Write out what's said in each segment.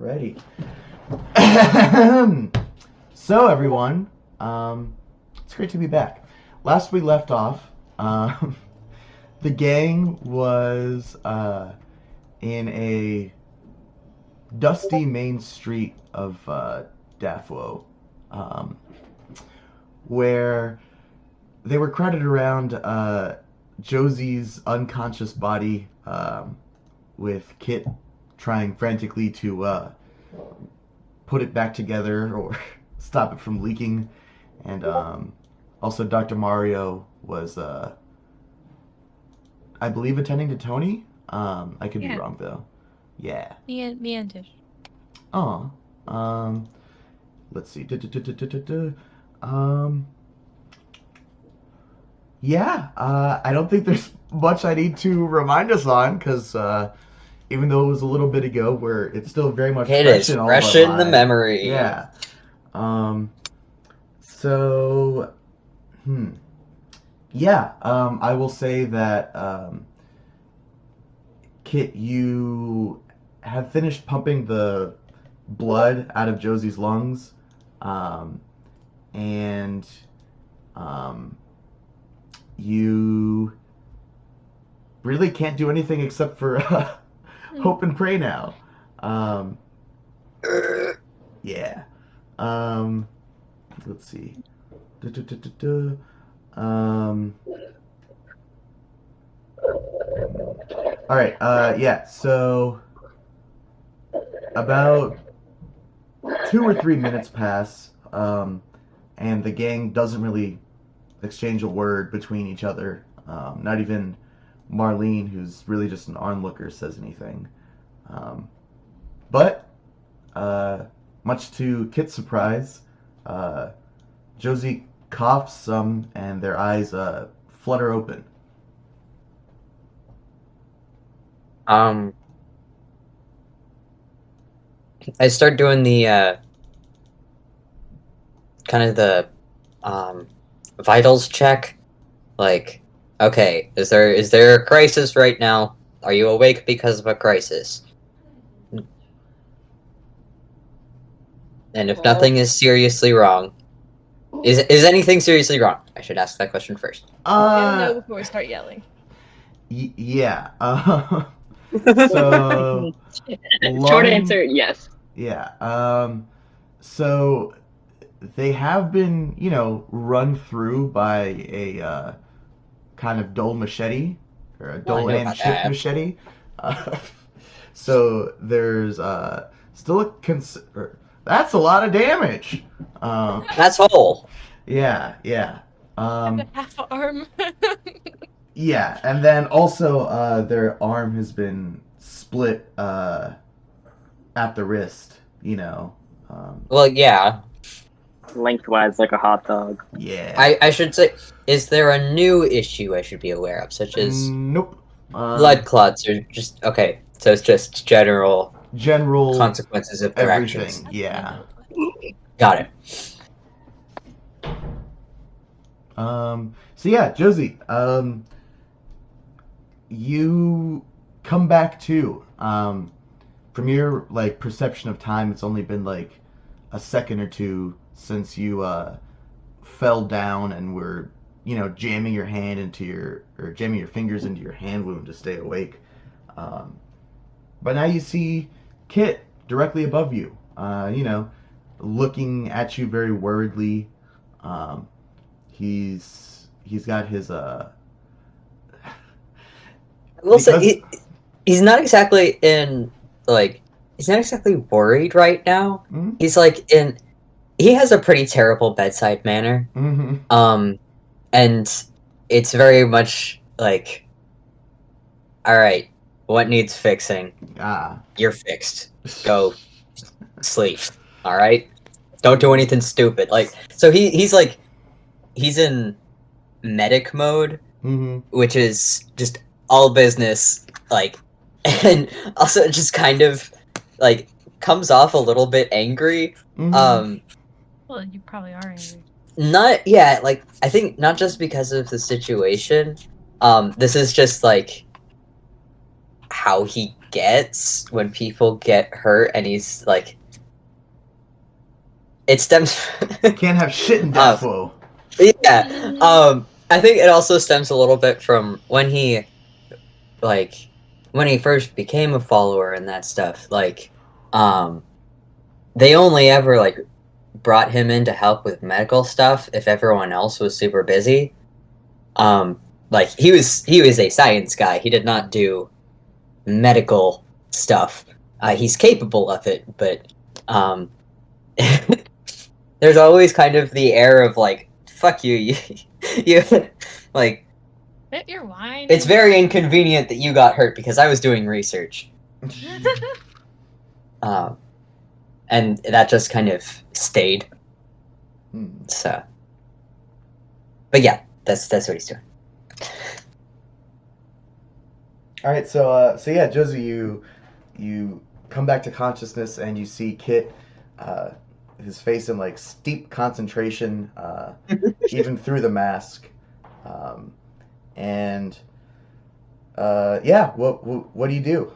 Alrighty. So everyone, it's great to be back. Last we left off, the gang was in a dusty main street of Dafwo, where they were crowded around Josie's unconscious body, with Kit trying frantically to put it back together or stop it from leaking, and also Dr. Mario was, I believe, attending to Tony. I could be wrong though. Yeah. Me and Tish. Oh. Let's see. Yeah. I don't think there's much I need to remind us on, because even though it was a little bit ago, where it's still very much fresh in all fresh of our in the lives. memory. Yeah. So, yeah. I will say that Kit, you have finished pumping the blood out of Josie's lungs, and you really can't do anything except for hope and pray now. Yeah. Let's see. All right. Yeah. So about 2 or 3 minutes pass, and the gang doesn't really exchange a word between each other. Not even Marlene, who's really just an onlooker, says anything. But much to Kit's surprise, Josie coughs some, and their eyes flutter open. I start doing the kind of the vitals check. Like, okay, is there a crisis right now? Are you awake because of a crisis? And if nothing is seriously wrong, is anything seriously wrong? I should ask that question first. No, before we start yelling. Yeah. So short answer, yes. Yeah. So they have been, run through by a kind of dull machete, or a dull and chipped machete. So there's still a that's a lot of damage. That's whole. Yeah. Half an arm. Yeah, and then also their arm has been split at the wrist. Well, yeah. Lengthwise, like a hot dog. Yeah. I should say, is there a new issue I should be aware of, such as nope. Blood clots, or just okay? So it's just general consequences of their everything. actions. Yeah. Got it. So yeah, Josie, you come back to. From your perception of time, it's only been a second or two since you fell down and were jamming your fingers into your hand wound to stay awake. But now you see Kit directly above you, looking at you very worriedly. He's got his We'll say he's not exactly he's not exactly worried right now. Mm-hmm. He's he has a pretty terrible bedside manner. Mm-hmm. And it's very much all right, what needs fixing? You're fixed. Go sleep. All right, don't do anything stupid. So he's in medic mode, which is just all business, and also just kind of comes off a little bit angry. Well, you probably are angry. I think not just because of the situation. This is just how he gets when people get hurt, and he's like, it stems. Can't have shit in death flow. Yeah. I think it also stems a little bit from when he first became a follower and that stuff. Like, they only ever like brought him in to help with medical stuff if everyone else was super busy. Like he was a science guy. He did not do medical stuff. He's capable of it, but there's always kind of the air of like, fuck you, you like. Quit your whining. It's very inconvenient that you got hurt because I was doing research. And that just kind of stayed. So, but yeah, that's what he's doing. All right, so yeah, Josie, you come back to consciousness and you see Kit, his face in like steep concentration, even through the mask, and yeah, what do you do?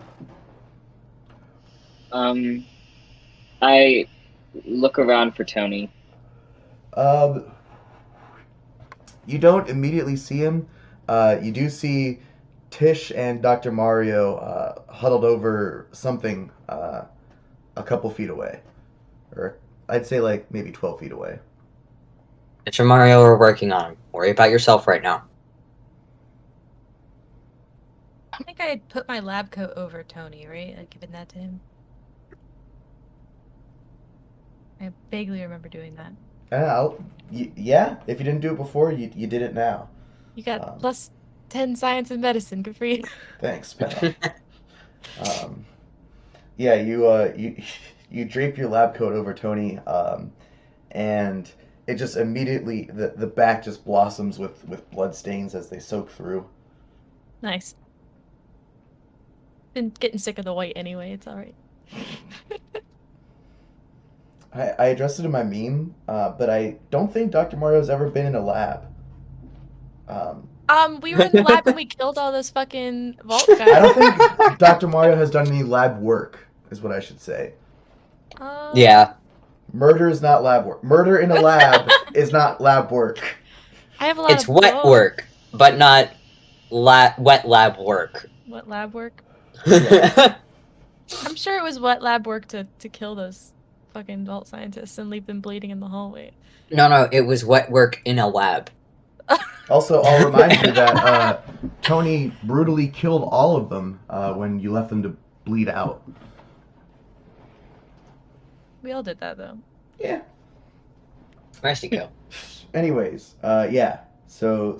I look around for Tony. You don't immediately see him. You do see Tish and Dr. Mario huddled over something a couple feet away. Or I'd say like maybe 12 feet away. Tish and Mario are working on him. Worry about yourself right now. I think I had put my lab coat over Tony, right? I'd given that to him. I vaguely remember doing that. Yeah, if you didn't do it before, you did it now. You got plus 10 science and medicine. Good for you. Thanks, pal. Yeah, you drape your lab coat over Tony, and it just immediately the back just blossoms with blood stains as they soak through. Nice. Been getting sick of the white anyway. It's all right. I addressed it in my meme, but I don't think Dr. Mario's ever been in a lab. We were in the lab when we killed all those fucking vault guys. I don't think Dr. Mario has done any lab work, is what I should say. Yeah. Murder is not lab work. Murder in a lab is not lab work. I have a lot It's of wet work, but not wet lab work. What lab work? Yeah. I'm sure it was wet lab work to kill those fucking vault scientists and leave them bleeding in the hallway. No, it was wet work in a lab. Also, I'll remind you that Tony brutally killed all of them when you left them to bleed out. We all did that, though. Yeah. Mercy kill. Anyways, yeah. So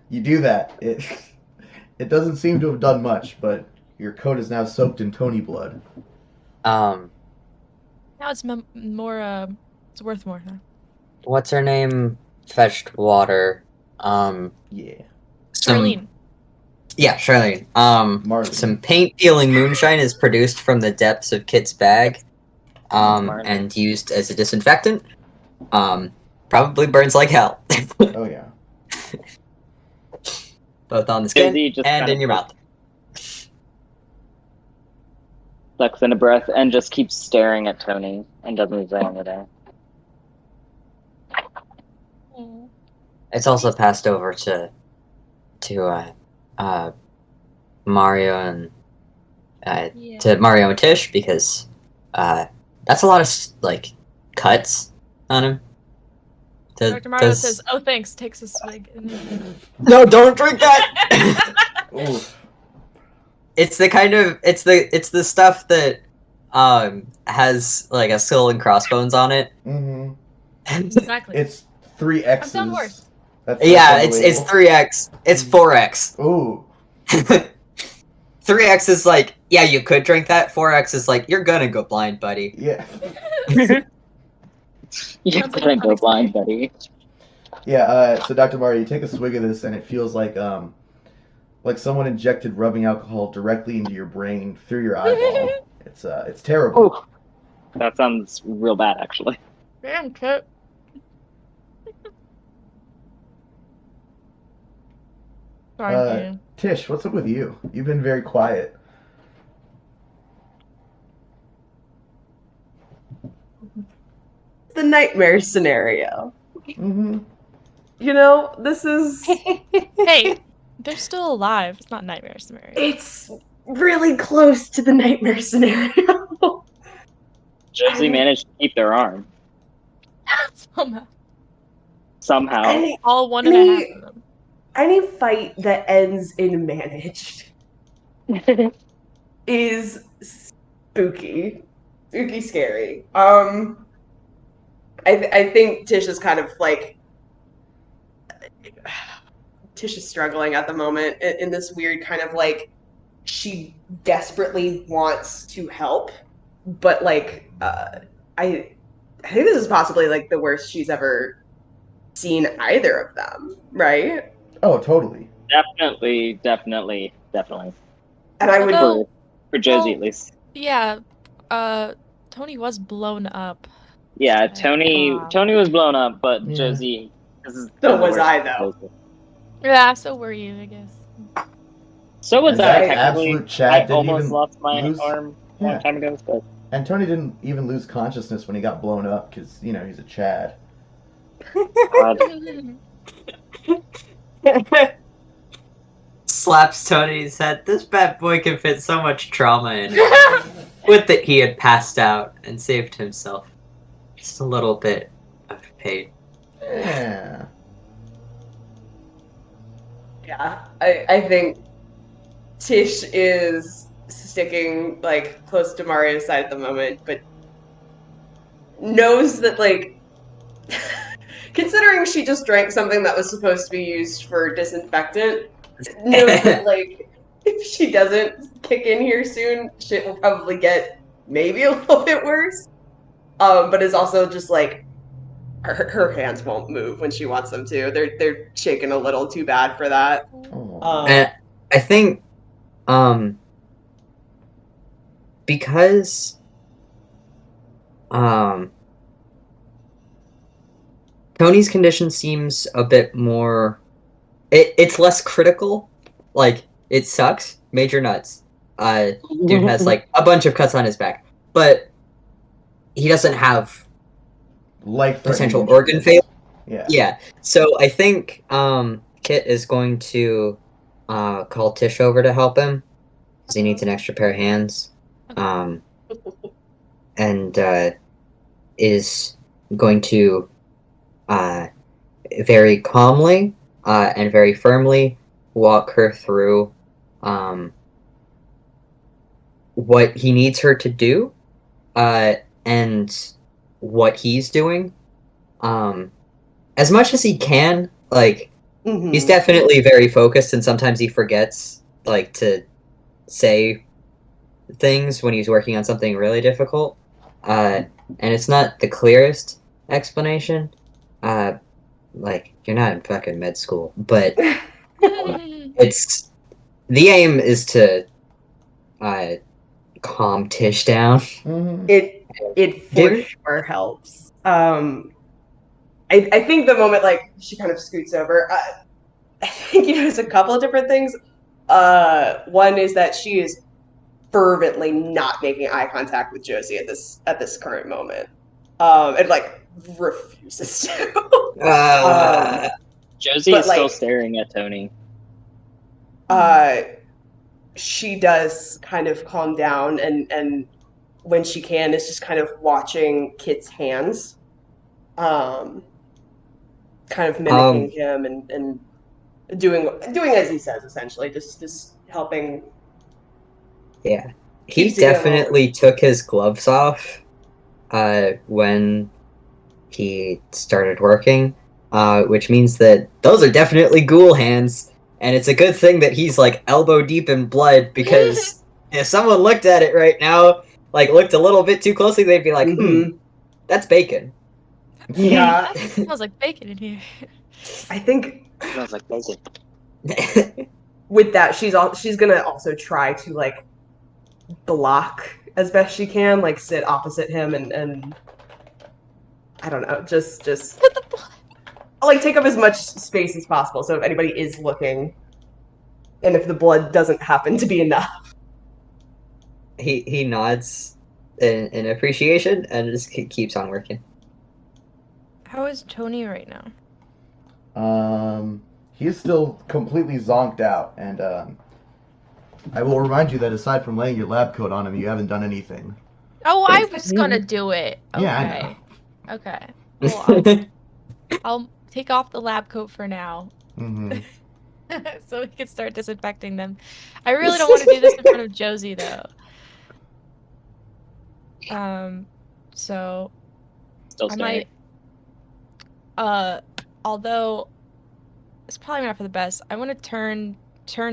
you do that. It doesn't seem to have done much, but your coat is now soaked in Tony blood. Now it's more. It's worth more now. What's her name? Fetched water. Yeah. Charlene. Yeah, Charlene. Marlene. Some paint peeling moonshine is produced from the depths of Kit's bag, and used as a disinfectant. Probably burns like hell. Oh yeah. Both on the skin Just and in your mouth. Sucks in a breath and just keeps staring at Tony and doesn't say anything. It's also passed over to Mario and to Mario and Tish because that's a lot of like cuts on him. Dr. Mario says, "Oh, thanks." Takes a swig. No, don't drink that. It's the kind of it's the stuff that has like a skull and crossbones on it. Mm-hmm. Exactly. It's 3 X's. I've done worse. Yeah, it's 3x. It's 4x. Ooh. 3x is like, yeah, you could drink that. 4x is like, you're gonna go blind, buddy. Yeah. You're gonna go blind, buddy. Yeah. So Dr. Mario, you take a swig of this, and it feels like someone injected rubbing alcohol directly into your brain through your eyeball. It's terrible. Oh, that sounds real bad, actually. Damn, Kit. Sorry, Tish, what's up with you? You've been very quiet. the nightmare scenario. Mm-hmm. You know, this is... Hey, they're still alive. It's not nightmare scenario. It's really close to the nightmare scenario. Josie managed to keep their arm somehow. All one and a half of them. Any fight that ends in managed is spooky, scary. I think Tish is kind of like Tish is struggling at the moment in this weird kind of like she desperately wants to help, but like I think this is possibly like the worst she's ever seen either of them, right? Oh, totally. Definitely. And I would for Josie at least. Yeah, Tony was blown up. Yeah, Tony was blown up, but Josie. So was I though. Yeah, so were you, I guess. So was And I. that Technically, absolute Chad I didn't almost even lost my lose- arm a Yeah. long time ago. But And Tony didn't even lose consciousness when he got blown up because, you know, he's a Chad. God. Slaps Tony's head. This bad boy can fit so much trauma in. With it, he had passed out and saved himself. Just a little bit of pain. Yeah. Yeah, I think Tish is sticking like close to Mario's side at the moment, but knows that like considering she just drank something that was supposed to be used for disinfectant, knows that like if she doesn't kick in here soon, shit will probably get maybe a little bit worse. But is also just like her hands won't move when she wants them to. They're shaking a little too bad for that. And I think, because, Tony's condition seems a bit more, it's less critical. Like, it sucks. Major nuts. Dude has, like, a bunch of cuts on his back. But he doesn't have potential organ failure. Yeah. So I think, Kit is going to call Tish over to help him because he needs an extra pair of hands, and is going to very calmly and very firmly walk her through what he needs her to do and what he's doing as much as he can. Like, he's definitely very focused, and sometimes he forgets, like, to say things when he's working on something really difficult. And it's not the clearest explanation. Like, you're not in fucking med school, but it's the aim is to calm Tish down. It for sure helps. I think the moment like she kind of scoots over, I think you notice a couple of different things. One is that she is fervently not making eye contact with Josie at this current moment, and like refuses to. Josie is still staring at Tony. She does kind of calm down, and when she can, is just kind of watching Kit's hands, kind of mimicking him and doing as he says, essentially, just helping. Yeah, he definitely took his gloves off when he started working, which means that those are definitely ghoul hands, and it's a good thing that he's like elbow deep in blood, because if someone looked at it right now, like looked a little bit too closely, they'd be like, that's bacon. Yeah. It smells like bacon in here. I think it smells like bacon. With that, she's gonna also try to like block as best she can, like sit opposite him and I don't know, just like take up as much space as possible. So if anybody is looking, and if the blood doesn't happen to be enough, he nods in appreciation and just keeps on working. How is Tony right now? He is still completely zonked out, and I will remind you that aside from laying your lab coat on him, you haven't done anything. Oh, I was gonna do it. Okay. Yeah, I know. Okay. Well, I'll take off the lab coat for now. Mm-hmm. So we can start disinfecting them. I really don't want to do this in front of Josie though. So Still I staring. might although it's probably not for the best. I want to turn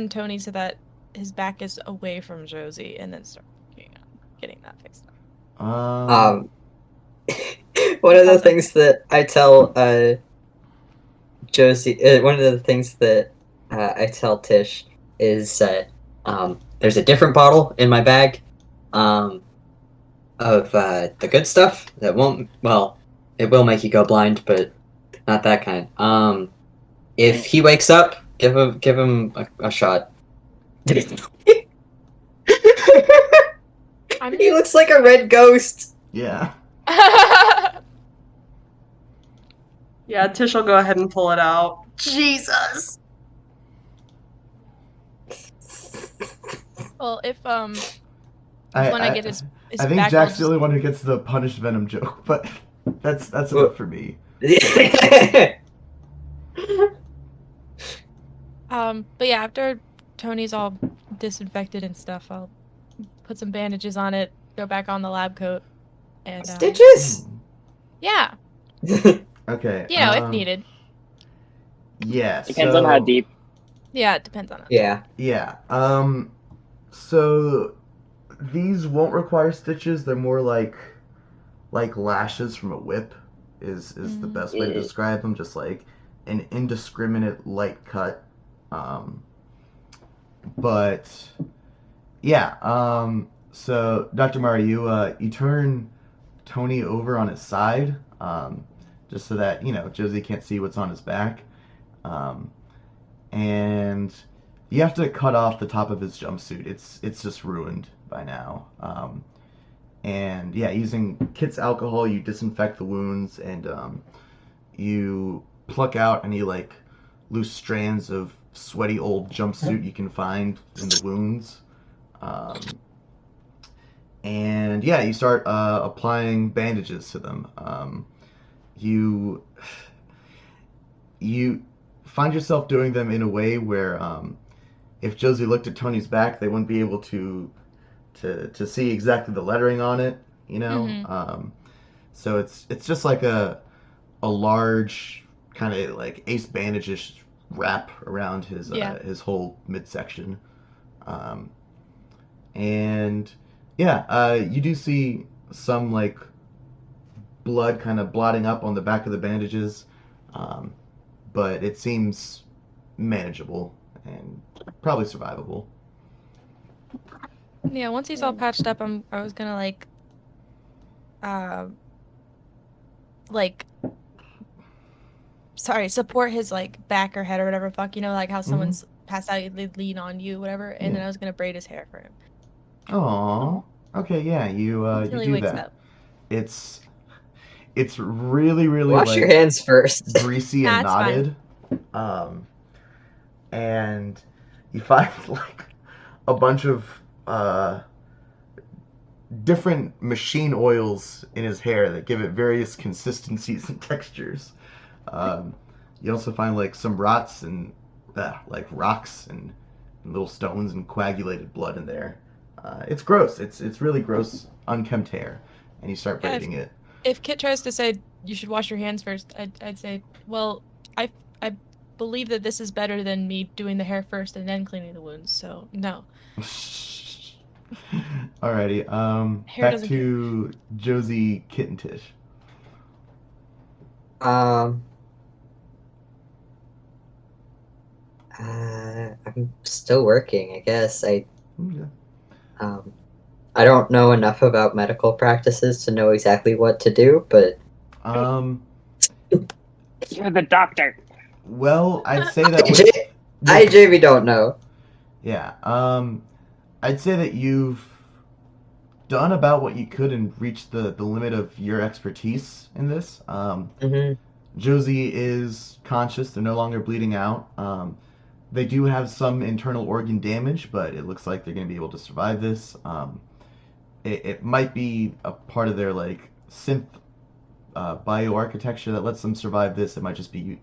Tony so that his back is away from Josie and then start working on getting that fixed up. One of the things that I tell Josie, one of the things that I tell Tish is that there's a different bottle in my bag of the good stuff that won't, well, it will make you go blind, but not that kind. If he wakes up, give him a shot. He looks like a red ghost. Yeah. Yeah, Tish will go ahead and pull it out. Jesus. Well, if when I get his I think back, Jack's the only one who gets the punished venom joke, but that's enough for me. But yeah, after Tony's all disinfected and stuff, I'll put some bandages on it, go back on the lab coat, and Stitches. yeah. Okay. You know, if needed. Yeah. Depends on how deep. Yeah, it depends on it. Yeah. Yeah. So these won't require stitches. They're more like lashes from a whip is the best way to describe them. Just like an indiscriminate light cut. But yeah. So Dr. Mara, you turn Tony over on his side, just so that Josie can't see what's on his back, and you have to cut off the top of his jumpsuit. It's just ruined by now. And yeah, using Kit's alcohol, you disinfect the wounds, and you pluck out any like loose strands of sweaty old jumpsuit you can find in the wounds. And yeah, you start applying bandages to them. You find yourself doing them in a way where if Josie looked at Tony's back, they wouldn't be able to see exactly the lettering on it, so it's just like a large kind of like ace bandage-ish wrap around his whole midsection, and yeah, you do see some like blood kind of blotting up on the back of the bandages, but it seems manageable and probably survivable. Yeah, once he's all patched up, I was gonna support his like back or head or whatever fuck, like how someone's passed out, they lean on you, whatever, and then I was gonna braid his hair for him. Oh, okay, yeah, you Until he do wakes that. up. It's really Wash like your hands first. greasy and knotted. And you find like a bunch of different machine oils in his hair that give it various consistencies and textures. You also find like some rots and like rocks and little stones and coagulated blood in there. It's gross. It's really gross, unkempt hair, and you start braiding it. If Kit tries to say you should wash your hands first, I'd say, well, I believe that this is better than me doing the hair first and then cleaning the wounds. So no. Alrighty. Hair Back to Josie, Kit, and Tish. I'm still working, I guess. I don't know enough about medical practices to know exactly what to do, but You're the doctor. Well, I'd say that I, Jamie, don't know. Yeah. I'd say that you've done about what you could and reached the limit of your expertise in this. Josie is conscious. They're no longer bleeding out. They do have some internal organ damage, but it looks like they're going to be able to survive this. It might be a part of their like synth bioarchitecture that lets them survive this. It might just be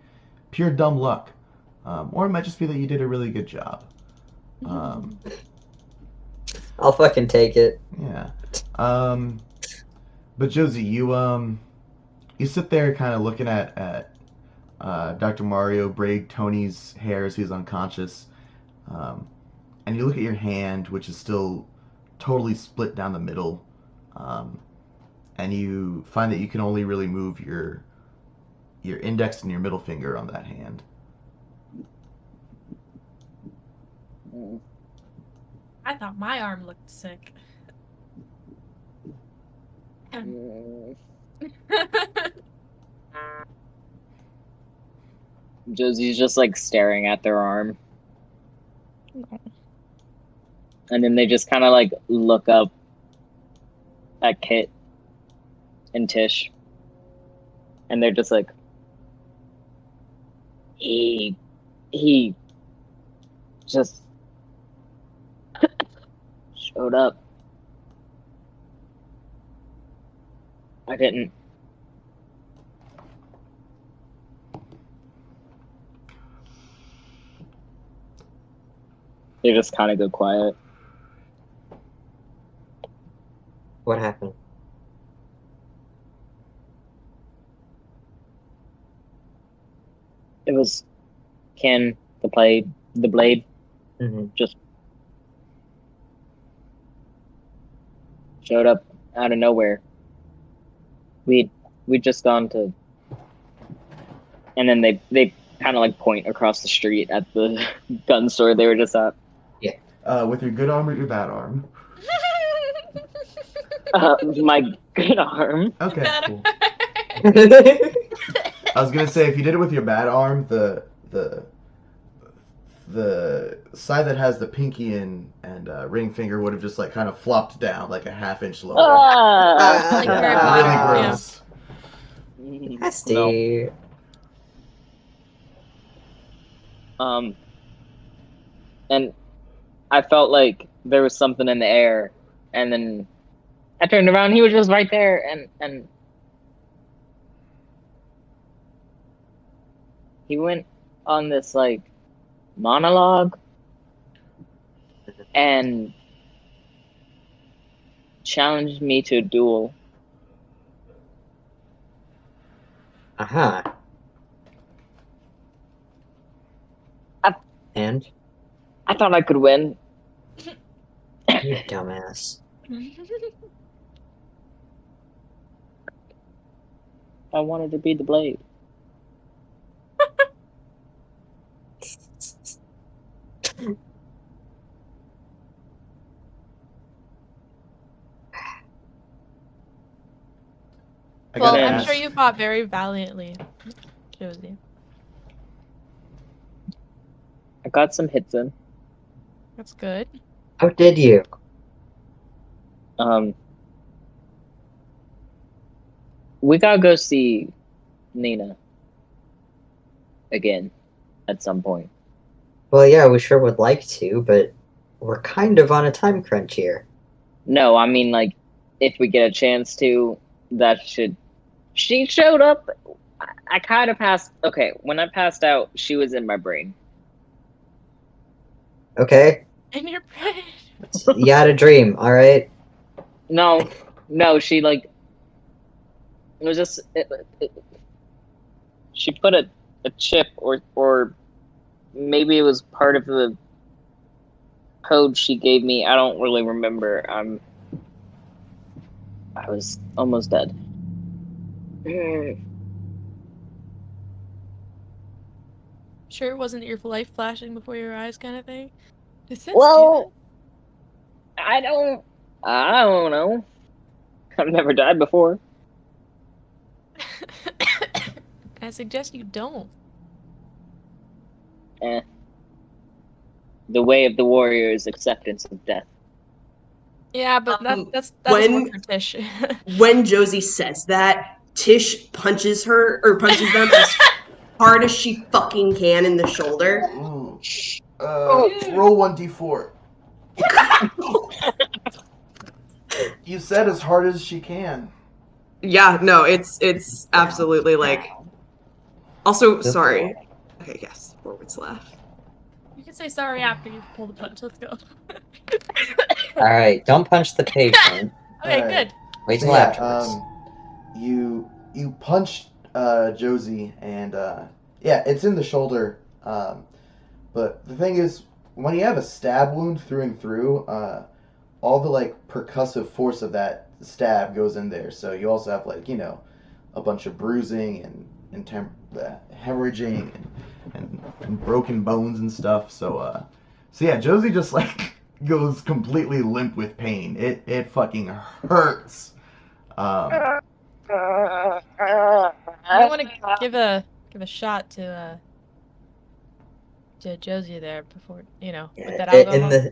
pure dumb luck, or it might just be that you did a really good job. I'll fucking take it. Yeah. But Josie, you sit there kind of looking at Dr. Mario braid Tony's hair as he's unconscious, and you look at your hand, which is still totally split down the middle, and you find that you can only really move your index and your middle finger on that hand. I thought my arm looked sick. Josie's just like staring at their arm. And then they just kind of like look up at Kit and Tish. And they're just like, he just showed up. I didn't. They just kind of go quiet. What happened? It was Ken, the blade, Mm-hmm. just showed up out of nowhere. We'd just gone to, and then they kind of like point across the street at the gun store they were just at. With your good arm or your bad arm? My good arm. Okay, Bad cool. arm. I was gonna say if you did it with your bad arm, the side that has the pinky and ring finger would have just like kind of flopped down like a half-inch lower. Like Harry Potter, Really yeah. gross. Nasty. And I felt like there was something in the air, and then I turned around, he was just right there, and he went on this like monologue and challenged me to a duel. Uh-huh. And? I thought I could win. You dumbass. I wanted to be the blade. Well, gotta I'm ask, sure you fought very valiantly, Josie. I got some hits in. That's good. How did you? We gotta go see Nina again at some point. Well, yeah, we sure would like to, but we're kind of on a time crunch here. No, I mean like if we get a chance to, that should. She showed up. I kind of passed. Okay, when I passed out, she was in my brain. Okay? And your brain. You had a dream, alright? No, she like. It was just. She put a chip or maybe it was part of the code she gave me. I don't really remember. I was almost dead. Sure, wasn't your life flashing before your eyes, kind of thing? Does that Well, I don't know. I've never died before. I suggest you don't. The way of the warrior is acceptance of death. Yeah, but that's when- more for Tish. When Josie says that, Tish punches them as hard as she fucking can in the shoulder. Ooh. Roll 1d4. You said as hard as she can. Yeah, no, it's absolutely like. Also, sorry. Okay, yes, forward slash. You can say sorry after you pull the punch. Let's go. Alright, don't punch the patient. Okay, Alright. good. Wait So till yeah, afterwards. you punch Josie, and yeah, it's in the shoulder. But the thing is, when you have a stab wound through and through, all the like percussive force of that stab goes in there. So you also have like a bunch of bruising and hemorrhaging and broken bones and stuff. So yeah, Josie just like goes completely limp with pain. It fucking hurts. I want to give a shot to Josie there before with that alcohol.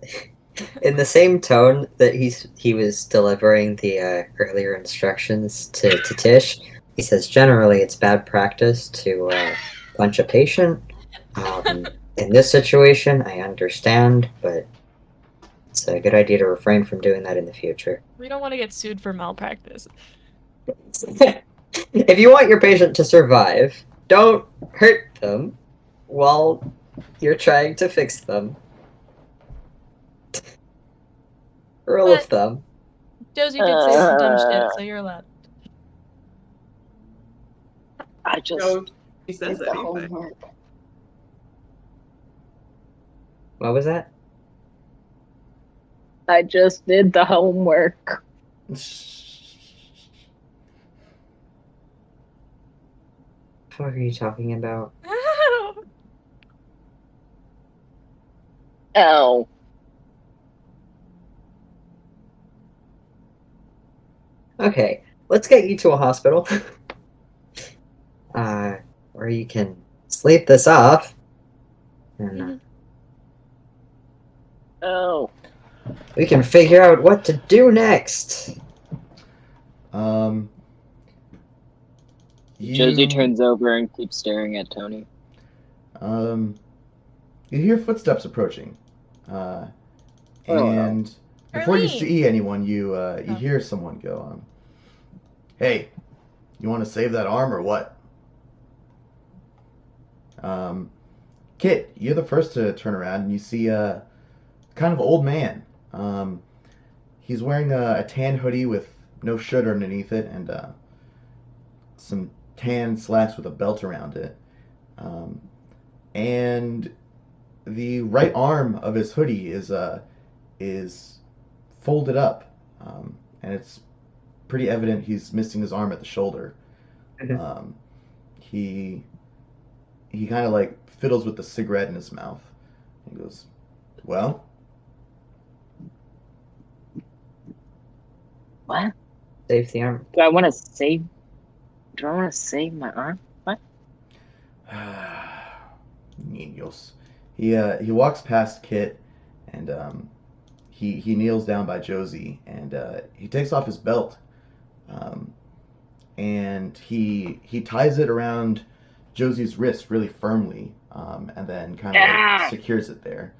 In the same tone that he was delivering the earlier instructions to Tish, he says, generally it's bad practice to punch a patient. In this situation, I understand, but it's a good idea to refrain from doing that in the future. We don't want to get sued for malpractice. If you want your patient to survive, don't hurt them while you're trying to fix them. Rule of thumb. Josie did say some dumb shit, so you're allowed. I just No, she says did the anything. homework. What was that? I just did the homework. What are you talking about? Oh. Okay, let's get you to a hospital. Where you can sleep this off. And Oh. we can figure out what to do next. Josie turns over and keeps staring at Tony. You hear footsteps approaching, and before you see anyone, you hear someone go, "Hey, you want to save that arm or what?" Kit, you're the first to turn around, and you see a kind of old man. He's wearing a tan hoodie with no shirt underneath it, and some tan slacks with a belt around it. And the right arm of his hoodie is folded up, and it's pretty evident he's missing his arm at the shoulder. He kind of like fiddles with the cigarette in his mouth. He goes, "Well." What? Save the arm. Do I want to save my arm? What? Niños. He walks past Kit, and he kneels down by Josie, and he takes off his belt, and he ties it around Josie's wrist really firmly, and then kind of like secures it there.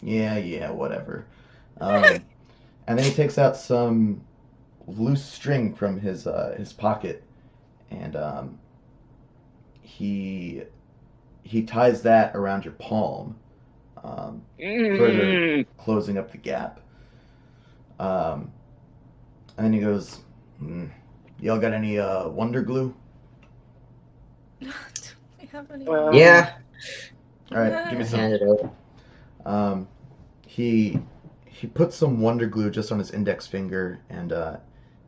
Yeah, whatever. And then he takes out some loose string from his pocket, and he ties that around your palm, further closing up the gap. And then he goes, "Y'all got any Wonder Glue?" Do we have any? Yeah. All right, give me some. Hand it over. He puts some Wonder Glue just on his index finger, and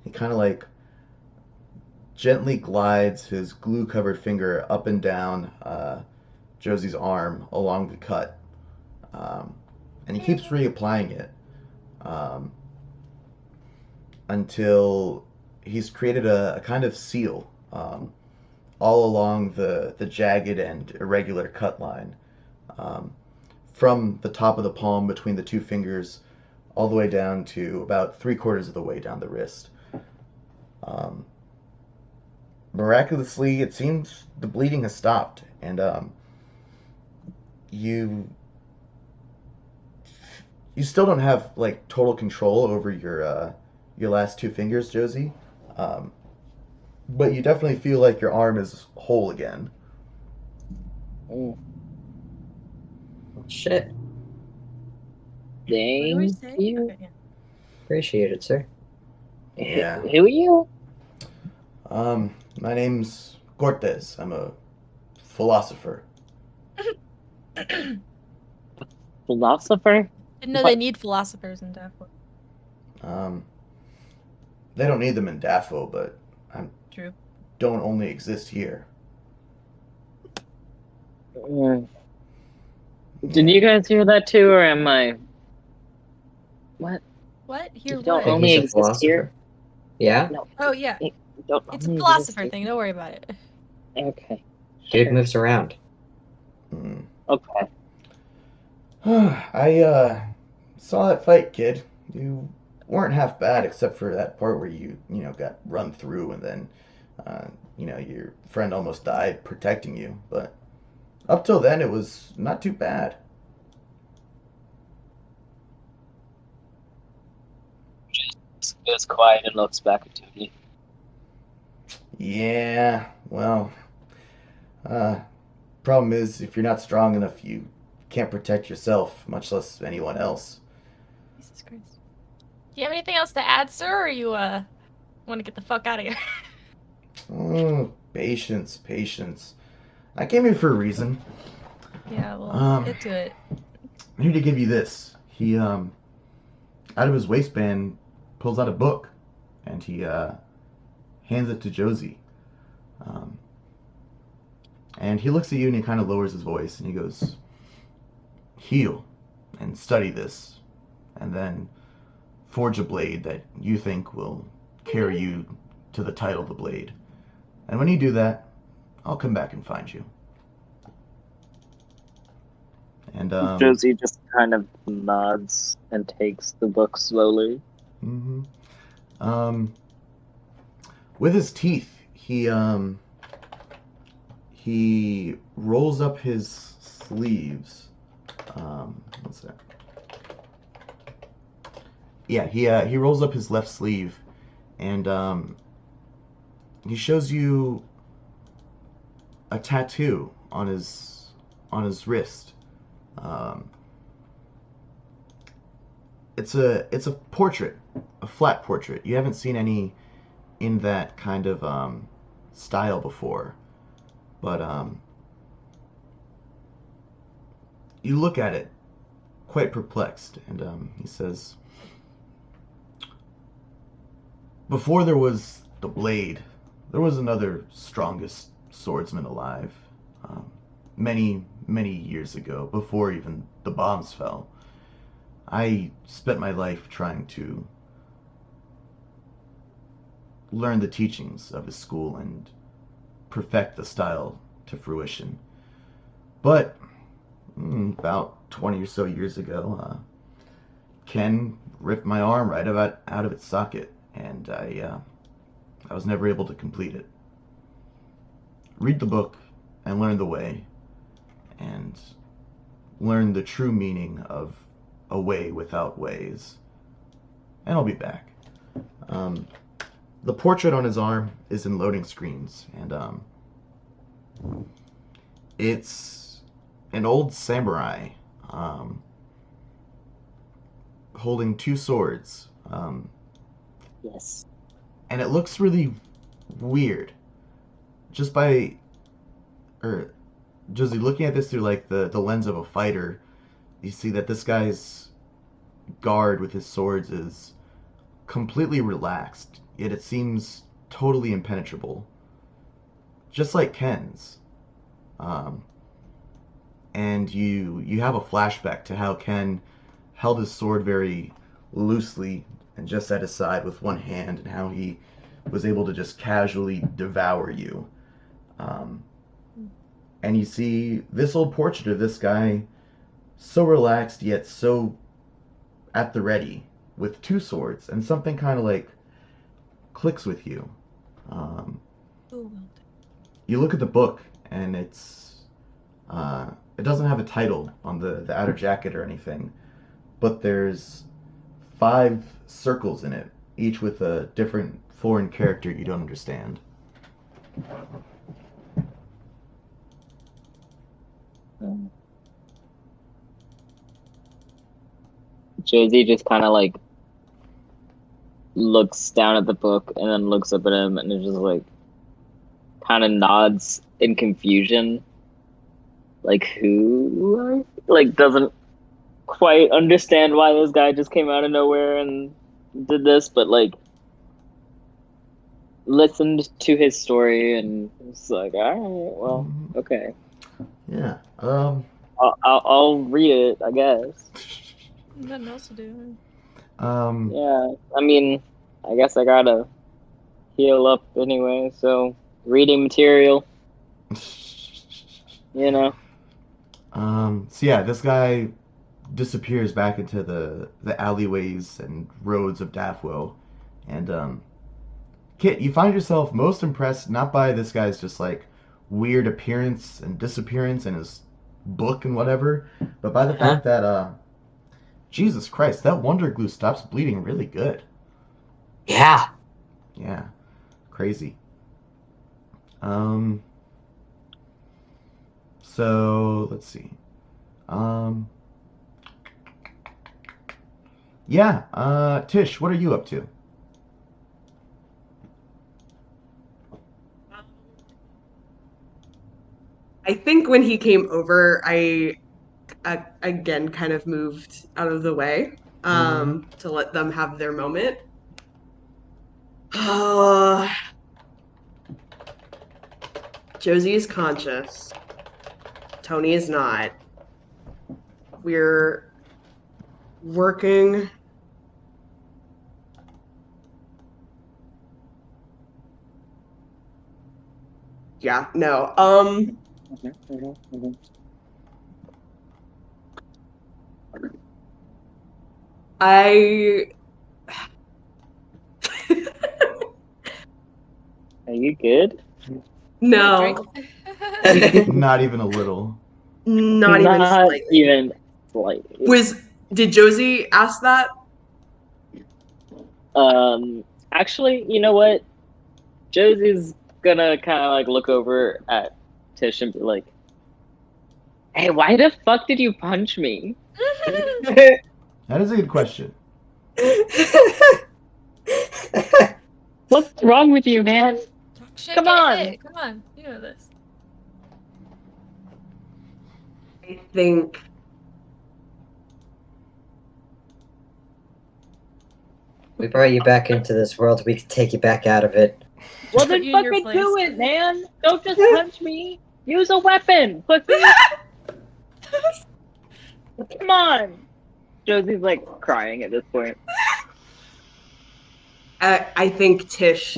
he kind of like gently glides his glue-covered finger up and down Josie's arm along the cut, and he keeps reapplying it until he's created a kind of seal all along the jagged and irregular cut line, from the top of the palm between the two fingers all the way down to about 3/4 of the way down the wrist. Um, Miraculously, it seems the bleeding has stopped, and you you still don't have like total control over your last two fingers, Josie. Um, but you definitely feel like your arm is whole again. Mm, Shit. What do we thank say? you. Okay, yeah. Appreciate it, sir. Yeah. Who are you? My name's Cortez. I'm a philosopher. Philosopher? Didn't know What? they need philosophers in Daffodil. Um, they don't need them in Daffo, but I True. don't only exist here. Mm. Did you guys hear that too, or am I? What? What? Here, You don't what? Think only he's a exist here? philosopher? Yeah? No, Oh, yeah. you don't It's a only exist philosopher here. thing. Don't worry about it. Okay. Dude Sure. moves around. Hmm. Okay. I saw that fight, kid. You weren't half bad, except for that part where you got run through, and then uh, your friend almost died protecting you. But up till then, it was not too bad. Goes quiet and looks back at Tootie. Yeah. Well, uh, problem is, if you're not strong enough, you can't protect yourself, much less anyone else. Jesus Christ. Do you have anything else to add, sir, or you want to get the fuck out of here? Oh, patience, patience. I came here for a reason. Yeah, well, Um, get to it. I'm here to give you this. He out of his waistband pulls out a book, and he hands it to Josie. Um, and he looks at you and he kind of lowers his voice and he goes, "Heal and study this, and then forge a blade that you think will carry you to the title of the blade. And when you do that, I'll come back and find you." And Josie just kind of nods and takes the book slowly. mhm. um, with his teeth, he rolls up his sleeves. What's that? Yeah, he rolls up his left sleeve, and he shows you a tattoo on his wrist. Um, it's a portrait, a flat portrait. You haven't seen any in that kind of style before, but you look at it quite perplexed, and he says, "Before there was the blade, there was another strongest swordsman alive. Many, many years ago, before even the bombs fell. I spent my life trying to learn the teachings of his school and perfect the style to fruition. But about 20 or so years ago, Ken ripped my arm right out of its socket, and I was never able to complete it. Read the book and learn the way, and learn the true meaning of a way without ways. And I'll be back." The portrait on his arm is in loading screens, and it's an old samurai um, holding two swords, Yes. and it looks really weird. Just by, or Josie, looking at this through like the lens of a fighter, you see that this guy's guard with his swords is completely relaxed, yet it seems totally impenetrable, just like Ken's. Um, and you have a flashback to how Ken held his sword very loosely and just at his side with one hand, and how he was able to just casually devour you. Um, and you see this old portrait of this guy, so relaxed yet so at the ready, with two swords and something kind of like clicks with you. Ooh. You look at the book, and it doesn't have a title on the outer jacket or anything, but there's 5 circles in it, each with a different foreign character you don't understand. Josie just kind of like looks down at the book and then looks up at him and is just like kind of nods in confusion, like who, like doesn't quite understand why this guy just came out of nowhere and did this, but like listened to his story and was like, all right, well, okay, Yeah. I'll read it, I guess. Nothing else to do. Yeah, I mean, I guess I gotta heal up anyway, so reading material, you know. So yeah, this guy disappears back into the alleyways and roads of Daffwell, and Kit, you find yourself most impressed not by this guy's just like weird appearance and disappearance and his book and whatever, but by the fact that Jesus Christ, that wonder glue stops bleeding really good. Yeah. Yeah. Crazy. So let's see. Yeah, Tish, what are you up to? I think when he came over, I again kind of moved out of the way to let them have their moment. Josie is conscious. Tony is not. We're working. Yeah, no. I Are you good? no, Not even a little. not even slightly. Even slightly. Did Josie ask that? Actually, you know what? Josie's gonna kind of like look over at Tish and be like, "Hey, why the fuck did you punch me?" That is a good question. What's wrong with you, man? Shit, Come on. hit. Come on, you know this. I think We brought you back into this world. We could take you back out of it. Well, Put then you in your fucking do place. it, man. Don't just punch me. Use a weapon, pussy. Come on. Josie's like crying at this point. I think Tish.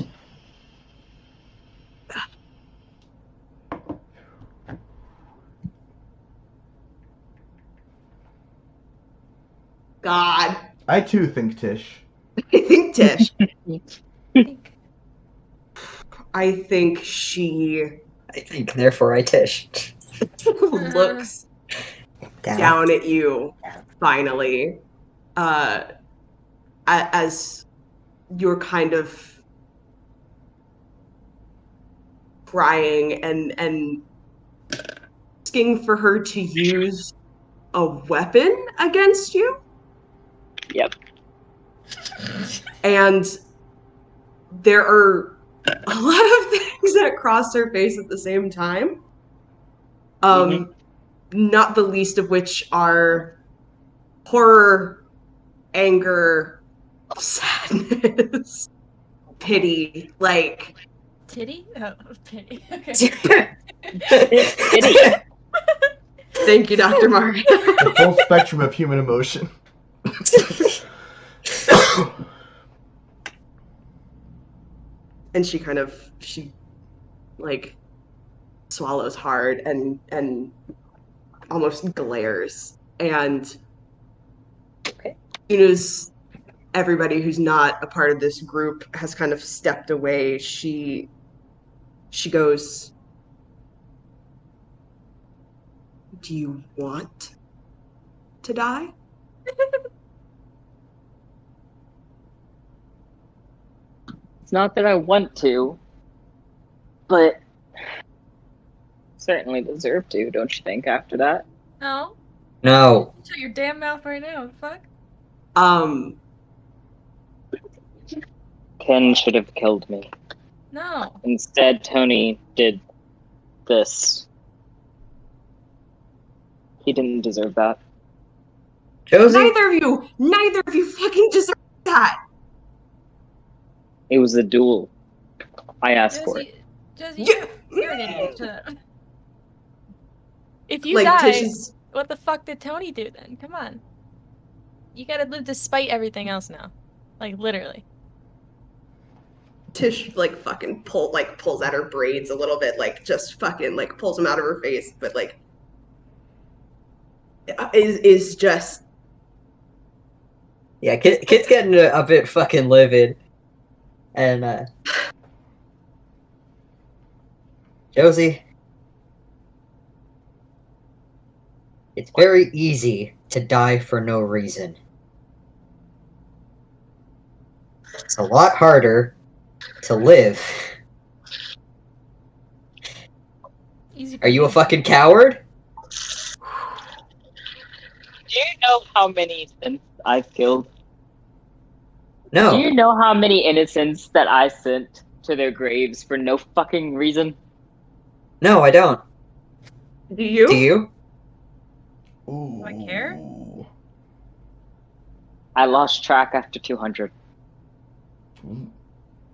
God, I too think Tish. I think Tish. Think. I think she I think, therefore, I Tish. looks down at you finally, as you're kind of crying and asking for her to use a weapon against you. Yep. And there are a lot of things that cross her face at the same time. Not the least of which are horror, anger, sadness, pity, like Titty? Oh, pity. Okay. Pity. thank you, Dr. Mario. The full spectrum of human emotion. And she like swallows hard and almost glares. And Yuna's everybody who's not a part of this group has kind of stepped away, she goes, "Do you want to die?" It's not that I want to, but certainly deserve to, don't you think, after that? No. No. Shut your damn mouth right now. Fuck. Ken should have killed me. No. Instead, Tony did this. He didn't deserve that. Josie? Neither of you fucking deserve that. It was a duel. I asked for it. Josie, Yeah. you're an idiot. Shut up. If you Like, die, Tish is, what the fuck did Tony do then? Come on. You gotta live despite everything else now. Like, literally. Tish like fucking pulls at her braids a little bit, like just fucking like pulls them out of her face, but like is just Yeah, Kit's getting a bit fucking livid. And, Josie, it's very easy to die for no reason. It's a lot harder to live. Easy Are you a peasy. fucking coward? Do you know how many innocents I've killed? No. Do you know how many innocents that I sent to their graves for no fucking reason? No, I don't. do you? Do you? Ooh. Do I care? I lost track after 200.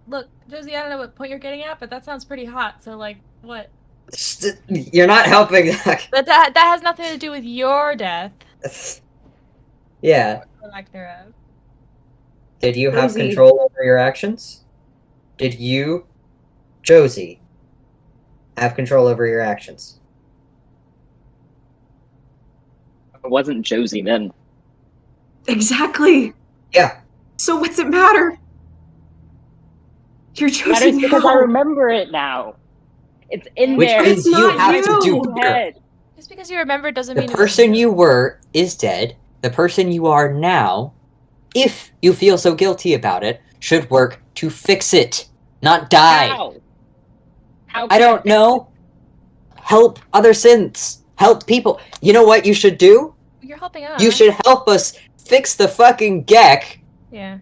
Look, Josie, I don't know what point you're getting at, but that sounds pretty hot. So, like, what? You're not helping. But that has nothing to do with your death. Yeah. Or lack thereof. Did you have Josie. control over your actions? Did you, Josie, have control over your actions? It wasn't Josie then. Exactly. Yeah. So what's it matter? You're That choosing is because I now. remember it now. It's in Which there. means It's you not have to do you. better. Head. Just because you remember doesn't The mean person it was you were is dead. The person you are now, if you feel so guilty about it, should work to fix it, not die. How? How I can don't know. Help other synths. Help people. You know what you should do? You're helping out. You should help us fix the fucking Gek Yeah.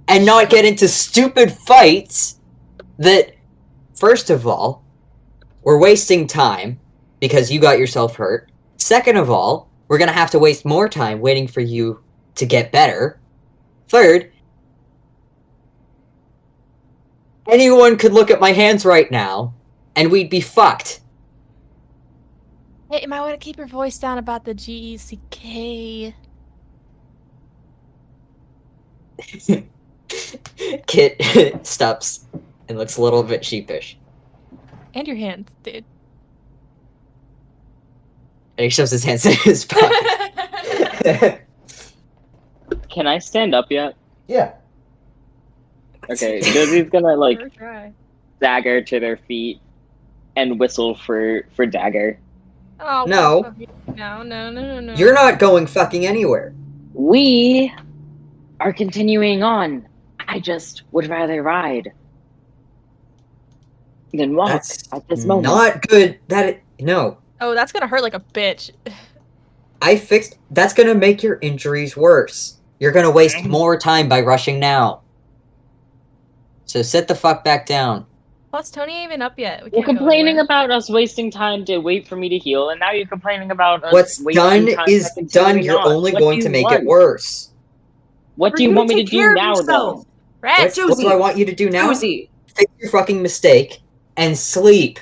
and not get into stupid fights that, first of all, we're wasting time because you got yourself hurt. Second of all, we're gonna have to waste more time waiting for you to get better. Third, anyone could look at my hands right now and we'd be fucked. Hey, you might want to keep your voice down about the GECK. Kit stops and looks a little bit sheepish. And your hands, dude. And he shoves his hands in his pocket. Can I stand up yet? Yeah. Okay, Josie's gonna like Sure try. dagger to their feet and whistle for dagger. Oh, No. no. You're not going fucking anywhere. We are continuing on. I just would rather ride than walk That's at this moment. not good. No. Oh, that's gonna hurt like a bitch. That's gonna make your injuries worse. You're gonna waste more time by rushing now. So sit the fuck back down. Plus, Tony ain't even up yet. You're complaining about us wasting time to wait for me to heal, and now you're complaining about us What's wasting done time is by done. continuing You're on. only What going do to you make want? it worse. What For do you you want to me to take care do of now, yourself. then? Rest. What do I Josie. want you to do now? Josie. Fix your fucking mistake and sleep.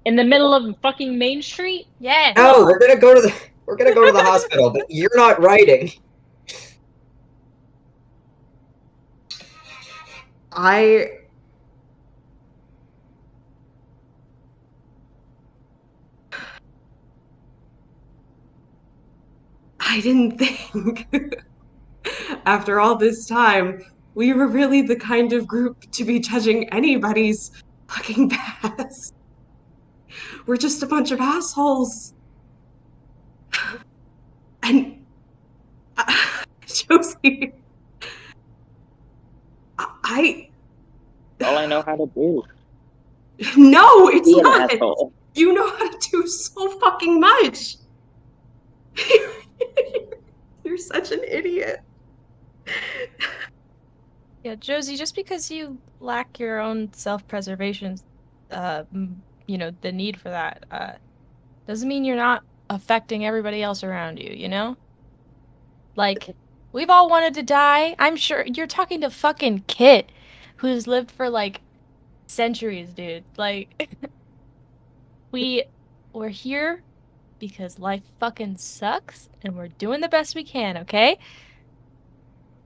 In the middle of fucking Main Street? Yes. No, we're gonna go to the hospital, but you're not riding. I didn't think After all this time, we were really the kind of group to be judging anybody's fucking past. We're just a bunch of assholes. And Josie, I All I know how to do. no, it's Be an not. asshole. You know how to do so fucking much. You're such an idiot. Yeah, Josie, just because you lack your own self-preservation, the need for that, doesn't mean you're not affecting everybody else around you, you know? Like, we've all wanted to die. I'm sure you're talking to fucking Kit, who's lived for like centuries, dude. Like, we're here because life fucking sucks and we're doing the best we can, okay?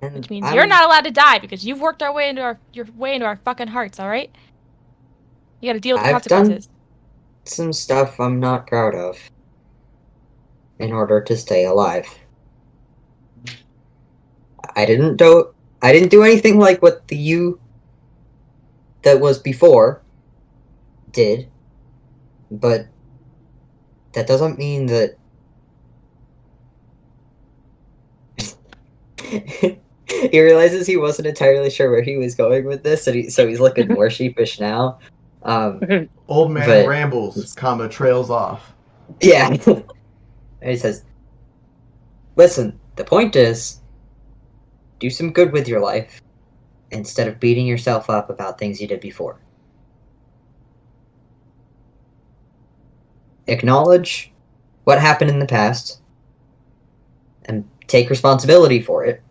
And Which means you're I'm not allowed to die because you've worked your way into our fucking hearts, all right? You gotta deal with the I've done consequences. some stuff I'm not proud of in order to stay alive. I didn't do anything like what the you that was before did, but that doesn't mean that he realizes he wasn't entirely sure where he was going with this, and so he's looking more sheepish now. Old man But- rambles, trails off. Yeah. And he says, listen, the point is, do some good with your life instead of beating yourself up about things you did before. Acknowledge what happened in the past and take responsibility for it,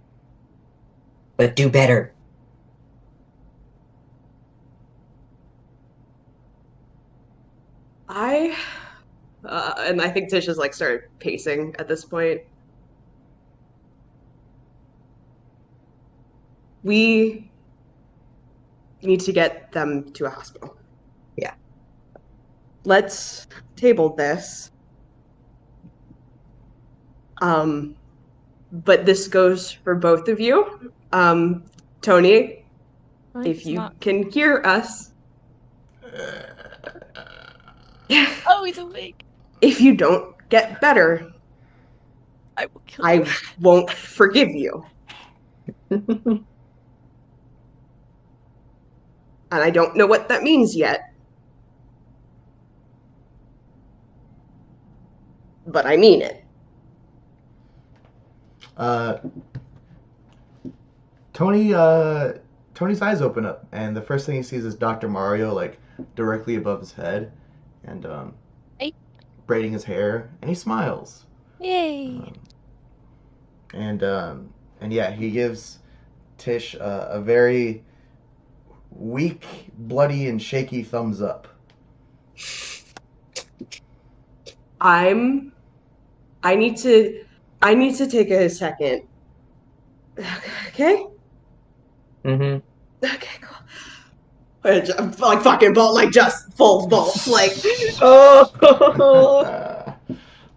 but do better. And I think Tish has like started pacing at this point. We need to get them to a hospital. Yeah. Let's table this. But this goes for both of you. Tony, if you can hear us. Oh, he's awake. If you don't get better, I will kill you. I won't forgive you. And I don't know what that means yet. But I mean it. Tony's eyes open up, and the first thing he sees is Dr. Mario, like, directly above his head, and, Hey. braiding his hair, and he smiles. Yay. And yeah, he gives Tish a very weak, bloody, and shaky thumbs up. I need to take a second. Okay? Mm-hmm. Okay, cool. Like fucking bolt, like just full bolt, like. Oh!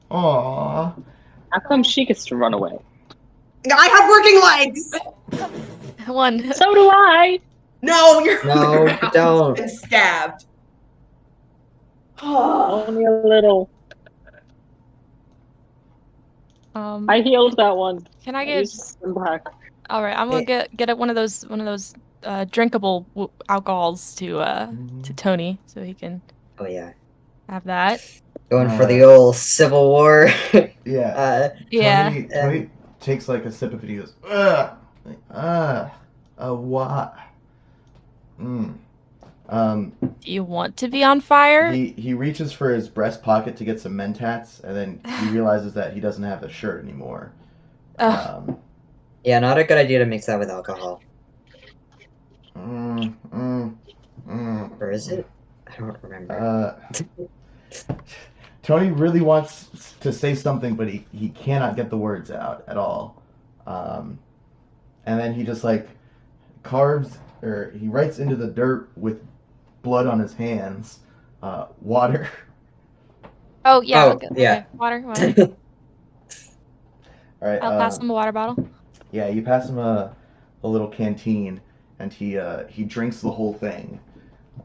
Aww. How come she gets to run away? I have working legs. One. So do I. No, you're No, on the you ground don't. and stabbed. Oh. Only a little. I healed that one. Can I get? Back. All right, I'm gonna get one of those drinkable alcohols to Tony so he can. Oh yeah. Have that. Going for the old Civil War. Yeah. Yeah. Tony takes like a sip of it. He goes, what? Do you want to be on fire? He reaches for his breast pocket to get some Mentats, and then he realizes that he doesn't have the shirt anymore. Yeah, not a good idea to mix that with alcohol. Or is it? I don't remember. Tony really wants to say something, but he cannot get the words out at all. And then he just like he writes into the dirt with blood on his hands. Water. Oh yeah. Oh, okay. yeah. Water. All right. I'll pass him a water bottle. Yeah, you pass him a little canteen, and he drinks the whole thing.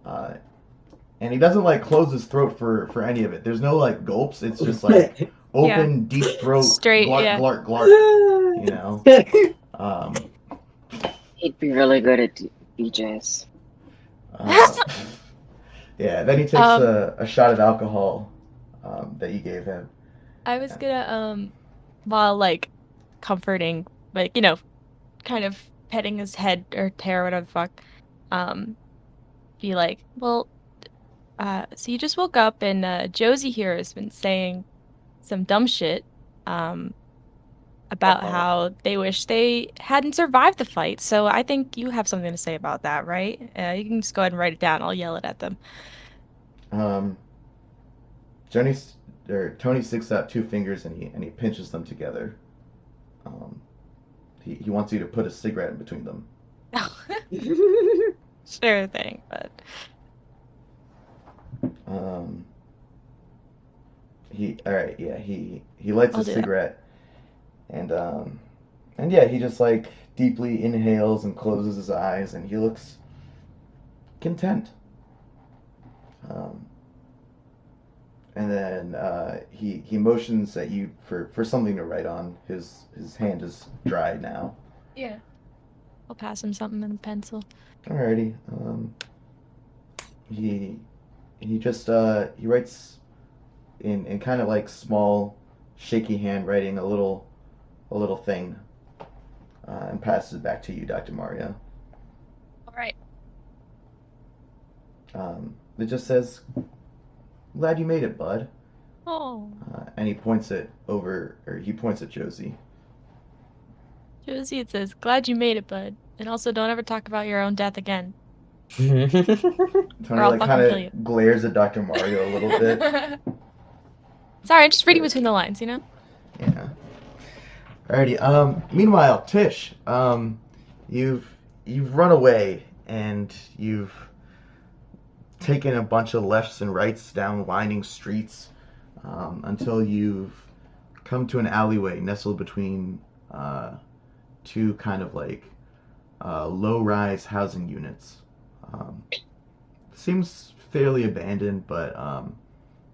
And he doesn't like close his throat for any of it. There's no like gulps. It's just like open, deep throat, Straight, glark, yeah. glark, glark. You know. He'd be really good at BJ's. Yeah. Then he takes a shot of alcohol that you gave him. I was gonna while like comforting, like kind of petting his head or hair, whatever the fuck, um, be like, well, so you just woke up and Josie here has been saying some dumb shit, about how they wish they hadn't survived the fight. So I think you have something to say about that, right? You can just go ahead and write it down. I'll yell it at them. Johnny Tony sticks out two fingers and he pinches them together. He wants you to put a cigarette in between them. Sure thing, but he lights I'll a do that. cigarette and yeah, he just like deeply inhales and closes his eyes and he looks content. And then he motions at you for something to write on. His hand is dry now. Yeah. I'll pass him something in a pencil. Alrighty. He just he writes in kind of like small, shaky handwriting a little thing, and passes it back to you, Dr. Mario. All right. It just says, "Glad you made it, bud." Oh. And he points at Josie. Josie, it says, "Glad you made it, bud. And also, don't ever talk about your own death again." Tony I'll like fucking kind kill you. of glares at Dr. Mario a little bit. Sorry, I'm just reading between the lines, you know? Yeah. Alrighty. Meanwhile, Tish, you've run away and you've taken a bunch of lefts and rights down winding streets until you've come to an alleyway nestled between two kind of like low-rise housing units. Seems fairly abandoned, but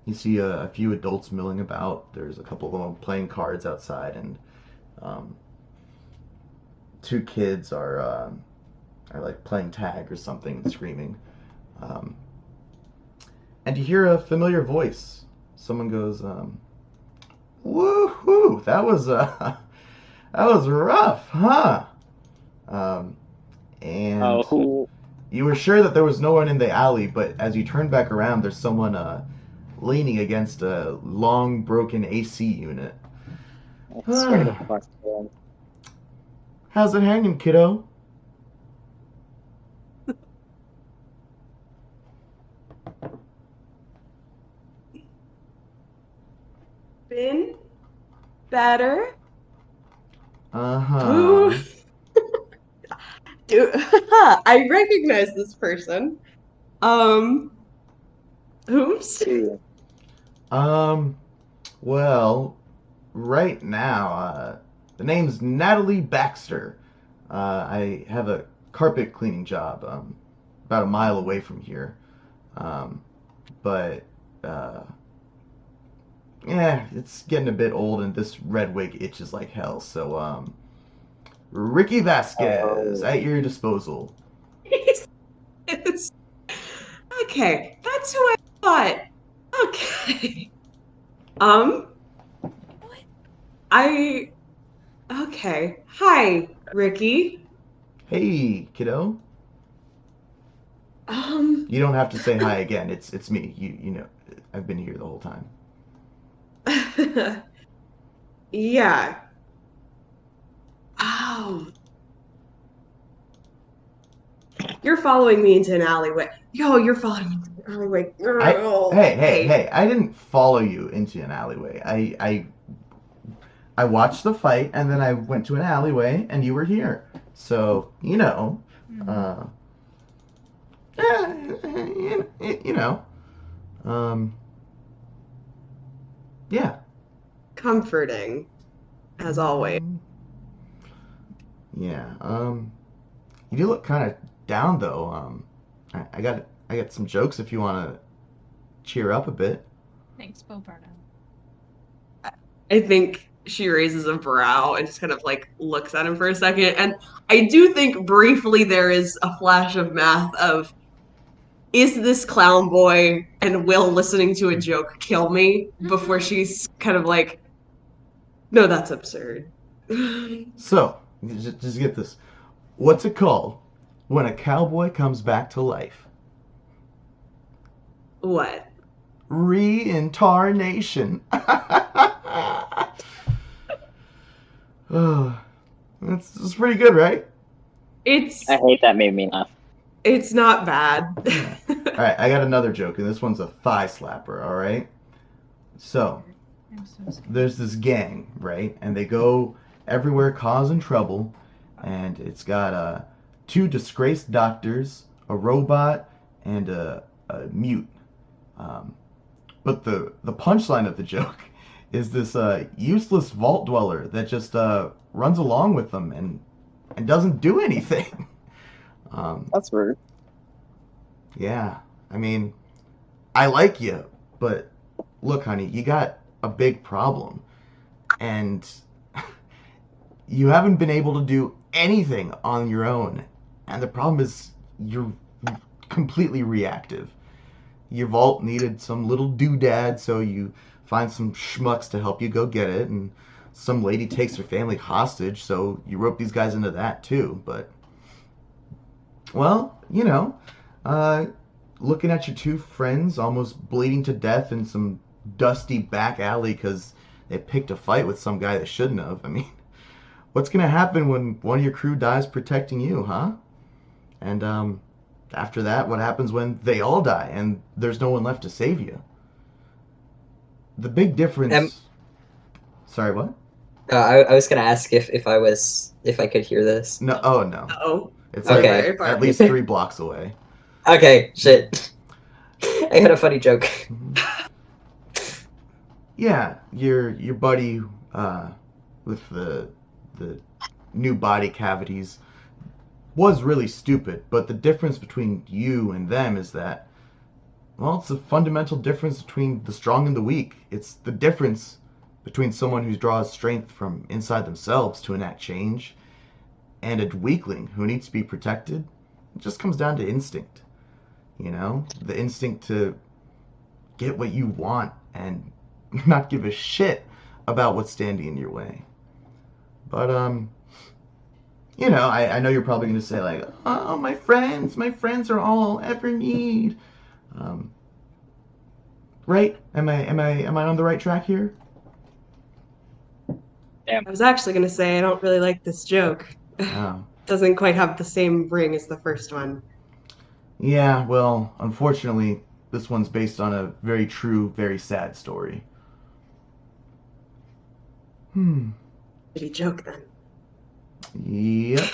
you see a few adults milling about. There's a couple of them playing cards outside, and two kids are like playing tag or something and screaming. And you hear a familiar voice. Someone goes, "Woohoo! That was that was rough, huh?" And you were sure that there was no one in the alley, but as you turn back around, there's someone leaning against a long broken AC unit. How's it hanging, kiddo? Been better. Uh-huh. Dude, I recognize this person. Whom's? Well, right now, the name's Natalie Baxter. I have a carpet cleaning job about a mile away from here. But yeah, it's getting a bit old and this red wig itches like hell. So, Ricky Vasquez at your disposal. Okay, that's who I thought. Okay. Okay. Hi, Ricky. Hey, kiddo. You don't have to say hi again. It's me. You know, I've been here the whole time. Yeah. Oh. You're following me into an alleyway. Yo, you're following me into an alleyway. Hey, I didn't follow you into an alleyway. I watched the fight and then I went to an alleyway and you were here. So, you know, yeah. Comforting, as always. Yeah. You do look kind of down though. I got some jokes if you want to cheer up a bit. Thanks, Bobardo. I think she raises a brow and just kind of like looks at him for a second. And I do think briefly there is a flash of math of, is this clown boy and Will listening to a joke kill me? Before she's kind of like, no, that's absurd. So, just get this. What's it called when a cowboy comes back to life? What? Reincarnation. Oh, that's pretty good, right? I hate that made me laugh. It's not bad. All right, I got another joke, and this one's a thigh slapper. All right. So I'm so scared. there's this gang, right, and they go everywhere causing trouble, and it's got two disgraced doctors, a robot, and a mute. But the punchline of the joke is this useless vault dweller that just runs along with them and doesn't do anything. That's rude. Yeah, I mean, I like you, but look, honey, you got a big problem, and you haven't been able to do anything on your own. And the problem is you're completely reactive. Your vault needed some little doodad, so you find some schmucks to help you go get it, and some lady takes her family hostage, so you rope these guys into that too. But, well, you know, looking at your two friends almost bleeding to death in some dusty back alley because they picked a fight with some guy that shouldn't have. I mean, what's gonna happen when one of your crew dies protecting you, huh? And after that, what happens when they all die and there's no one left to save you? The big difference. Sorry, what? I was gonna ask if I could hear this. No, oh no. Oh. It's Okay. like at least 3 blocks away. Okay, shit. I had a funny joke. Yeah, your buddy with the new body cavities was really stupid, but the difference between you and them is that, well, it's a fundamental difference between the strong and the weak. It's the difference between someone who draws strength from inside themselves to enact change and a weakling who needs to be protected. It just comes down to instinct. You know? The instinct to get what you want and not give a shit about what's standing in your way. But, you know, I know you're probably going to say, like, oh, my friends are all I'll ever need. Right? Am I on the right track here? I was actually going to say I don't really like this joke. Oh. Doesn't quite have the same ring as the first one. Yeah, well, unfortunately, this one's based on a very true, very sad story. Shitty joke then. Yep.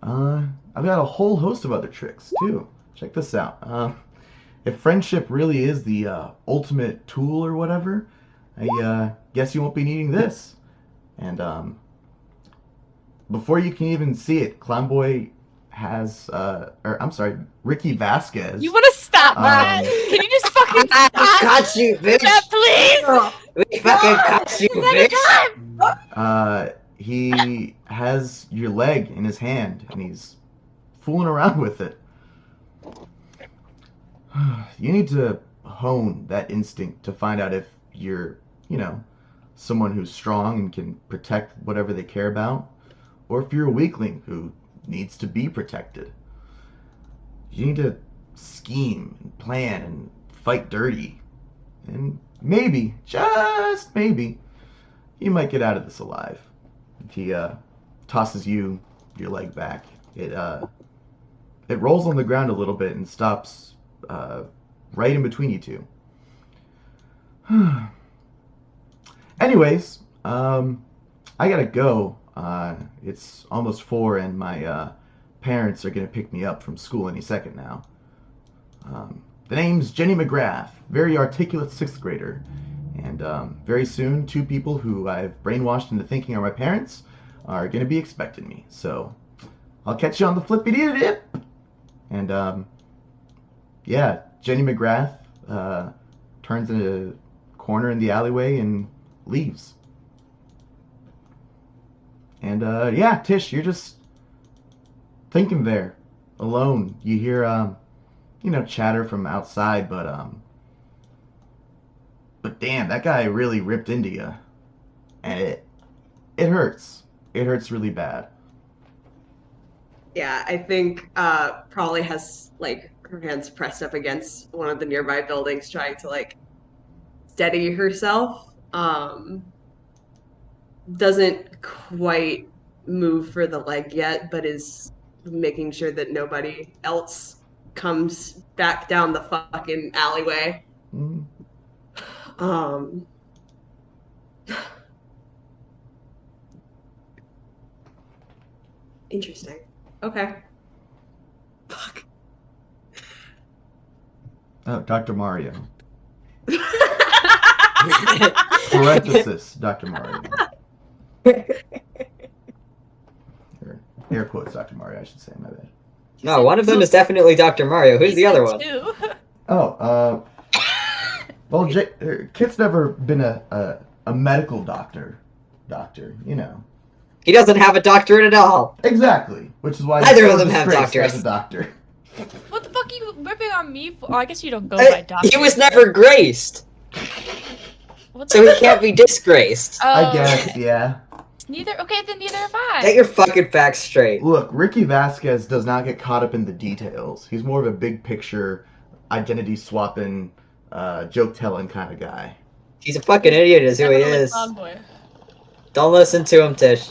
I've got a whole host of other tricks, too. Check this out. If friendship really is the ultimate tool or whatever, I guess you won't be needing this. And before you can even see it, Clownboy has, Ricky Vasquez. You want to stop that? Can you just fucking stop? Got you, bitch! Yeah, please! We fucking got you, bitch! He has your leg in his hand, and he's fooling around with it. You need to hone that instinct to find out if you're, you know, someone who's strong and can protect whatever they care about, or if you're a weakling who needs to be protected. You need to scheme and plan and fight dirty. And maybe, just maybe, you might get out of this alive. If he tosses your leg back, it rolls on the ground a little bit and stops right in between you two. Anyways, I gotta go. It's almost 4 and my parents are gonna pick me up from school any second now. The name's Jenny McGrath, very articulate 6th grader. And very soon, 2 people who I've brainwashed into thinking are my parents are going to be expecting me. So I'll catch you on the flippity dip. And yeah, Jenny McGrath turns in a corner in the alleyway and leaves. And yeah, Tish, you're just thinking there, alone. You hear chatter from outside, but damn, that guy really ripped into you, and it hurts. It hurts really bad. Yeah, I think probably has like her hands pressed up against one of the nearby buildings, trying to like steady herself. Doesn't quite move for the leg yet, but is making sure that nobody else comes back down the fucking alleyway. Mm. Um, Interesting. Okay. Fuck. Oh, Dr. Mario. Parenthesis, Dr. Mario. Or air quotes, Dr. Mario, I should say, my bad. No, one of them is definitely Dr. Mario. Who's the other one? Oh, well, Kit's never been a medical doctor, you know. He doesn't have a doctorate at all. Exactly, which is why neither he's of them have disgraced doctorates. as a doctor. What the fuck are you ripping on me for? Oh, I guess you don't go by doctor. He was never graced, What so the he can't be disgraced. I guess, yeah. Neither. Okay, then neither have I. Get your fucking facts straight. Look, Ricky Vasquez does not get caught up in the details. He's more of a big picture, identity swapping, joke telling kind of guy. He's a fucking idiot, is who he Definitely is. tomboy. Don't listen to him, Tish.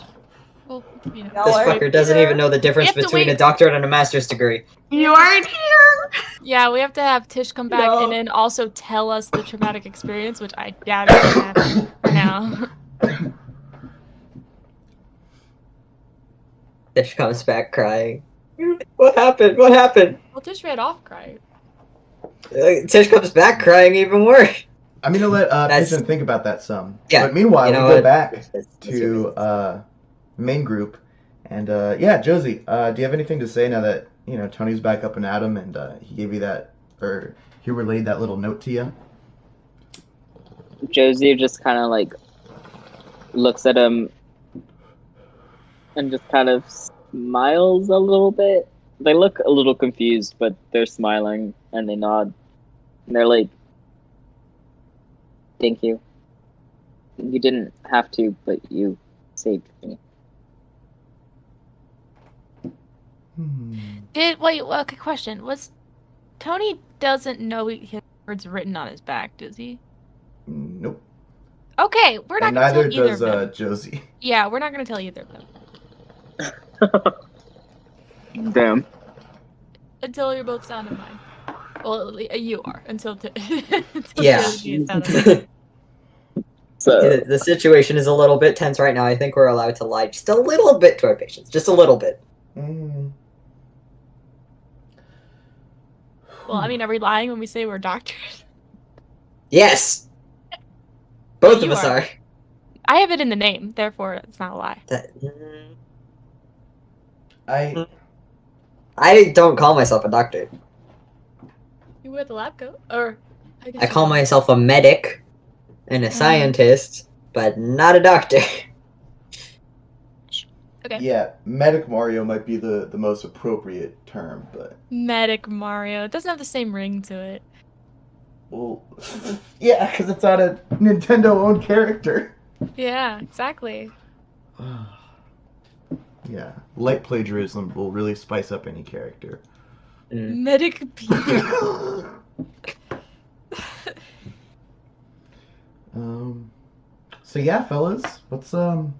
Well, you know. This fucker doesn't even know the difference have to between wait. a doctorate and a master's degree. You aren't here. Yeah, we have to have Tish come back No. and then also tell us the traumatic experience, which I doubt is gonna happen for now. Tish comes back crying. What happened? What happened? Well, Tish ran off crying. Tish comes back crying even worse. I'm gonna let That's- Pigeon think about that some. Yeah, But meanwhile, you know we go what? back That's to main group, and yeah, Josie, do you have anything to say now that Tony's back up and at him, and he gave you that, or he relayed that little note to you? Josie just kind of like looks at him and just kind of smiles a little bit. They look a little confused, but they're smiling and they nod. And they're like, "Thank you. You didn't have to, but you saved me." Wait, okay, question. Tony doesn't know he has words written on his back, does he? Nope. Okay, we're not And gonna neither tell either does of them. Josie. Yeah, we're not gonna tell either of them. Damn. Until you're both sound of mind. Well, you are. Until Yeah. Josie is sound of mind. So The situation is a little bit tense right now. I think we're allowed to lie just a little bit to our patients. Just a little bit. Mm. Well, I mean, are we lying when we say we're doctors? Yes! Both of You us are. are. I have it in the name, therefore it's not a lie. I don't call myself a doctor. You wear the lab coat? Or I call myself a medic and a scientist, but not a doctor. Okay. Yeah, Medic Mario might be the most appropriate term, but Medic Mario. It doesn't have the same ring to it. well, yeah, because it's not a Nintendo-owned character. Yeah, exactly. Yeah, light plagiarism will really spice up any character. Medic Peter. So yeah, fellas, what's the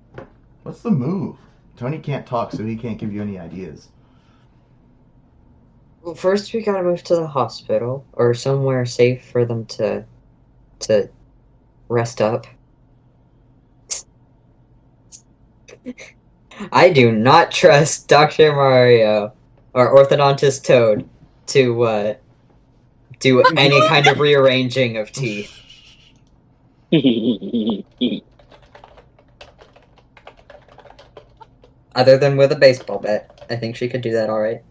move? Tony can't talk, so he can't give you any ideas. Well, first we gotta move to the hospital or somewhere safe for them to rest up. I do not trust Dr. Mario or Orthodontist Toad to do any kind of rearranging of teeth. Other than with a baseball bat, I think she could do that all right.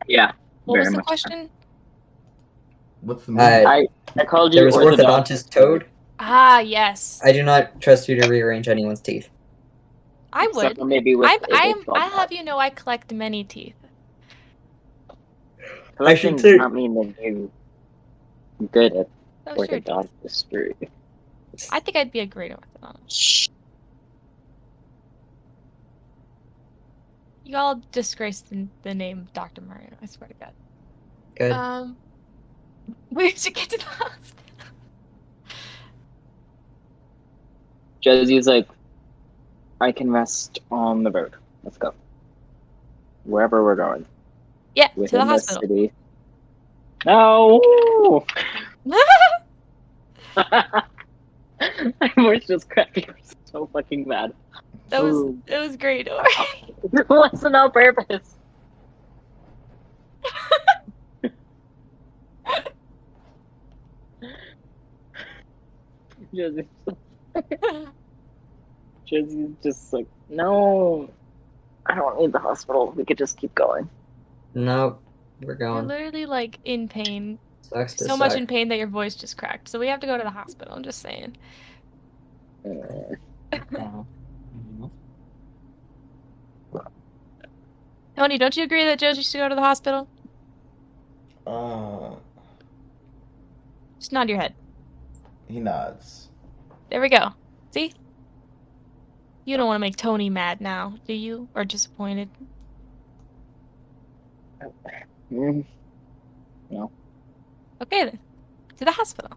Yeah. What was very the much. question? What's the movie? I called There you was orthodox. orthodontist Toad. Ah, yes. I do not trust you to rearrange anyone's teeth. I Except would. for maybe with a baseball I have bat. you know I collect many teeth. I should Collecting does say- not mean that you're good at Oh, sure. it does. orthodontistry. I think I'd be a great orthodontist. You all disgraced the name Dr. Mario. I swear to God. Good. We should get to the hospital. Josie's like, I can rest on the road. Let's go. Wherever we're going. Yeah, to the Within this hospital. city. No! My voice just cracked. I'm so fucking mad. It was great. Don't worry. It wasn't on purpose. Josie's just like, no, I don't need the hospital. We could just keep going. No, we're You're going. literally like in pain. Sucks to So much suck. in pain that your voice just cracked. So we have to go to the hospital. I'm just saying. Tony, don't you agree that Josie should go to the hospital? Just nod your head. He nods. There we go. See? You don't want to make Tony mad now, do you? Or disappointed? No. Okay then. To the hospital.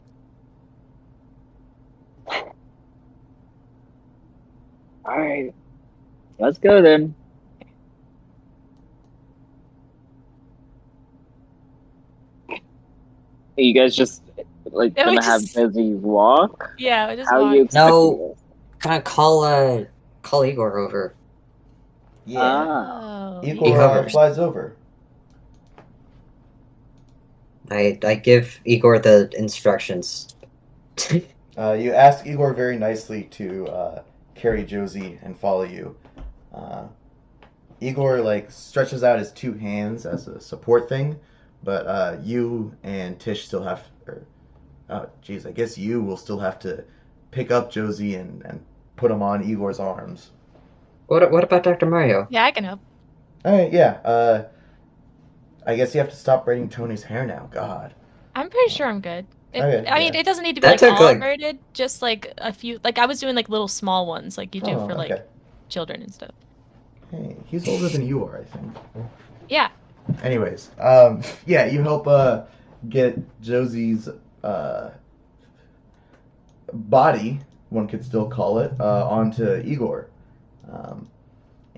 Alright. Let's go then. Are you guys just like Yeah, we gonna have just- Josie walk? Yeah, we just How are walk. you expecting No. this? Can I call Igor over? Yeah. Oh, Igor He hovers. flies over. I give Igor the instructions. You ask Igor very nicely to carry Josie and follow you. Igor like stretches out his two hands as a support thing, but you and Tish still have. Oh, geez, I guess you will still have to pick up Josie and put him on Igor's arms. What about Dr. Mario? Yeah, I can help. All right, yeah. I guess you have to stop braiding Tony's hair now. God. I'm pretty sure I'm good. Okay, I mean, yeah. it doesn't need to be That like took, all like- braided, just like a few. Like I was doing like little small ones, like you do Oh, for like okay. children and stuff. Hey, he's older than you are, I think. Yeah. Anyways, yeah, you help get Josie's body, one could still call it, onto Igor.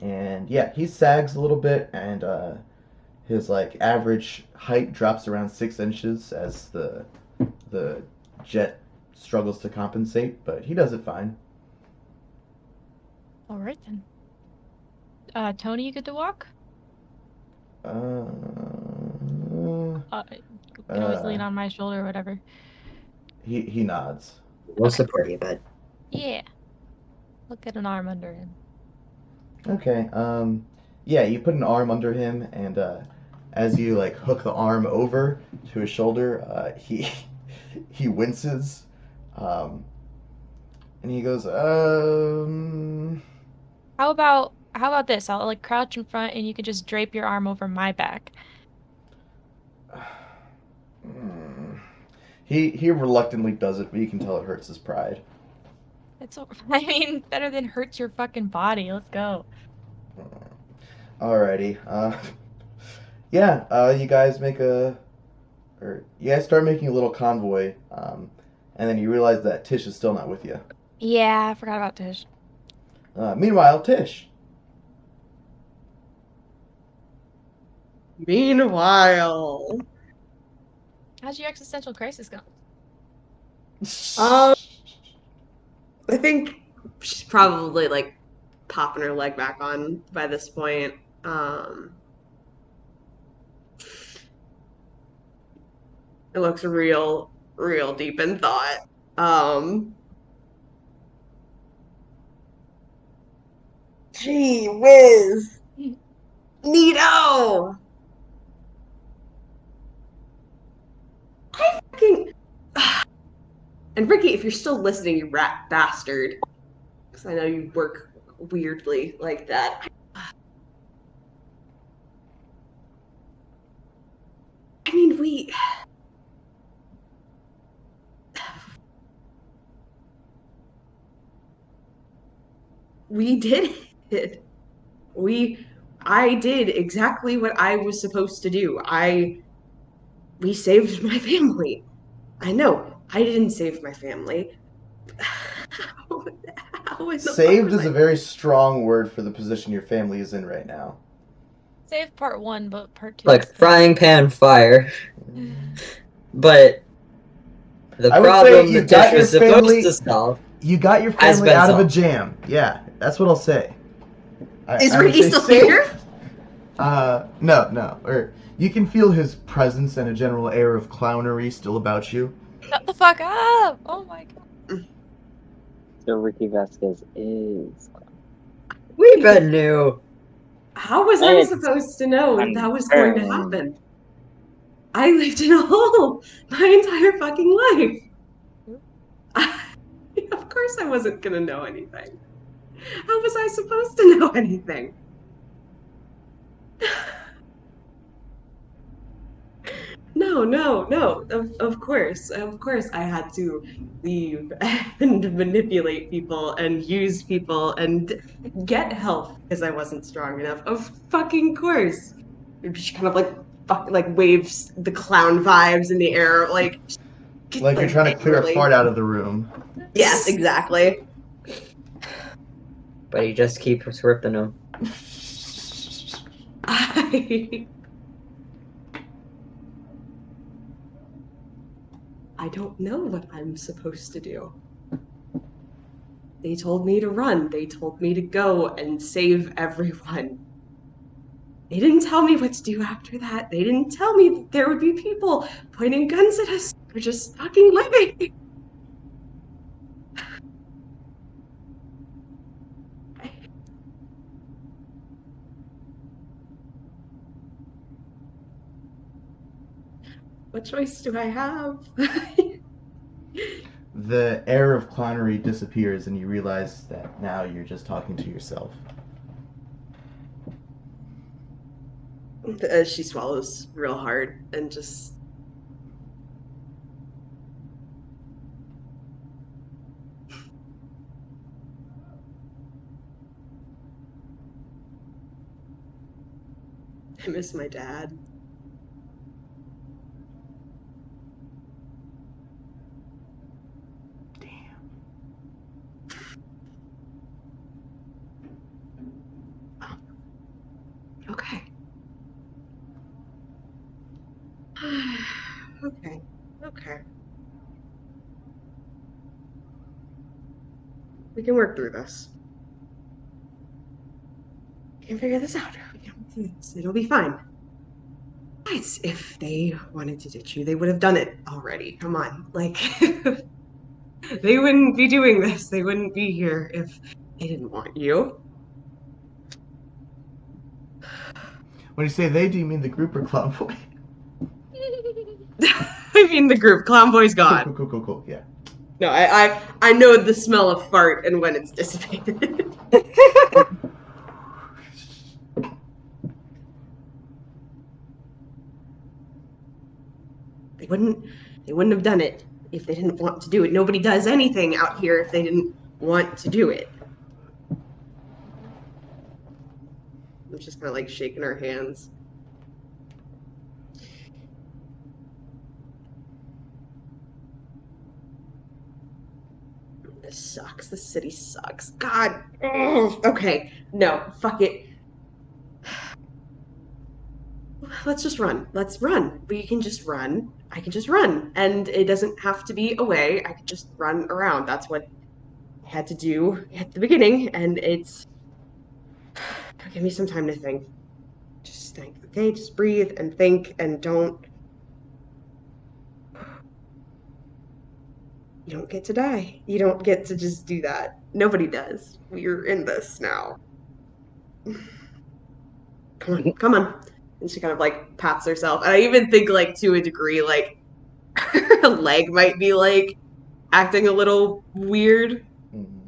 And yeah, he sags a little bit, and his like average height drops around 6 inches as the jet struggles to compensate, but he does it fine. All right then. Tony, you good to walk? Uh, You can always lean on my shoulder or whatever. he nods. We'll support you, bud. Yeah. Look at an arm under him. Okay. Yeah, you put an arm under him, and as you like hook the arm over to his shoulder, he winces, and he goes, How about this? I'll like crouch in front and you can just drape your arm over my back. He reluctantly does it, but you can tell it hurts his pride. I mean, better than hurts your fucking body. Let's go. Alrighty. Yeah. You guys start making a little convoy, and then you realize that Tish is still not with you. Yeah, I forgot about Tish. Meanwhile, Tish. Meanwhile, How's your existential crisis going? I think she's probably like popping her leg back on by this point. It looks real deep in thought. Gee whiz! Neato! I fucking... And Ricky, if you're still listening, you rat bastard. Because I know you work weirdly like that. I mean, we did it. I did exactly what I was supposed to do. We saved my family. I know, I didn't save my family. How in the fuck Saved was is a I? very strong word for the position your family is in right now. Save part 1, but part 2 Like is frying pan fire. But the I would say problem you the got dish your was supposed to family. solve You got your has family been out of a solved. jam. Yeah, that's what I'll say. Is I would Ricky say still safe. here? No. Or you can feel his presence and a general air of clownery still about you. Shut the fuck up! Oh my god. So Ricky Vasquez is. We been new. How was I It's supposed to know that was going to confirmed. happen? I lived in a hole my entire fucking life. Of course I wasn't gonna know anything. How was I supposed to know anything? No. Of course I had to leave and manipulate people and use people and get help because I wasn't strong enough. Of fucking course. She kind of like waves the clown vibes in the air, like Like you're trying to clear a angrily. fart out of the room. Yes, exactly. But he just keeps ripping them. I don't know what I'm supposed to do. They told me to run. They told me to go and save everyone. They didn't tell me what to do after that. They didn't tell me that there would be people pointing guns at us for just fucking living. What choice do I have? The air of clownery disappears, and you realize that now you're just talking to yourself. She swallows real hard and just. I miss my dad. Damn. Okay. Okay. We can work through this. We can figure this out. We can work through this. It'll be fine. Guys, if they wanted to ditch you, they would have done it already. Come on. Like, they wouldn't be doing this. They wouldn't be here if they didn't want you. When you say they, do you mean the group or Clown Boy? I mean the group. Clown Boy's gone. Cool. Yeah. No, I know the smell of fart and when it's dissipated. They wouldn't have done it if they didn't want to do it. Nobody does anything out here if they didn't want to do it. I'm just kind of like shaking her hands. This sucks. This city sucks. God. Ugh. Okay. No. Fuck it. Let's just run. Let's run. We can just run. I can just run. And it doesn't have to be away. I can just run around. That's what I had to do at the beginning. And it's. Give me some time to think. Just think. Okay? Just breathe and think and don't. You don't get to die. You don't get to just do that. Nobody does. We're in this now. Come on. And she kind of like pats herself. And I even think like to a degree, like her leg might be like acting a little weird.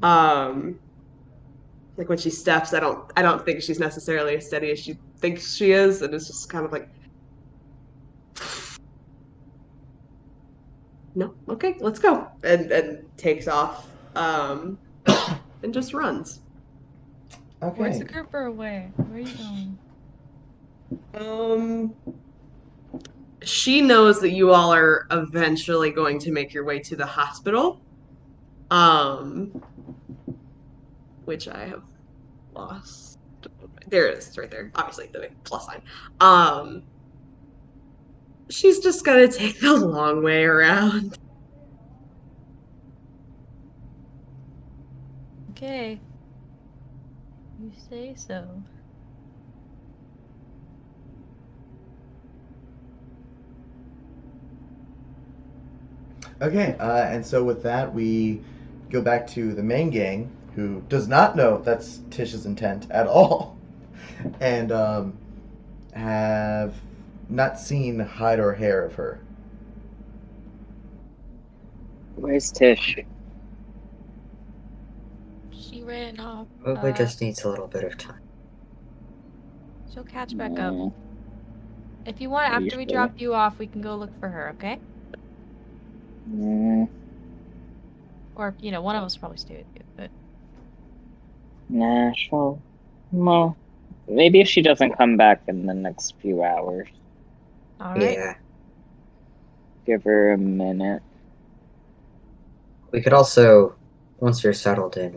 Like when she steps, I don't think she's necessarily as steady as she thinks she is, and it's just kind of like, no, okay, let's go, and takes off, and just runs. Where's the Okay. group or away? Where are you going? Um, she knows that you all are eventually going to make your way to the hospital, um, which I have lost. There it is, it's right there. Obviously, the big plus sign. She's just gonna take the long way around. Okay. You say so. Okay, and so with that, we go back to the main gang, who does not know that's Tish's intent at all, and have not seen hide or hair of her. Where's Tish? She ran off. Probably just needs a little bit of time. She'll catch back up. Mm, If you want, Are you after we sure? drop you off, we can go look for her, okay? mm, Or, one of us will probably stay with you, but... Nah, sure. Well, maybe if she doesn't come back in the next few hours, Alright. Yeah. give her a minute. We could also, once you're settled in,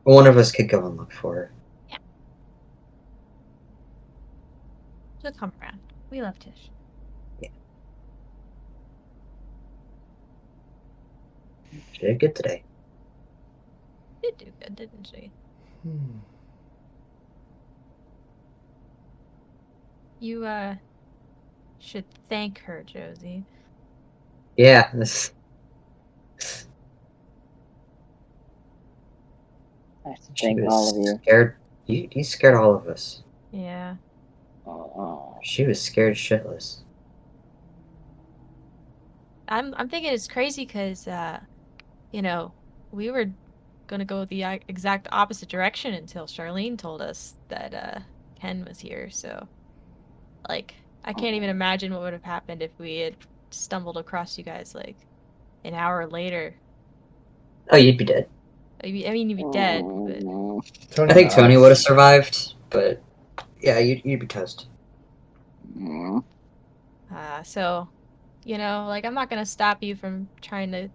one of us could go and look for her. She'll come around. We love Tish. She did good today. She did do good, didn't she? You, should thank her, Josie. Yeah, this. I have to She thank all was of you. scared. You scared all of us. Yeah. Oh, She was scared shitless. I'm thinking it's crazy because, we were gonna go the exact opposite direction until Charlene told us that, Ken was here, so... Like, I can't even imagine what would have happened if we had stumbled across you guys, like, an hour later. Oh, you'd be dead. I mean, you'd be dead, but... Tony I think Tony nods. would have survived, but yeah, you'd be toast. mm. So, like, I'm not gonna stop you from trying to,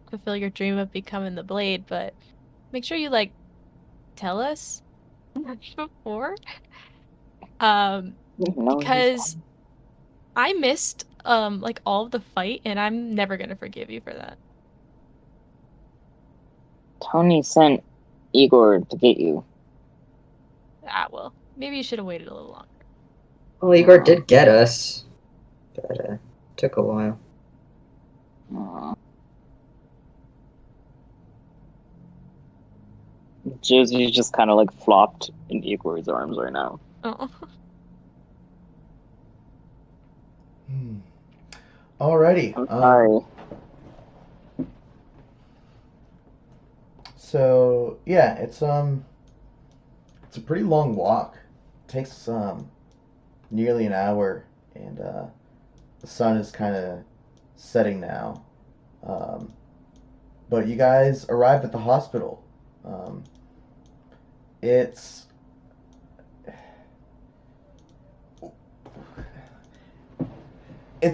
fulfill your dream of becoming the Blade, but make sure you, like, tell us before. No, Because I missed, like, all of the fight, and I'm never gonna forgive you for that. Tony sent Igor to get you. Well, maybe you should have waited a little longer. Well, Igor did get us, but took a while. Josie just kind of like flopped in Igor's arms right now. Oh. Alrighty. I'm sorry. So yeah, it's a pretty long walk. It takes nearly an hour, and the sun is kind of setting now. But you guys arrived at the hospital. It's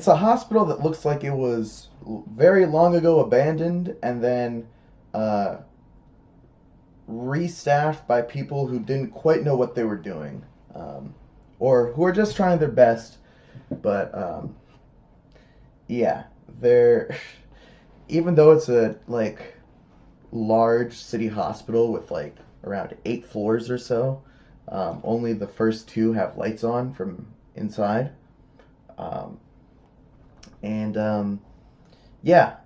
a hospital that looks like it was very long ago abandoned and then restaffed by people who didn't quite know what they were doing, or who are just trying their best. But yeah, they're even though it's a like large city hospital with like around 8 floors or so, only the first 2 have lights on from inside. And yeah,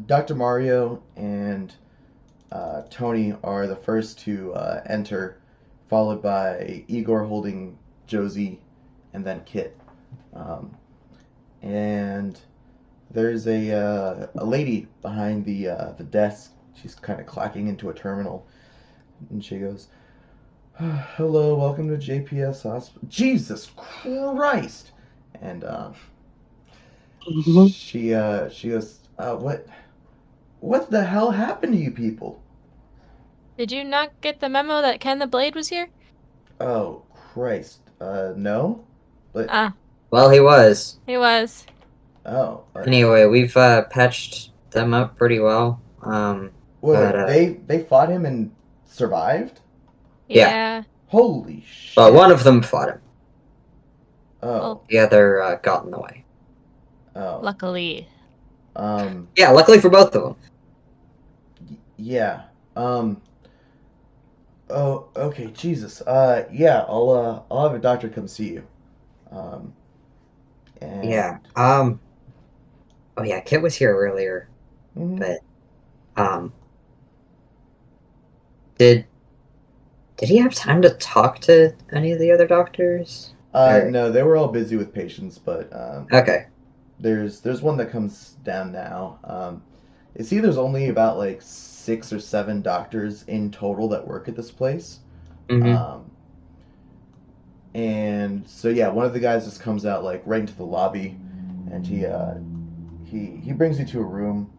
Dr. Mario and Tony are the first to enter, followed by Igor holding Josie, and then Kit. And there's a lady behind the desk. She's kind of clacking into a terminal, and she goes, "Hello, welcome to JPS Hospital." Jesus Christ! And she goes, what the hell happened to you people? Did you not get the memo that Ken the Blade was here? Oh Christ, no, but Ah, Well, he was. he was. oh, Anyway, we've patched them up pretty well. wait, but they fought him and survived? Yeah. Yeah. Holy shit! well, one of them fought him. Oh, The other got in the way. oh, Luckily. Yeah, luckily for both of them. yeah, oh, okay, Jesus, yeah, I'll have a doctor come see you. And Yeah. Oh yeah, Kit was here earlier, mhm. but did he have time to talk to any of the other doctors? No, they were all busy with patients, but Okay. there's one that comes down now. You see, there's only about like 6 or 7 doctors in total that work at this place. Mm-hmm. And so yeah, one of the guys just comes out like right into the lobby, and he brings you to a room,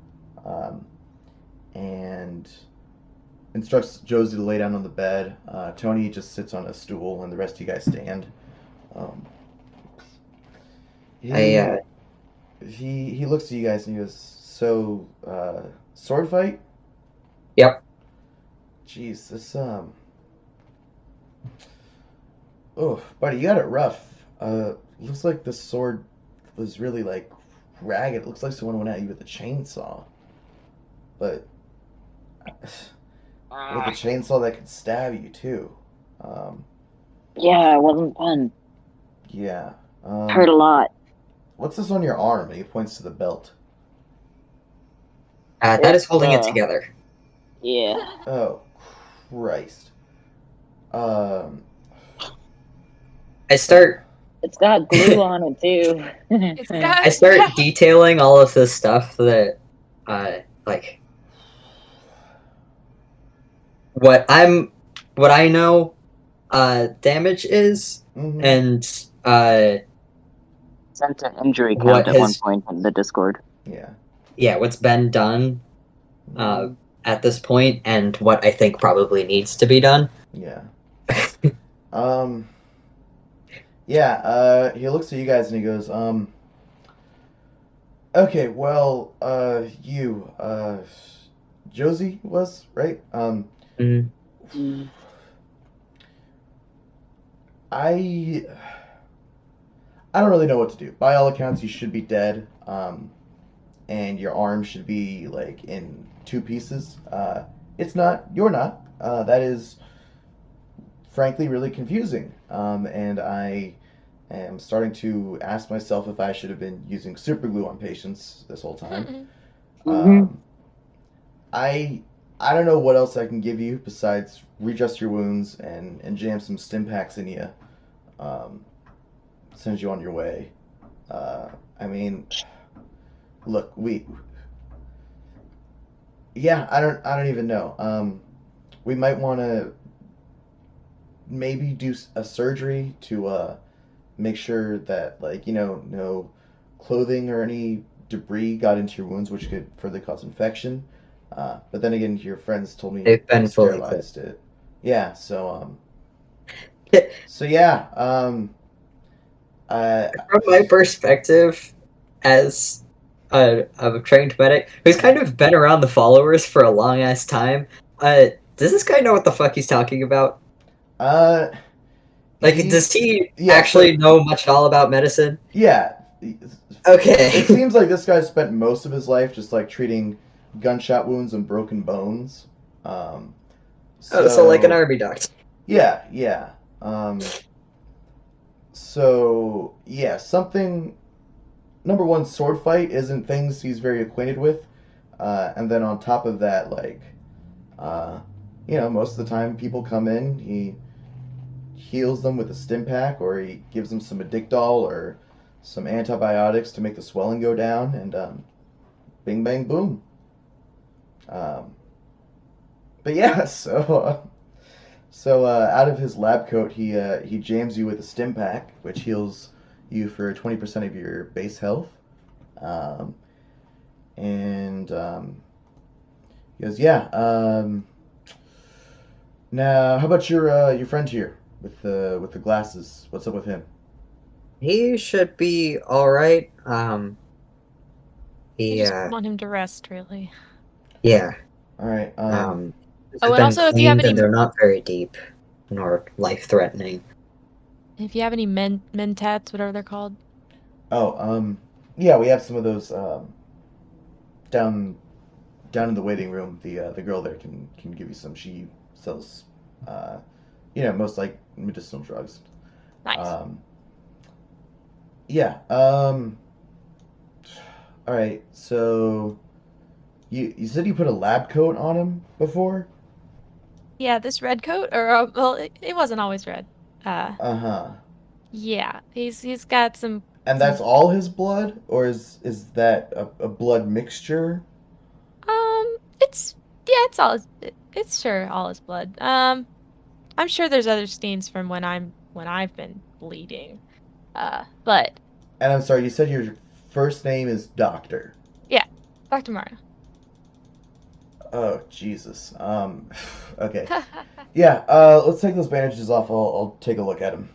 and instructs Josie to lay down on the bed. Tony just sits on a stool, and the rest of you guys stand. Um, he, I he looks at you guys and he goes, "So, sword fight?" Yep. Jeez, this oh, buddy, you got it rough. Looks like the sword was really like ragged. It looks like someone went at you with a chainsaw. But with a chainsaw that could stab you too. Yeah, it wasn't fun. Yeah. Hurt a lot. What's this on your arm? And he points to the belt. that is holding it together. Yeah. Oh, Christ. I start It's got glue on it too. It's got. I start detailing all of the stuff that like what I know damage is, mhm. and Sent an injury What count at one has- point in the Discord. Yeah. what's been done Mhm. at this point, and what I think probably needs to be done. Yeah. Yeah, he looks at you guys and he goes, okay, well, Josie was, right? Mhm. I don't really know what to do. By all accounts, you should be dead, and your arm should be, like, in 2 pieces. It's not. You're not. That is, frankly, really confusing. And I am starting to ask myself if I should have been using super glue on patients this whole time. I don't know what else I can give you besides readjust your wounds and jam some stim packs in you. Send you on your way. I mean, look, yeah, I don't even know. We might want to maybe do a surgery to make sure that, like, no clothing or any debris got into your wounds, which could further cause infection. But then again, your friends told me They've been they fully sterilized it. Yeah, so yeah, From my perspective, as a trained medic who's kind of been around the followers for a long ass time, does this guy know what the fuck he's talking about? Like, does he actually know much at all about medicine? Yeah. Okay. It seems like this guy spent most of his life just like treating gunshot wounds and broken bones. So like an army doctor. Yeah, yeah. So yeah, something. Number one, sword fight isn't things he's very acquainted with, and then on top of that, like, Most of the time people come in, he heals them with a stim pack, or he gives them some Addictol or some antibiotics to make the swelling go down, and bing, bang, boom. But yeah, so out of his lab coat, he jams you with a stim pack, which heals you for 20% of your base health. And he goes, yeah. Now, how about your friend here with the glasses? What's up with him? He should be all right. I He just want him to rest, really. yeah. All right. They've and been also, if you have cleaned and any, they're not very deep nor life-threatening. if you have any mentats, whatever they're called. Oh, yeah, we have some of those down in the waiting room. The girl there can give you some. She sells, most like medicinal drugs. Nice. Yeah. All right. So, you said you put a lab coat on him before? Yeah, this red coat, or well, it wasn't always red. Uh-huh. Yeah, he's got some. And that's all his blood, or is that a blood mixture? It's yeah, it's sure all his blood. I'm sure there's other stains from when I've been bleeding. But And I'm sorry, you said your first name is Doctor. yeah, Dr. Mario. Oh, Jesus. Okay. Yeah, let's take those bandages off. I'll take a look at them.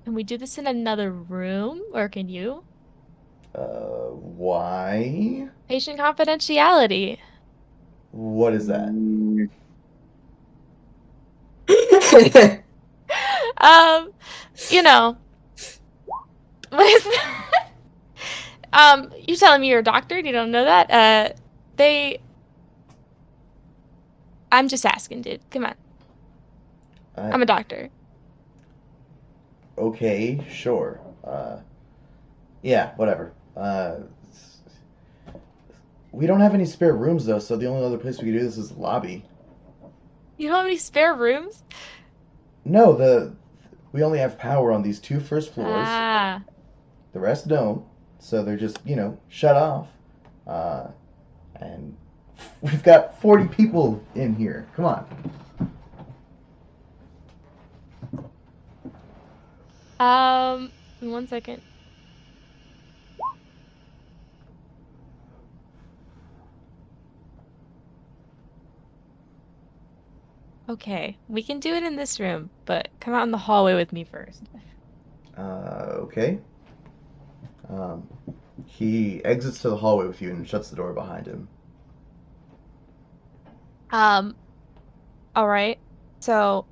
Can we do this in another room, or can you? Why? Patient confidentiality. What is that? You know, what is that? You telling me you're a doctor and you don't know that? I'm just asking, dude. Come on. I'm a doctor. Okay, sure. Yeah, whatever. We don't have any spare rooms, though, so the only other place we could do this is the lobby. You don't have any spare rooms? No, we only have power on these 2 first floors. Ah. The rest don't, so they're just, shut off. And we've got 40 people in here. Come on. 1 second. Okay, we can do it in this room, but come out in the hallway with me first. Okay. He exits to the hallway with you and shuts the door behind him. All right. So,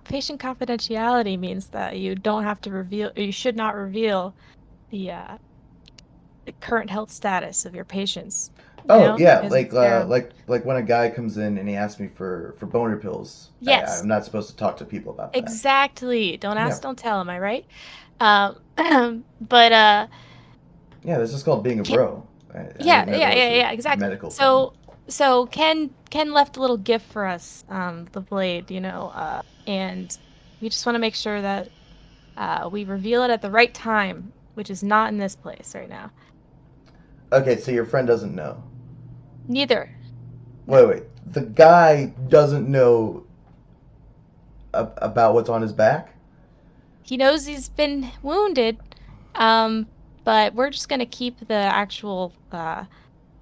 patient confidentiality means that you don't have to reveal, or you should not reveal the current health status of your patients. Yeah, Because like when a guy comes in and he asks me for boner pills. Yes. I'm not supposed to talk to people about that. Exactly. Don't ask, don't tell. Am I right? Yeah, this is called being a bro. Yeah, exactly. Medical. So Ken left a little gift for us, the blade, and we just want to make sure that we reveal it at the right time, which is not in this place right now. Okay, so your friend doesn't know. Neither. Wait. The guy doesn't know about what's on his back? He knows he's been wounded, but we're just gonna keep the actual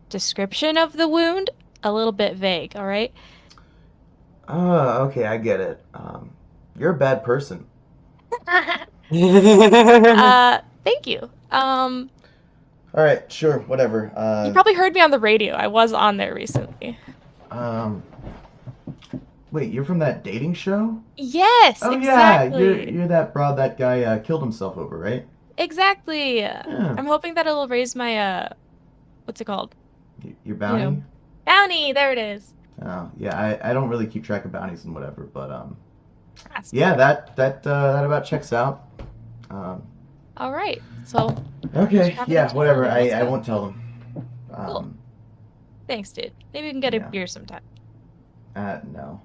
description of the wound a little bit vague, all right? Okay, I get it. You're a bad person. Thank you. All right, sure, whatever. You probably heard me on the radio. I was on there recently. Wait, you're from that dating show? Yes, oh, exactly. Yeah, you're that broad that guy killed himself over, right? Exactly. Yeah. I'm hoping that it'll raise my what's it called? Your bounty? Bounty, there it is. Oh, yeah, I don't really keep track of bounties and whatever, but That's yeah, that about checks out. All right. So. Okay, Should probably yeah, tell whatever. them. Let's I go. won't tell them. Cool. Thanks, dude. Maybe we can get a Yeah. beer sometime. No.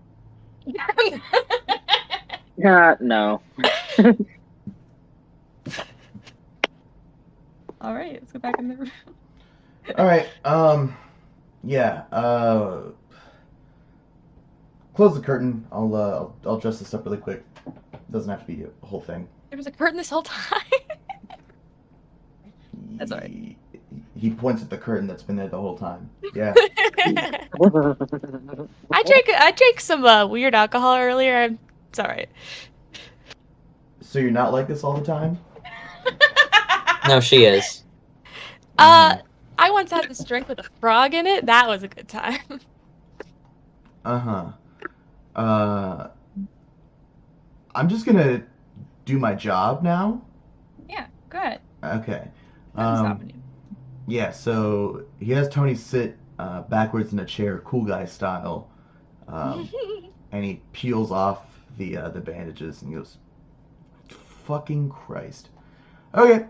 No. All right, let's go back in the room. All right. Yeah. Close the curtain. I'll dress this up really quick. Doesn't have to be a whole thing. There was a curtain this whole time. That's all right. He points at the curtain that's been there the whole time. Yeah. I drank some weird alcohol earlier. It's all right. So you're not like this all the time? No, she is. I once had this drink with a frog in it. That was a good time. I'm just gonna do my job now. Yeah, go ahead. Okay. I'm stopping you. Yeah, so he has Tony sit backwards in a chair, cool guy style, and he peels off the bandages and he goes, "Fucking Christ." Okay.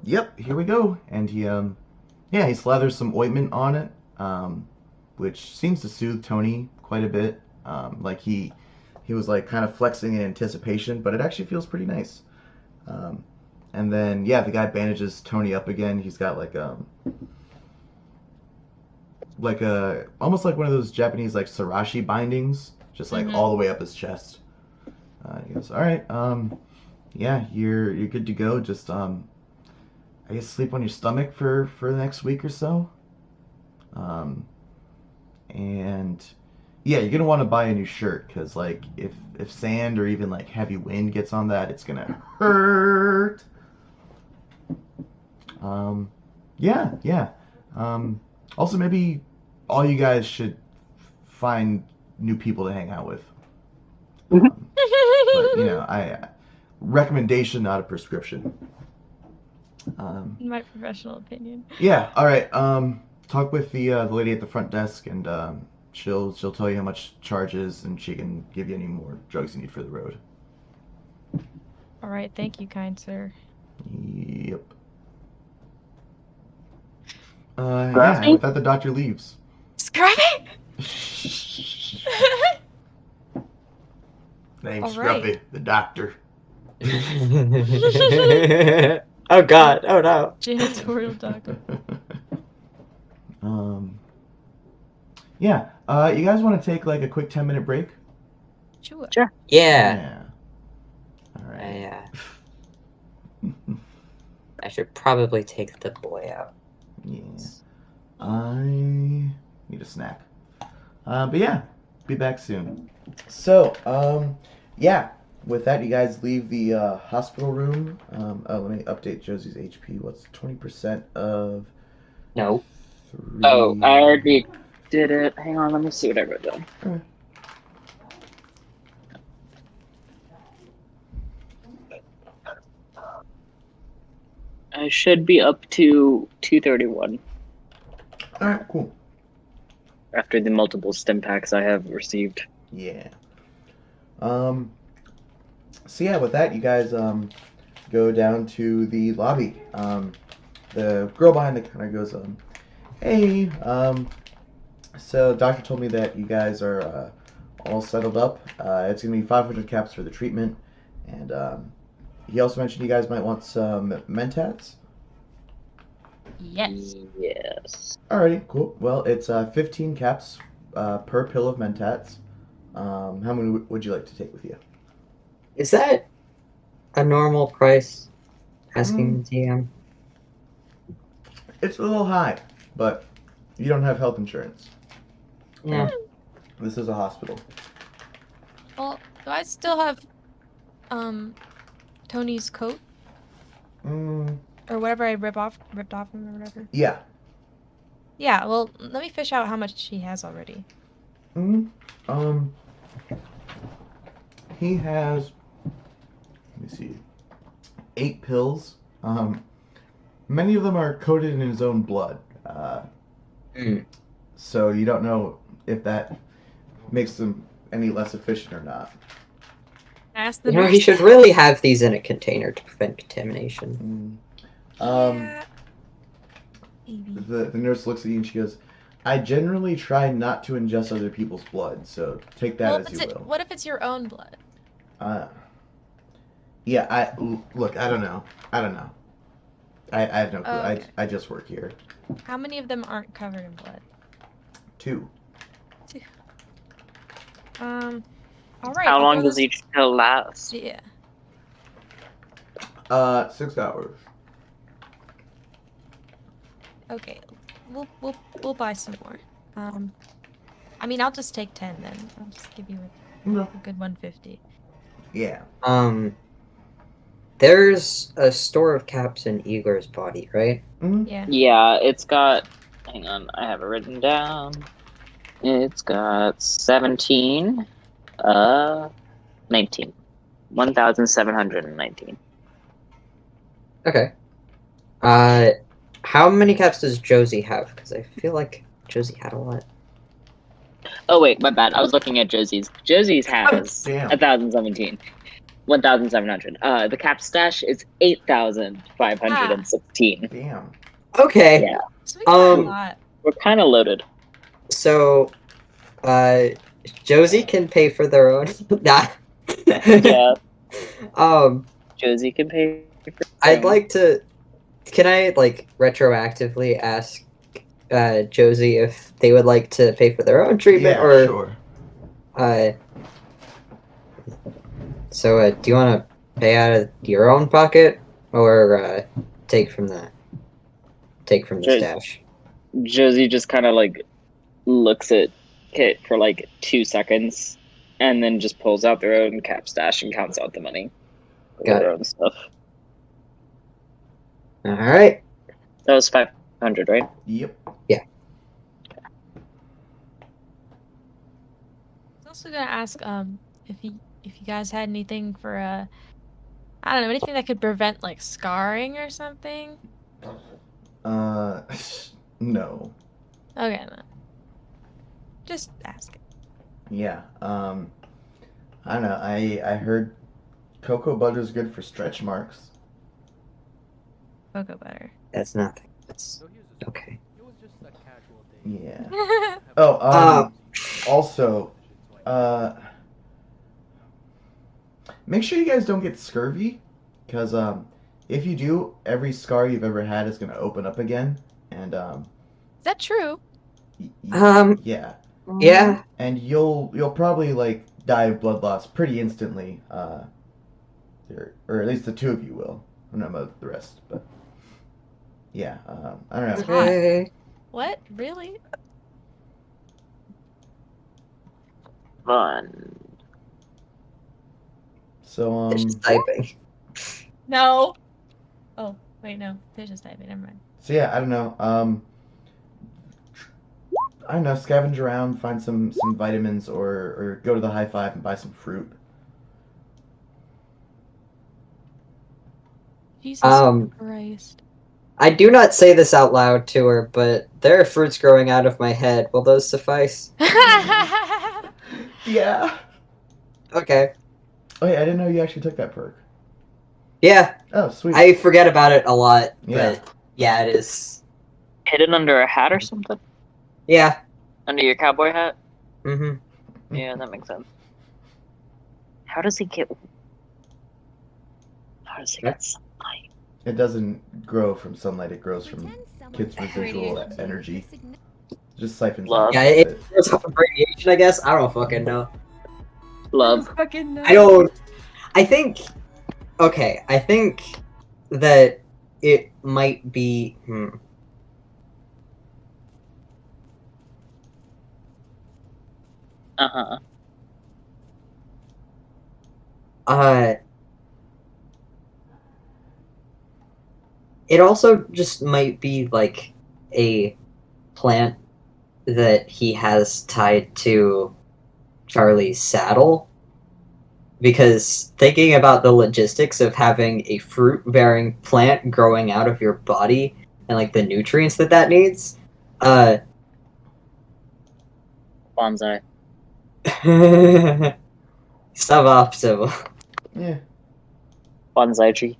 Yep. Here we go. And he he slathers some ointment on it, which seems to soothe Tony quite a bit. Like he was like kind of flexing in anticipation, but it actually feels pretty nice. And then the guy bandages Tony up again. He's got like a almost like one of those Japanese like sarashi bindings, just like all the way up his chest. He goes, "All right, yeah, you're good to go. Just I guess sleep on your stomach for the next week or so. And yeah, you're gonna want to buy a new shirt because like if sand or even like heavy wind gets on that, it's gonna hurt." Yeah. Also, maybe all you guys should find new people to hang out with. But I recommendation, not a prescription. In my professional opinion. Yeah. All right. Talk with the lady at the front desk, and she'll tell you how much charge is, and she can give you any more drugs you need for the road. All right. Thank you, kind sir. Yep. And with that, the doctor leaves. Scruffy! Name's All right. Scruffy, the doctor. Oh God! Oh no! Janitorial doctor. Yeah. You guys want to take like a quick 10-minute break? Sure. Yeah. All right. I should probably take the boy out. Yeah. I need a snack. But yeah, be back soon. So, with that, you guys leave the hospital room. Let me update Josie's HP. What's 20% of... No. 3... Oh, I already did it. Hang on, let me see what I wrote down. Okay. I should be up to 231 Alright, cool. after the multiple stim packs I have received. Yeah. So yeah, with that, you guys go down to the lobby. The girl behind the counter goes, "Hey, so doctor told me that you guys are all settled up. It's gonna be 500 caps for the treatment, and he also mentioned you guys might want some mentats." Yes. Yes. Alrighty, cool. Well, it's 15 caps per pill of mentats. How many would you like to take with you? Is that a normal price? Asking the DM. It's a little high, but you don't have health insurance. Yeah. This is a hospital. Well, do I still have Tony's coat? Or whatever I ripped off him or whatever? Yeah. Yeah, well, let me fish out how much he has already. He has, let me see, 8 pills. Many of them are coated in his own blood. So you don't know if that makes them any less efficient or not. Ask the You know, nurse. he should really have these in a container to prevent contamination. Yeah. Maybe. The nurse looks at you and she goes, I generally try not to ingest other people's blood, so take that as you will. What if it's your own blood? Yeah, look, I don't know. I have no clue. Oh, okay. I just work here. How many of them aren't covered in blood? 2. All right. How long does each pill last? Yeah. 6 hours. Okay. We'll buy some more. I mean, I'll just take 10 then. I'll just give you a good 150. Yeah. There's a store of caps in Igor's body, right? Mm-hmm. Yeah. Yeah, it's got. Hang on, I have it written down. It's got 17. 19. 1,719. Okay. How many caps does Josie have? Because I feel like Josie had a lot. Oh wait, my bad. I was looking at Josie's. Josie's has Damn. 1,017. 1,700. The cap stash is 8,516. Damn. Okay. Yeah. So we got a lot. We're kind of loaded. So, Josie can pay for their own. Nah. Yeah. Josie can pay for I'd like to. Can I like retroactively ask Josie if they would like to pay for their own treatment, Yeah, or sure. So, do you want to pay out of your own pocket, or take from the stash? Josie just kind of like looks at Kit for like 2 seconds, and then just pulls out their own cap stash and counts out the money. Got Their it. own stuff. All right. That was 500, right? Yep. Yeah. I was also gonna ask if you guys had anything for I don't know, anything that could prevent like scarring or something. No. Okay, no. Just ask. Yeah. I don't know. I heard cocoa butter is good for stretch marks. Cocoa butter. That's nothing. That's okay. Yeah. Oh, also, make sure you guys don't get scurvy, because if you do, every scar you've ever had is gonna open up again, and Is that true? yeah, Yeah. and you'll probably like die of blood loss pretty instantly, or at least the 2 of you will. I don't know about the rest, but yeah, I don't know. Okay. What? Really? Fun. So It's just typing. No. Oh, wait, no. They're just typing. Never mind. So yeah, I don't know. I don't know. Scavenge around, find some vitamins, or go to the High Five and buy some fruit. Jesus Christ. I do not say this out loud to her, but there are fruits growing out of my head. Will those suffice? Yeah. Okay. Oh, yeah, I didn't know you actually took that perk. Yeah. Oh, sweet. I forget about it a lot, Yeah. but yeah, it is. Hidden under a hat or something? Yeah. Under your cowboy hat? Mm-hmm. Yeah, that makes sense. How does he get sunlight? It doesn't grow from sunlight. It grows from Kit's residual energy. Just siphons Love. out. Yeah, it grows off of radiation, I guess. I don't fucking know. Love. Fucking no. I don't. I think. Okay, I think that it might be. Uh-huh. It also just might be like a plant that he has tied to Charlie's saddle. Because thinking about the logistics of having a fruit-bearing plant growing out of your body and like the nutrients that needs, Bonsai. suboptimal. Yeah. Bonsai tree.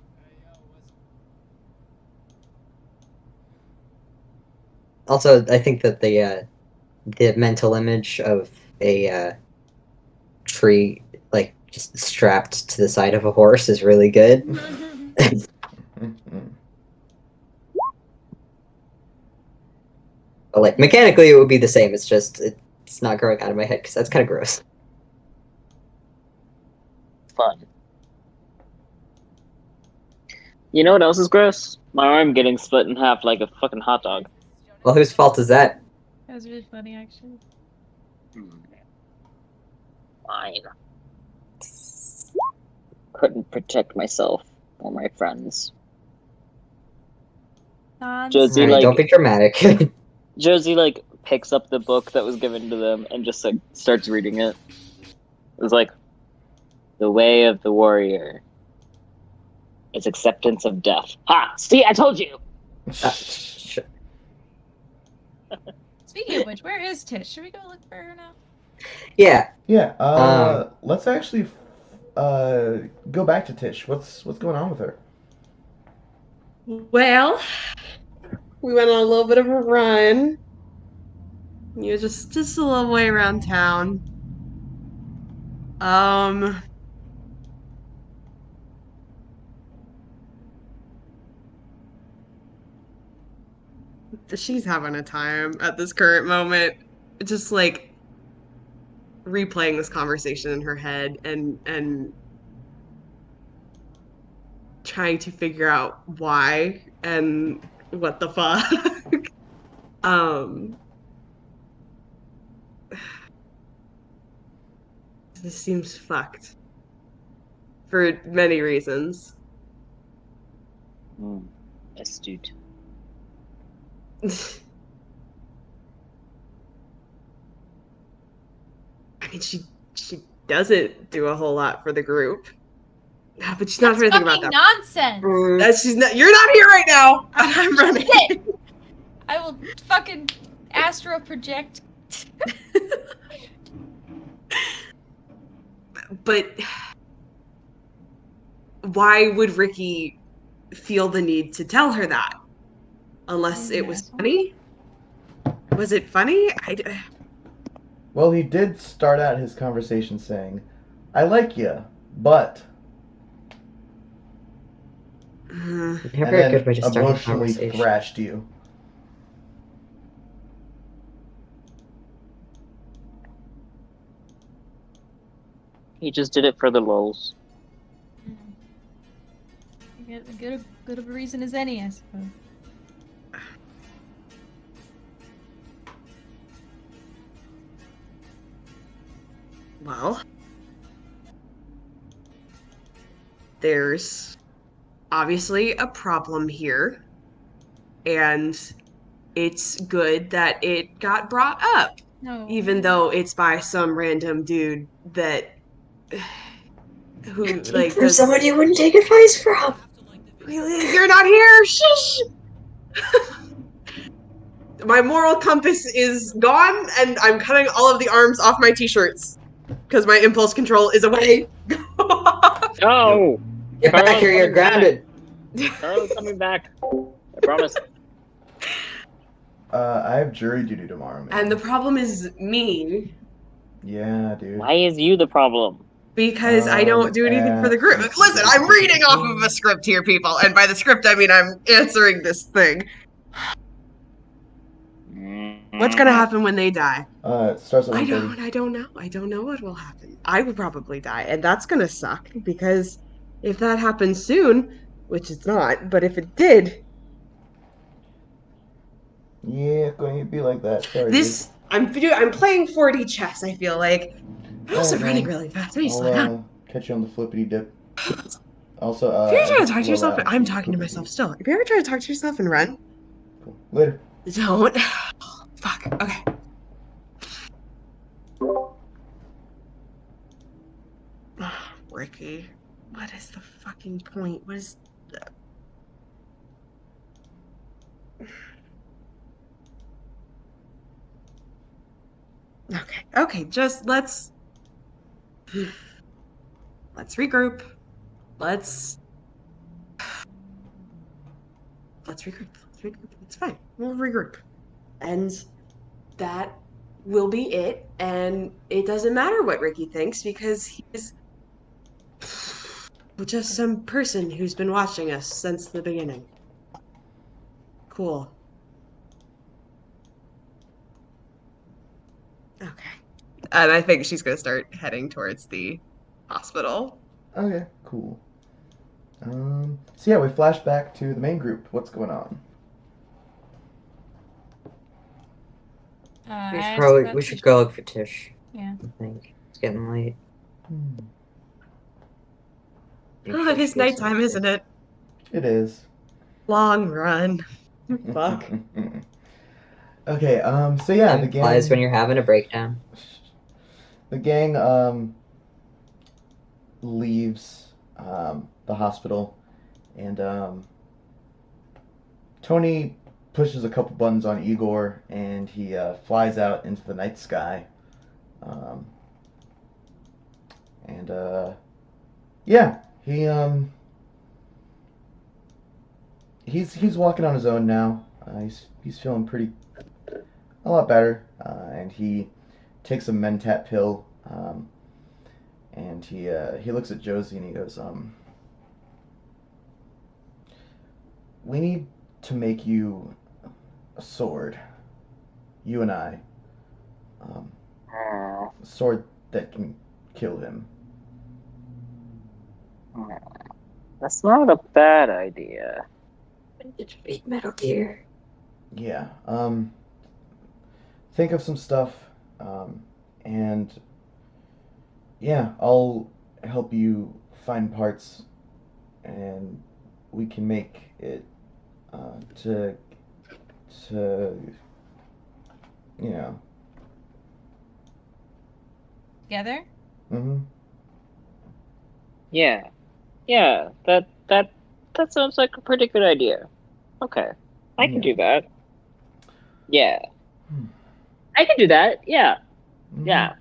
Also, I think that the mental image of a tree like just strapped to the side of a horse is really good. But like mechanically, it would be the same. It's just it's not growing out of my head because that's kind of gross. Fun. You know what else is gross? My arm getting split in half like a fucking hot dog. Well, whose fault is that? That was really funny, actually. Fine. Couldn't protect myself or my friends. Josie, Alright, like, don't be dramatic. Josie, like, picks up the book that was given to them and just, like, starts reading it. It was like, The Way of the Warrior is acceptance of death. Ha! See, I told you! Sure. Speaking of which, where is Tish? Should we go look for her now? Yeah. Yeah. Let's actually go back to Tish. What's going on with her? Well, we went on a little bit of a run. You know, just a little way around town. She's having a time at this current moment. Just like replaying this conversation in her head and trying to figure out why and what the fuck. um this seems fucked for many reasons. Astute. I mean, she doesn't do a whole lot for the group. Yeah, but she's not That's trying to think about fucking that. nonsense. She's not. You're not here right now. And I'm running. Shit. I will fucking astro project. But why would Ricky feel the need to tell her that? Unless it was funny? Was it funny? Well, he did start out his conversation saying, "I like you, but." Never And a then good way to start a emotionally conversation. thrashed you. He just did it for the lulz. Good of a reason as any, I suppose. Well, there's obviously a problem here, and it's good that it got brought up. No. Even though it's by some random dude that who like From someone you wouldn't take advice from. You're not here. Shush. My moral compass is gone, and I'm cutting all of the arms off my t-shirts because my impulse control is away. No! Get back here, you're grounded. Carla's coming back. I promise. I have jury duty tomorrow, man. And the problem is me. Yeah, dude. Why is you the problem? Because I don't do anything for the group. Listen, I'm reading off of a script here, people, and by the script I mean I'm answering this thing. What's gonna happen when they die? It starts at I 1:30. don't know. I don't know what will happen. I will probably die, and that's gonna suck because if that happens soon, which it's not, but if it did, Yeah, it's going to be like that. Sorry, this I'm playing 4D chess. I feel like I'm also Alright, running man. really fast. I need to I'll slow down. catch you on the flippity dip. Also, If you're trying to talk to blow yourself, out I'm some talking to poop myself juice. still. If you ever try to talk to yourself and run, Cool. Later. don't. Fuck. Okay. Ricky, what is the fucking point? What is Okay, just let's regroup. let's regroup. It's fine. We'll regroup. And that will be it. And it doesn't matter what Ricky thinks because he's just some person who's been watching us since the beginning. Cool. Okay. And I think she's going to start heading towards the hospital. Okay, cool. So yeah, we flash back to the main group. What's going on? We should go look for Tish. Yeah. I think it's getting late. Oh, it is nighttime, isn't it? It is. Long run. Fuck. Okay, so yeah, the gang... Flies when you're having a breakdown. The gang, leaves, the hospital, and, Tony pushes a couple buttons on Igor, and he, flies out into the night sky. Yeah, he's walking on his own now. He's feeling a lot better, and he takes a Mentat pill, and he looks at Josie and he goes, we need to make you a sword, you and I, a sword that can kill him. That's not a bad idea. It's big Metal Gear. Yeah, think of some stuff, and yeah, I'll help you find parts, and we can make it, to, you know. Together? Mm-hmm. Yeah, that sounds like a pretty good idea. Okay, I can do that. Yeah, I can do that. Yeah, Mm-hmm. yeah,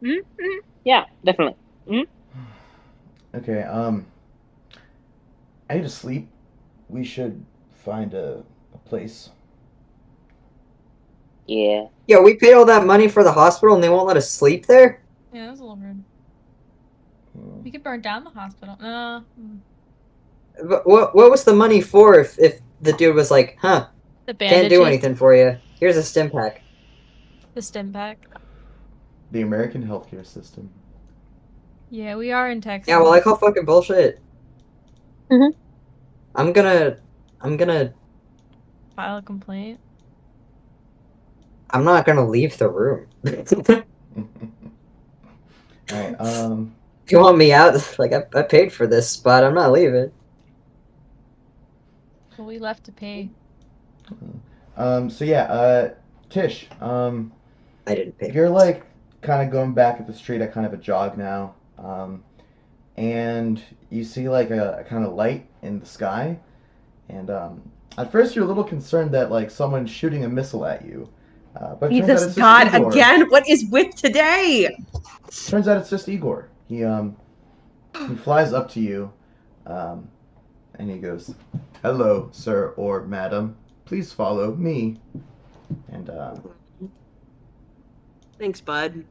mm-hmm. Yeah, definitely. Mm-hmm. Okay, I need to sleep. We should find a place. Yeah. Yo, we paid all that money for the hospital and they won't let us sleep there? Yeah, that was a little rude. We could burn down the hospital. No. But what was the money for if the dude was like, huh, The can't do bandages. anything for you. Here's a stim pack. The stim pack. The American healthcare system. Yeah, we are in Texas. Yeah, well, I call fucking bullshit. Mm-hmm. I'm gonna File a complaint. I'm not gonna leave the room. Alright, If you want me out, like, I paid for this spot, I'm not leaving. Well, we left to pay. so yeah, Tish, I didn't pay. you're like kind of going back at the street at kind of a jog now, and you see like a kind of light in the sky, and at first you're a little concerned that like someone's shooting a missile at you, but it turns out Jesus it's just God, Igor. again? What is with today? Turns out it's just Igor. He flies up to you, and he goes, "Hello, sir or madam. Please follow me." And Thanks, bud.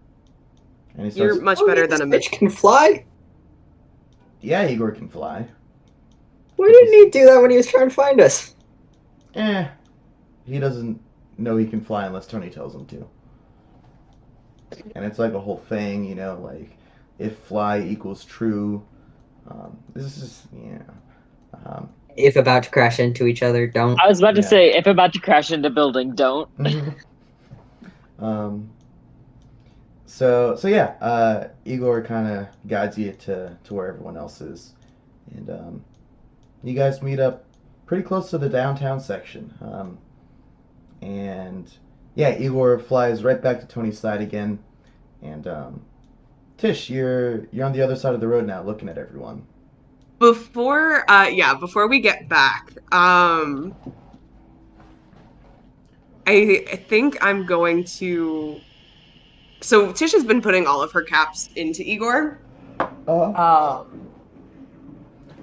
he starts, You're much better than a bitch can fly? yeah, Igor can fly. Why didn't he do that when he was trying to find us? He doesn't know he can fly unless Tony tells him to. And it's like a whole thing, you know, like if fly equals true. This is If about to crash into each other, don't. I was about to Yeah. say, if about to crash into building, don't. So yeah, Igor kind of guides you to where everyone else is, and you guys meet up pretty close to the downtown section, and yeah, Igor flies right back to Tony's side again, and Tish, you're on the other side of the road now, looking at everyone. Before we get back, I think I'm going to. So Tish has been putting all of her caps into Igor.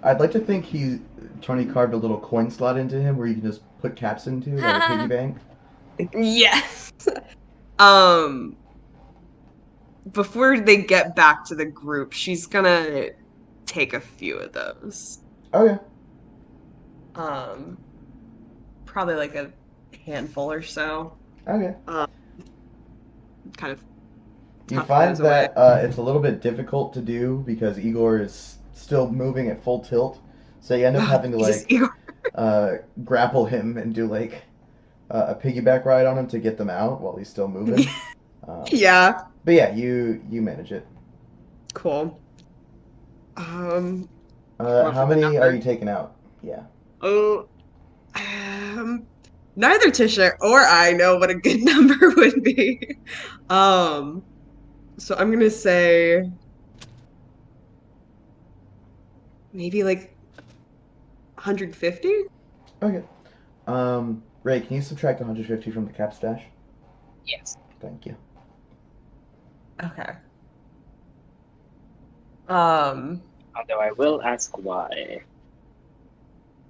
I'd like to think Tony carved a little coin slot into him where you can just put caps into, like a piggy bank. Yes. Before they get back to the group, she's gonna take a few of those. Okay. Probably like a handful or so. Okay. Kind of. You Tuck find those away. that it's a little bit difficult to do because Igor is still moving at full tilt, so you end up having to Jesus, like Igor. grapple him and do like a piggyback ride on him to get them out while he's still moving. Yeah. But yeah, you manage it. Cool. Come up How with a many are number. you taking out? Yeah. Oh, neither Tisha or I know what a good number would be. So I'm gonna say maybe like 150. Okay. Ray, can you subtract 150 from the cap stash? Yes. Thank you. Okay. Although I will ask why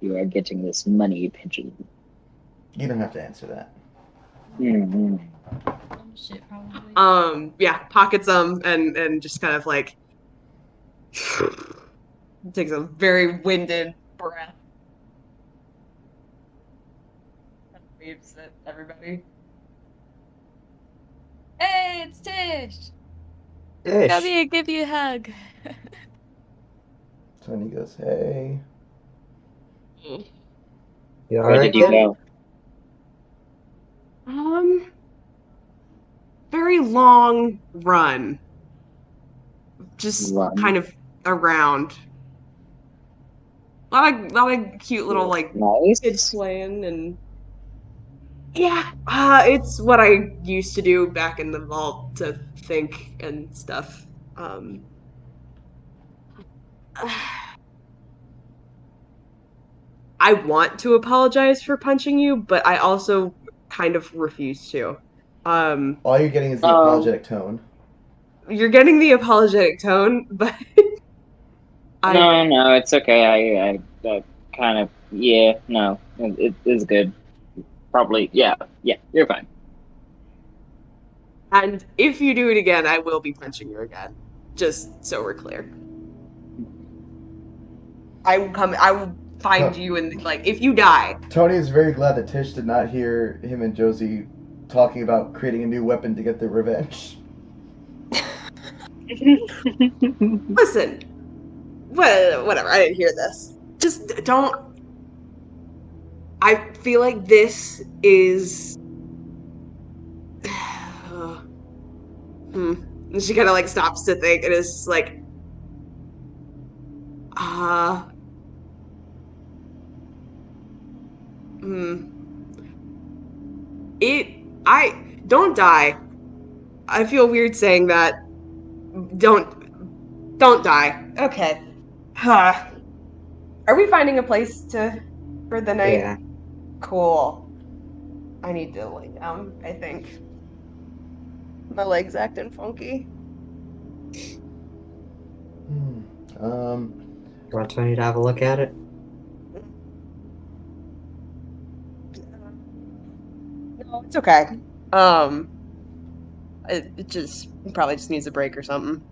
you are getting this money pigeon. You don't have to answer that. Mm-hmm. Shit, probably. Yeah, pockets them and just kind of like takes a very winded breath. Waves at everybody. Hey, it's Tish. Ish. Come here, give you a hug. Tony goes, hey. You Where alright, did you kid? go? Very long run. Just Run. kind of around. A lot of cute little like kids Nice. playing and yeah, it's what I used to do back in the vault to think and stuff. I want to apologize for punching you, but I also kind of refuse to. All you're getting is the Um, apologetic tone. You're getting the apologetic tone, but I no, it's okay. I kind of, yeah, no, it is good. Probably, yeah, you're fine. and if you do it again, I will be punching you again. Just so we're clear. I will find you and like if you die. Tony is very glad that Tish did not hear him and Josie talking about creating a new weapon to get their revenge. Listen, whatever. I didn't hear this. Just don't. I feel like this is. And she kind of like stops to think and is like, uh, hmm. I don't die. I feel weird saying that. Don't die. Okay. Are we finding a place for the night? Yeah. Cool. I need to lay down, I think. My leg's acting funky. You want Tony to have a look at it? No, it's okay. Um, it just probably just needs a break or something.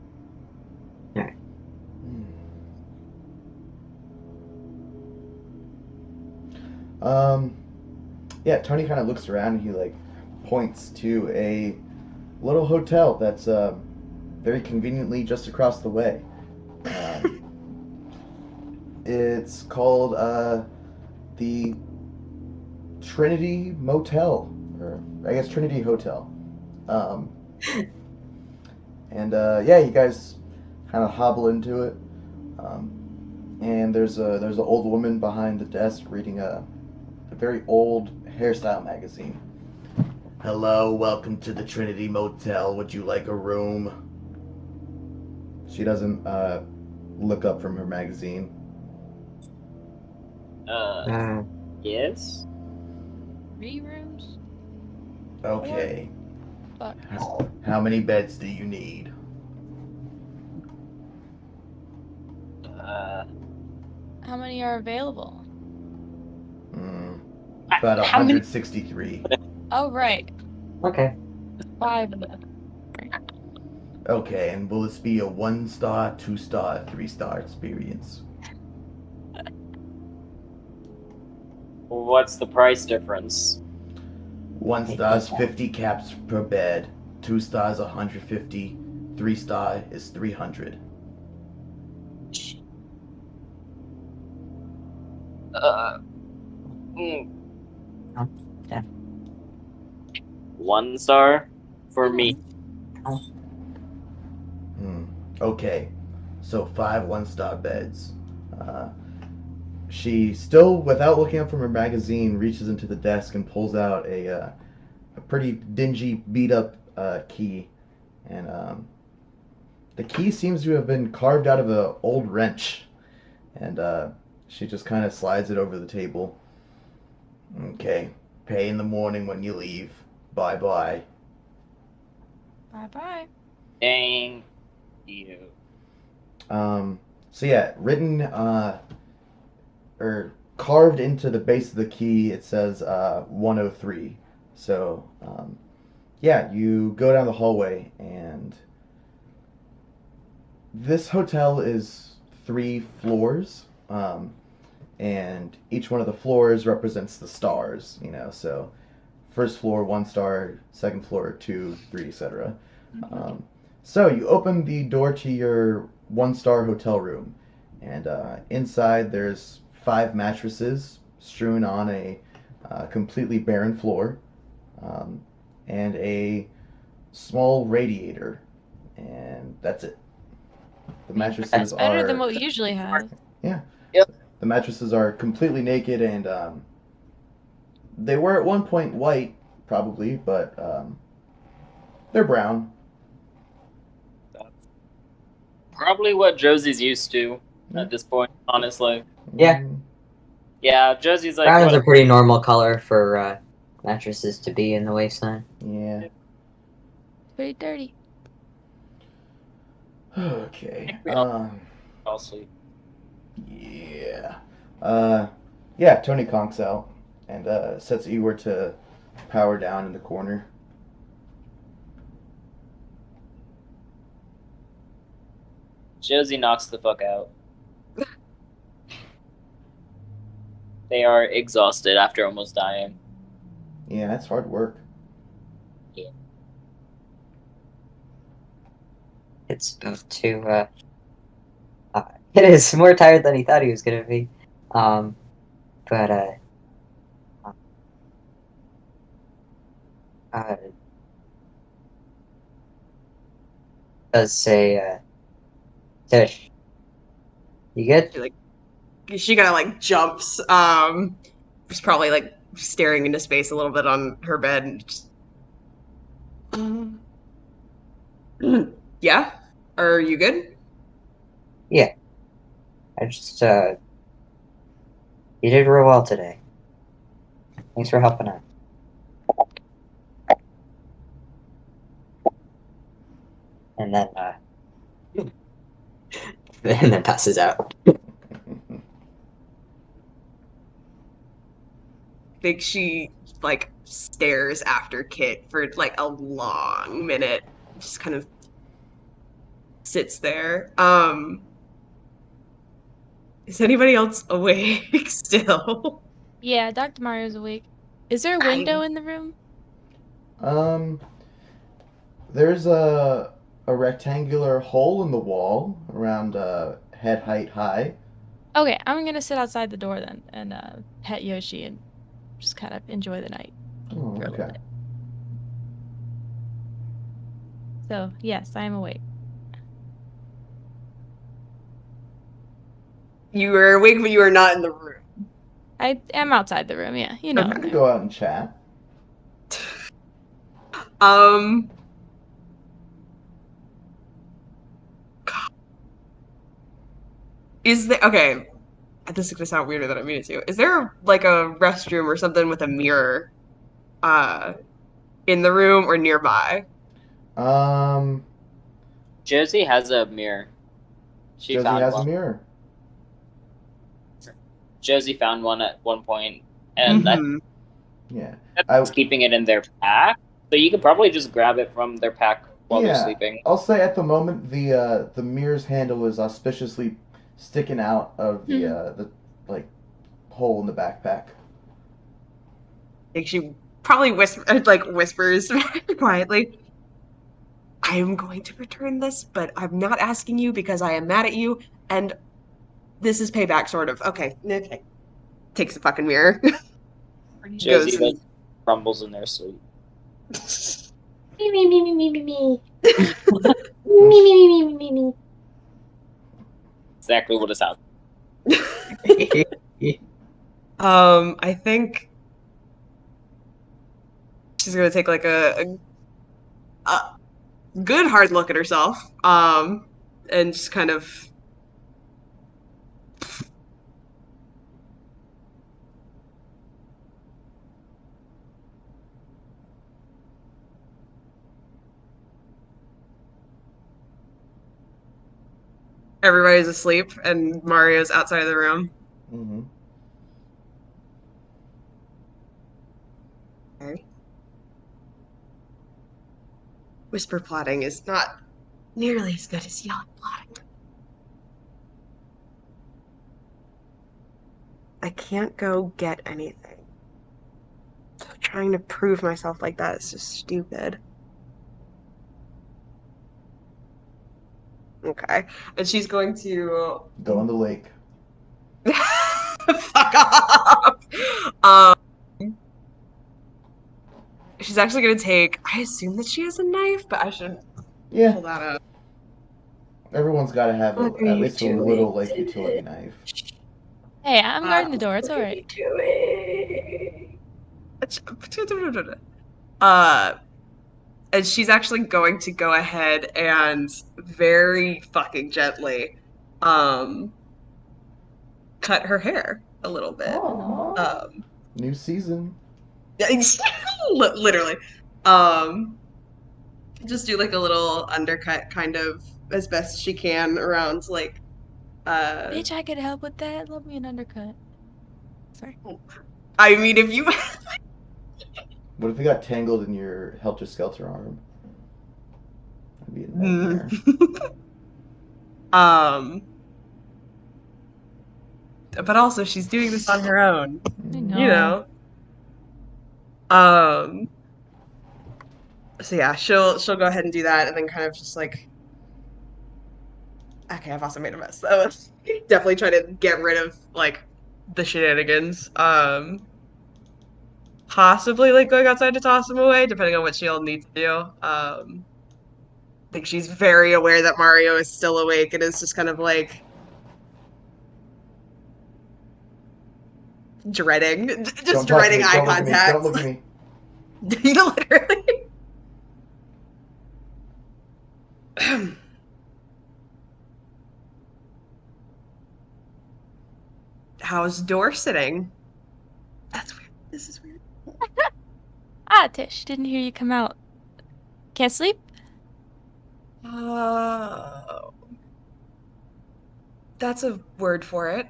Alright. Yeah, Tony kind of looks around and he like points to a little hotel that's very conveniently just across the way. It's called the Trinity Motel, or I guess Trinity Hotel. And yeah, you guys kind of hobble into it. And there's an old woman behind the desk reading a very old hairstyle magazine. Hello, welcome to the Trinity Motel. Would you like a room? She doesn't look up from her magazine. Yes. 3 rooms? Okay. Fuck. How many beds do you need? How many are available? About How many- 163. Oh, right. Okay. 5 of them. Okay, and will this be a 1-star, 2-star, 3-star experience? What's the price difference? 1 star is 50 caps per bed. 2 stars 150. 3-star is 300. Yeah. 1 star for me. Okay, so 5 1-star beds. She still, without looking up from her magazine, reaches into the desk and pulls out a pretty dingy, beat up key, and the key seems to have been carved out of an old wrench, and she just kind of slides it over the table. Okay, pay in the morning when you leave. Bye bye. Bye-bye. Dang you. So yeah, written or carved into the base of the key, it says 103. So yeah, you go down the hallway, and this hotel is 3 floors, and each one of the floors represents the stars. So first floor 1 star, second floor 2, 3, etc. So you open the door to your 1-star hotel room, and inside there's 5 mattresses strewn on a completely barren floor, and a small radiator, and that's it. The mattresses That's better are than what we usually have. the mattresses are completely naked, and they were at one point white, probably, but they're brown. Probably what Josie's used to at this point, honestly. Yeah. Yeah, Josie's like, Brown is a what? pretty normal color for mattresses to be in the wasteland. Yeah. Pretty dirty. Okay. I'll sleep. Yeah. Yeah, Tony conks out and sets Eeyore to power down in the corner. Josie knocks the fuck out. They are exhausted after almost dying. Yeah, that's hard work. It's to it is more tired than he thought he was gonna be. But does say Tish, you good? She kind of like jumps. She's probably like staring into space a little bit on her bed. And just, yeah. Are you good? Yeah. I just you did real well today. Thanks for helping out. And then and then passes out. I think she like stares after Kit for like a long minute. Just kind of sits there. Is anybody else awake still? Yeah, Dr. Mario's awake. Is there a window in the room? There's a rectangular hole in the wall around head height high. Okay, I'm gonna sit outside the door then and pet Yoshi and just kind of enjoy the night. Oh, for a little okay. bit. So, yes, I am awake. You were awake, but you were not in the room. I am outside the room, yeah. You know. You can go out and chat. Is there okay? This is gonna sound weirder than I mean it to. Is there like a restroom or something with a mirror, in the room or nearby? Josie has a mirror. She Josie found has a one. mirror. Josie found one at one point, and Yeah. I was keeping it in their pack. So you could probably just grab it from their pack while they're sleeping. I'll say at the moment the mirror's handle is auspiciously sticking out of the like hole in the backpack. I think she probably whispers very quietly. I am going to return this, but I'm not asking you because I am mad at you, and this is payback, sort of. Okay. Takes the fucking mirror. Josie like crumbles in their sleep. Me, me, me, me, me, me, me. Me, me, me, me, me, me. Exactly what is happening. I think she's gonna take like a good hard look at herself, and just kind of everybody's asleep and Mario's outside of the room. Mm-hmm. Okay. Whisper plotting is not nearly as good as yelling plotting. I can't go get anything. So trying to prove myself like that is just stupid. Okay. And she's going to Go in the lake. fuck off. She's actually gonna take. I assume that she has a knife, but I should pull that up. Everyone's got to have at least a little like today? utility knife. Hey, I'm guarding the door. It's all right. And she's actually going to go ahead and very fucking gently, cut her hair a little bit. New season. Literally. Just do like a little undercut, kind of as best she can around like. Bitch, I could help with that. Love me an undercut. Sorry. I mean, if you. What if it got tangled in your Helter Skelter arm? That'd be a nightmare. But also she's doing this on her own. I know. You know. So yeah, she'll go ahead and do that, and then kind of just like. Okay, I've also made a mess. So definitely try to get rid of like the shenanigans. Possibly like going outside to toss them away, depending on what she'll need to do. I think she's very aware that Mario is still awake and is just kind of like dreading, just dreading eye contact. Don't look at me. Literally. How's door sitting? That's weird. This is weird. Tish, didn't hear you come out. Can't sleep? That's a word for it.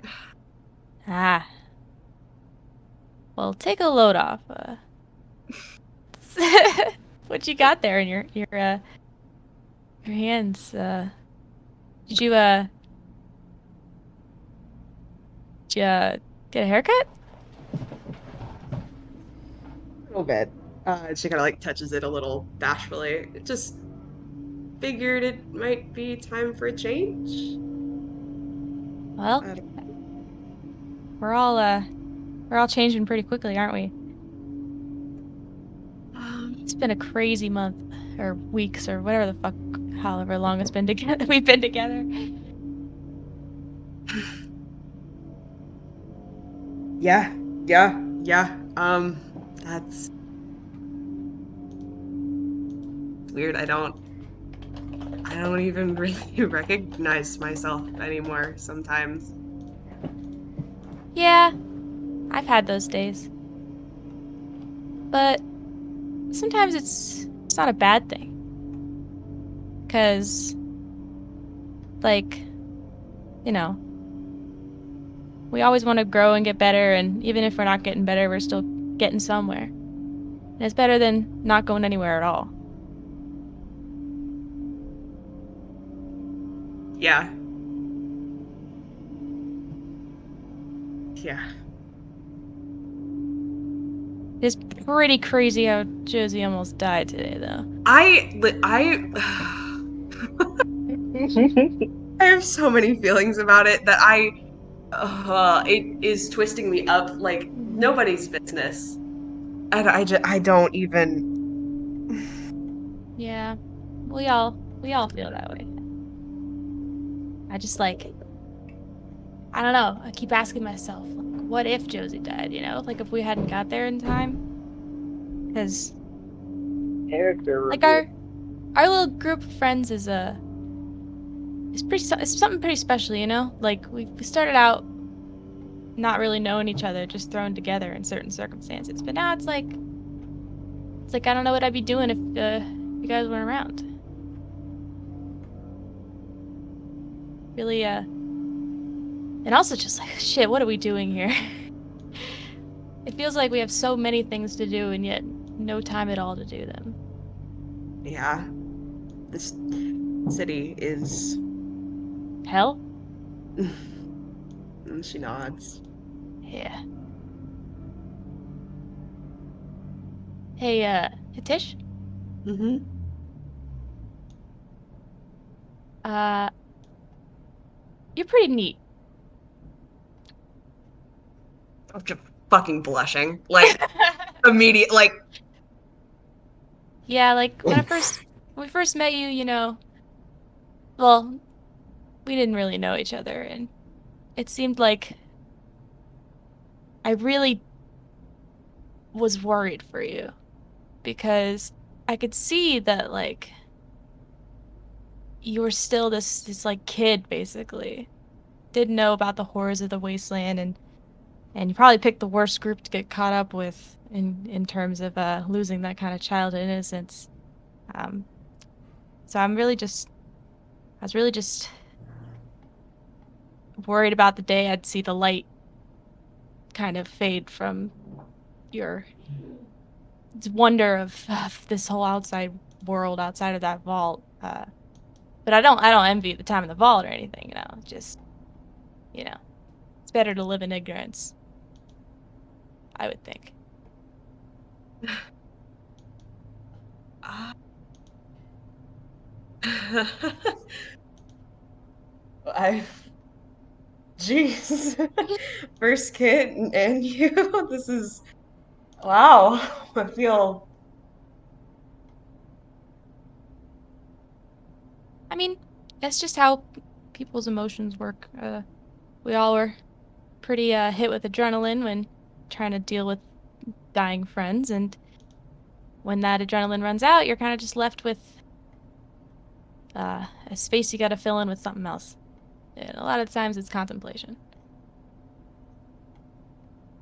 Well, take a load off. What you got there in your hands? Did you get a haircut? A little bit. She kind of like touches it a little bashfully. Just figured it might be time for a change. Well, we're all changing pretty quickly, aren't we? It's been a crazy month, or weeks, or whatever the fuck, however long it's been together. We've been together. Yeah. That's weird. I don't even really recognize myself anymore sometimes. Yeah, I've had those days. But sometimes it's not a bad thing. 'Cause, like, you know, we always want to grow and get better, and even if we're not getting better, we're still getting somewhere. And it's better than not going anywhere at all. Yeah. Yeah. It's pretty crazy how Josie almost died today, though. I have so many feelings about it that it is twisting me up like nobody's business. I don't even. Yeah, we all feel that way. I just like, I don't know. I keep asking myself, like, what if Josie died? You know, like if we hadn't got there in time, because Character like review. our little group of friends is it's something pretty special, you know. Like we started out not really knowing each other, just thrown together in certain circumstances, but now it's like I don't know what I'd be doing if you guys weren't around. Really, and also just like, shit, what are we doing here? It feels like we have so many things to do and yet no time at all to do them. Yeah. This city is. Hell? And she nods. Yeah. Hey, Tish? Mm-hmm. Uh, you're pretty neat. I'm just fucking blushing. Like, immediate. Like, Yeah, like when we first met you, you know, well, we didn't really know each other, and it seemed like I really was worried for you because I could see that like you were still this like kid basically. Didn't know about the horrors of the wasteland, and you probably picked the worst group to get caught up with in terms of losing that kind of childhood innocence. Um, so I was really just worried about the day I'd see the light kind of fade from your wonder of this whole outside world outside of that vault. But I don't envy the time in the vault or anything, you know. Just, you know, it's better to live in ignorance, I would think. uh, I. Jeez. First kid and you. This is. Wow. I feel. I mean, that's just how people's emotions work. We all were pretty hit with adrenaline when trying to deal with dying friends, and when that adrenaline runs out, you're kind of just left with a space you got to fill in with something else. And a lot of times it's contemplation.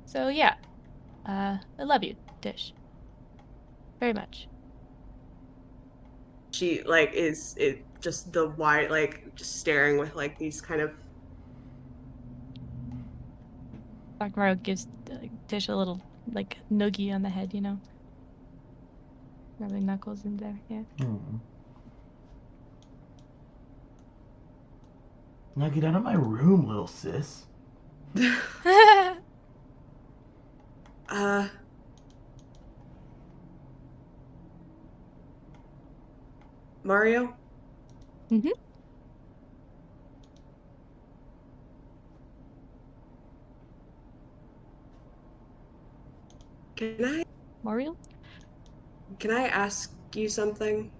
So yeah, I love you, Dish, very much. She, like, is it just the wide, like, just staring with, like, these kind of. Dr. Mario gives Dish a little like noogie on the head, you know, rubbing knuckles in there. Yeah. Now get out of my room, little sis. uh. Mario? Mhm. Can I Mario? can I ask you something?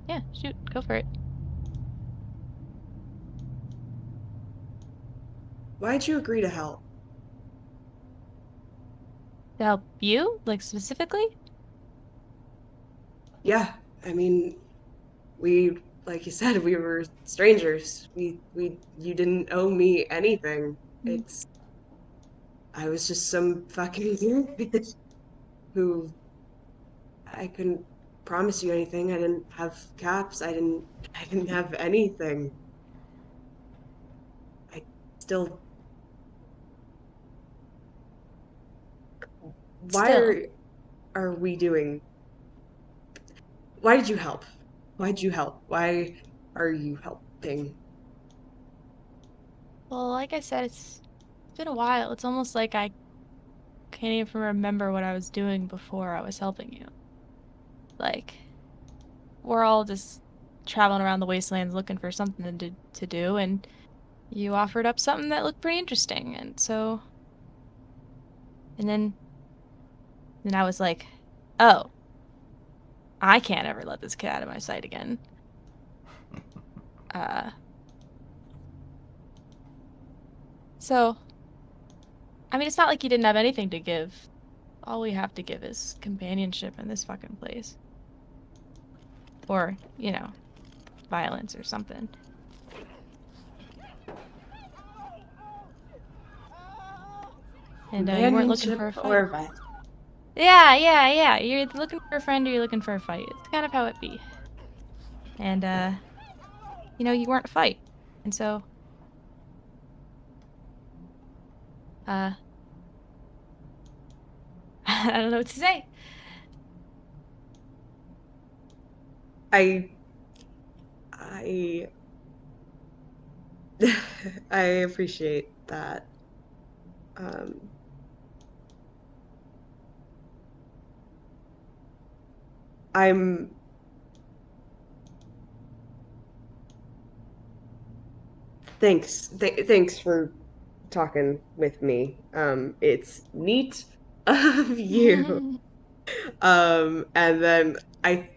Yeah, shoot, go for it. Why'd you agree to help? To help you, like specifically? Yeah, I mean, we, like you said, we were strangers. You didn't owe me anything. Mm. It's, I was just some fucking idiot who I couldn't promise you anything. I didn't have caps. I didn't have anything. I still Why Still. are we doing? Why did you help? Why did you help? Why are you helping? Well, like I said, it's been a while. It's almost like I can't even remember what I was doing before I was helping you. Like, we're all just traveling around the wastelands looking for something to do, and you offered up something that looked pretty interesting, and so... And then I was like, oh, I can't ever let this kid out of my sight again. So, I mean, it's not like you didn't have anything to give. All we have to give is companionship in this fucking place. Or, violence or something. And you weren't looking for a fight. Or violence. Yeah. You're looking for a friend or you're looking for a fight. It's kind of how it be. And, you weren't a fight. And so, I don't know what to say. I I appreciate that. I'm thanks for talking with me. It's neat of you. And then I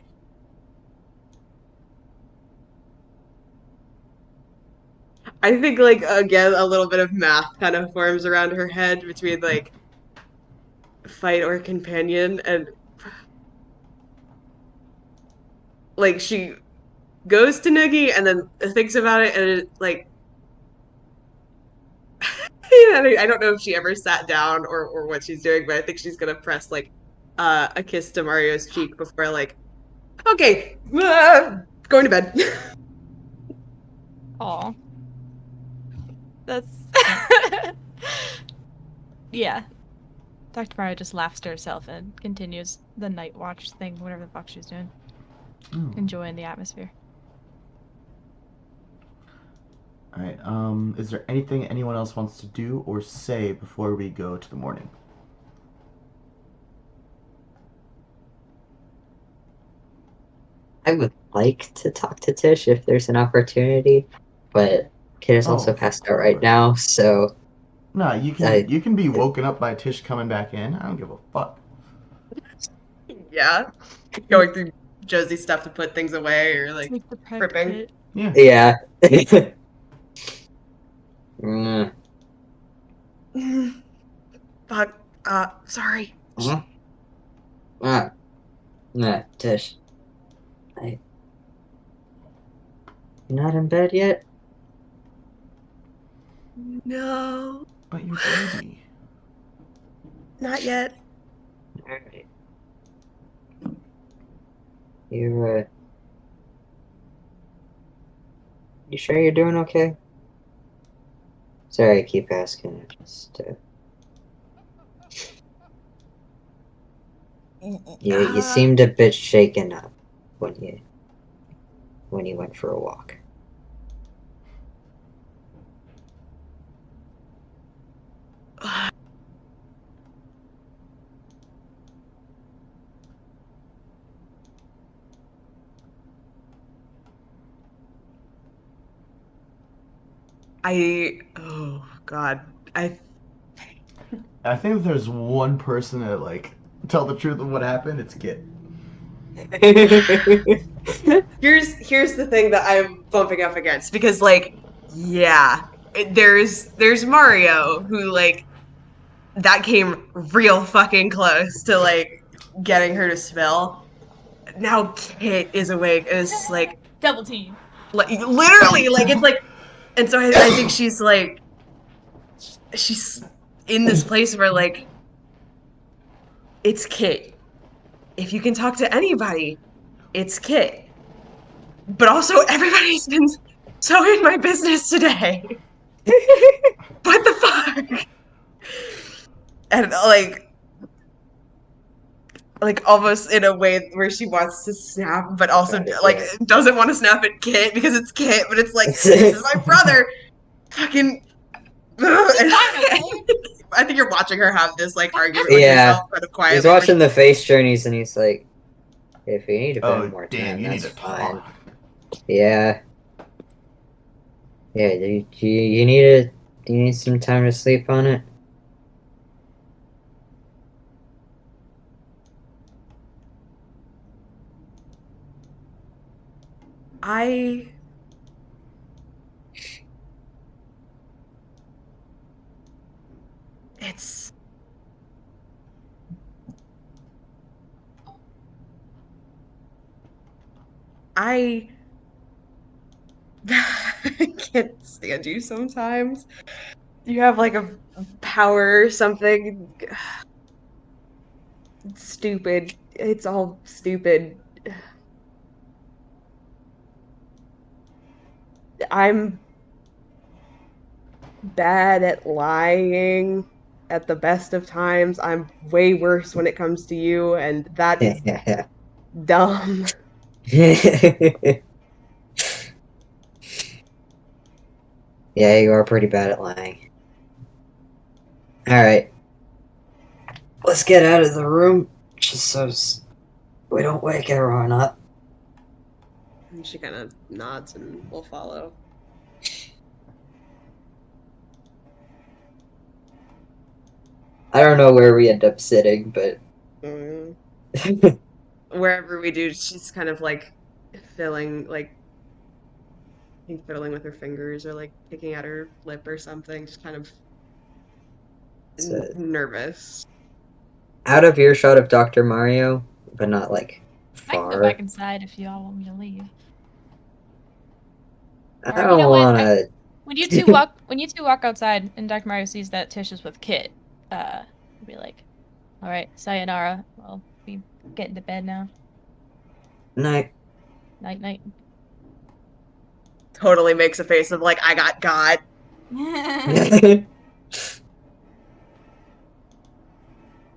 think like again a little bit of math kind of forms around her head between like fight or companion, and like she goes to Noogie and then thinks about it, and it like I don't know if she ever sat down or what she's doing, but I think she's gonna press like a kiss to Mario's cheek before like, okay, going to bed. Aw. That's... Yeah. Dr. Mario just laughs to herself and continues the night watch thing, whatever the fuck she's doing. Enjoying the atmosphere. Alright, is there anything anyone else wants to do or say before we go to the morning? I would like to talk to Tish if there's an opportunity, but Kid is also passed out right now, so... Nah, you can be woken up by Tish coming back in. I don't give a fuck. Yeah, going through Josie's stuff to put things away or like prepping. Yeah. Fuck. Sorry. Tish. You're not in bed yet? No. But you're baby. Not yet. Alright. You sure you're doing okay? Sorry, I keep asking. You seemed a bit shaken up when you went for a walk. Oh God. I think if there's one person that like tell the truth of what happened, it's Kit. Here's the thing that I'm bumping up against, because like, yeah, there's Mario who like that came real fucking close to like getting her to spill. Now Kit is awake and it's like double team. Like literally, like it's like, and so I think she's like, she's in this place where like, it's Kit. If you can talk to anybody, it's Kit. But also, everybody's been so in my business today. What the fuck? And like, like almost in a way where she wants to snap, but also Got it, like yeah. doesn't want to snap at Kit because it's Kit, but it's like this is my brother. Fucking. I think you're watching her have this like argument with herself kind of quietly. He's watching the face journeys and he's like, if you need to spend more damn, time, you that's need to fine. talk. Yeah. Yeah, you need some time to sleep on it? It's I can't stand you sometimes. You have like a power or something. It's stupid. It's all stupid. I'm bad at lying at the best of times. I'm way worse when it comes to you, and that is dumb. Yeah, you are pretty bad at lying. Alright. Let's get out of the room, just so we don't wake everyone up. And she kind of nods and will follow. I don't know where we end up sitting, but... Wherever we do, she's kind of like fiddling with her fingers or like picking at her lip or something, just kind of nervous. Out of earshot of Dr. Mario, but not like I can go far. back inside if you all want me to leave. I Or, don't you know what? wanna... When you two walk outside and Dr. Mario sees that Tish is with Kit, he'll be like, "All right, sayonara. I'll be getting to bed now. Night." Night, night." Totally makes a face of like, I got.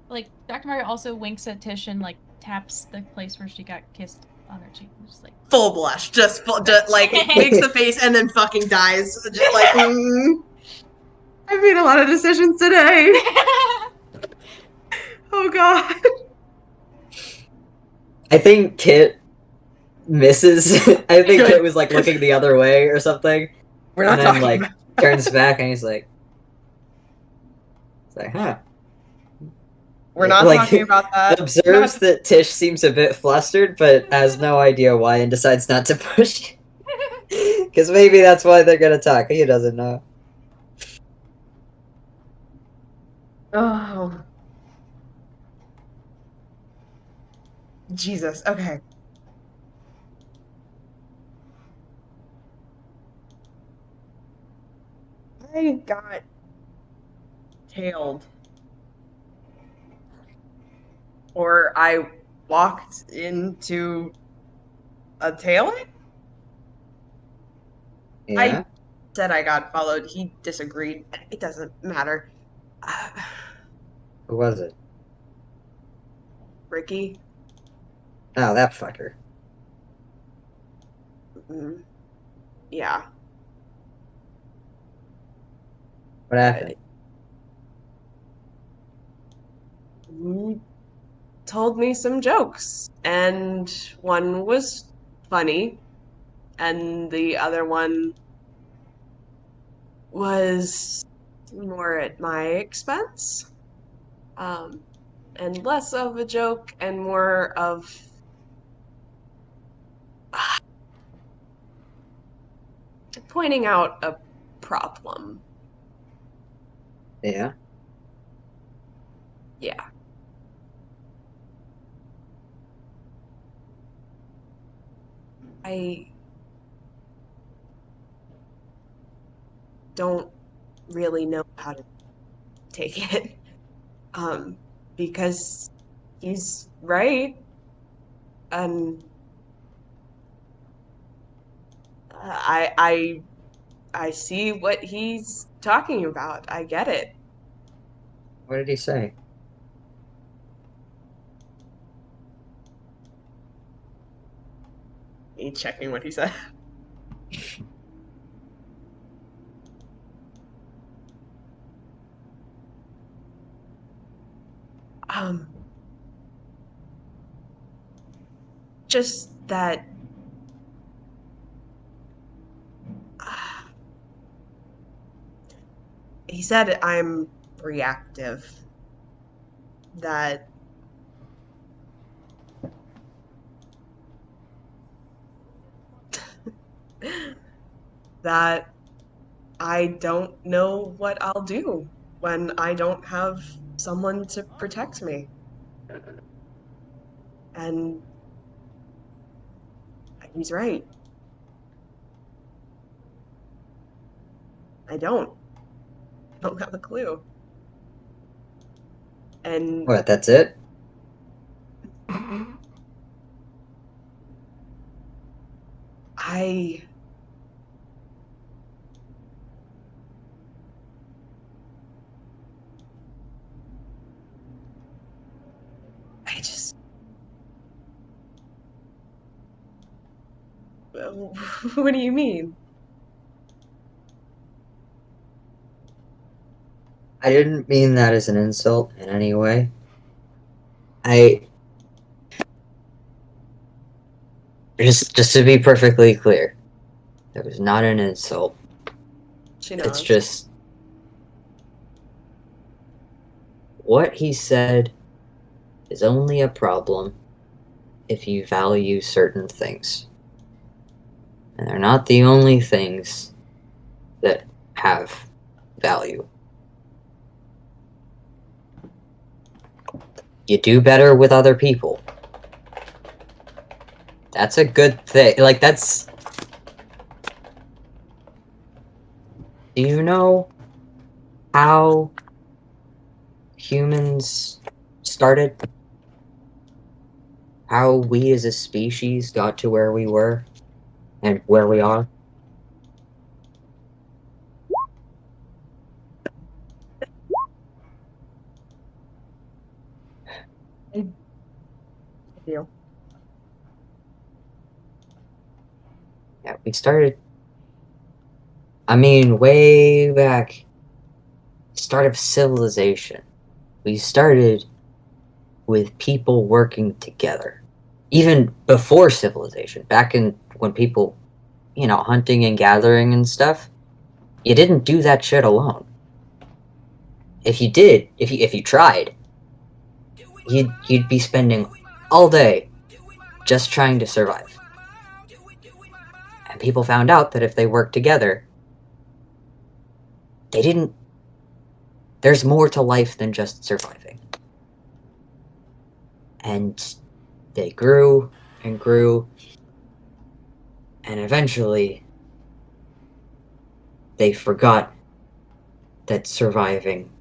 Like Dr. Mario also winks at Tish and like taps the place where she got kissed on her cheek, just like Full blush, just like makes the face and then fucking dies. Just like, I've made a lot of decisions today. Oh god. I think Kit misses. I think Kit was like looking the other way or something. We're not and then talking like about turns back and he's like, huh. We're not like, talking about that. Observes that Tish seems a bit flustered, but has no idea why and decides not to push. Because maybe that's why they're gonna talk. He doesn't know. Oh. Jesus, okay. I got tailed. Or I walked into a tailing? Yeah? I said I got followed. He disagreed. It doesn't matter. Who was it? Ricky? Oh, that fucker. Yeah. What happened? He told me some jokes, and one was funny, and the other one was more at my expense, and less of a joke and more of pointing out a problem. Yeah? Yeah. I don't really know how to take it. Because he's right. And I see what he's talking about. I get it. What did he say? me checking what he said. Just that he said I'm reactive. That that I don't know what I'll do when I don't have someone to protect me. And he's right. I don't have a clue. And What, that's it? I just what do you mean? I didn't mean that as an insult in any way. Just to be perfectly clear, it was not an insult. She nods. It's just what he said is only a problem if you value certain things. And they're not the only things that have value. You do better with other people. That's a good thing. Like, that's... Do you know how humans started? How we as a species got to where we were and where we are? I do. Yeah, we started... I mean, way back. Start of civilization. We started with people working together. Even before civilization, back in when people, you know, hunting and gathering and stuff, you didn't do that shit alone. If you did, if you tried, you'd be spending all day just trying to survive. And people found out that if they worked together, there's more to life than just surviving. And they grew and grew, and eventually they forgot that surviving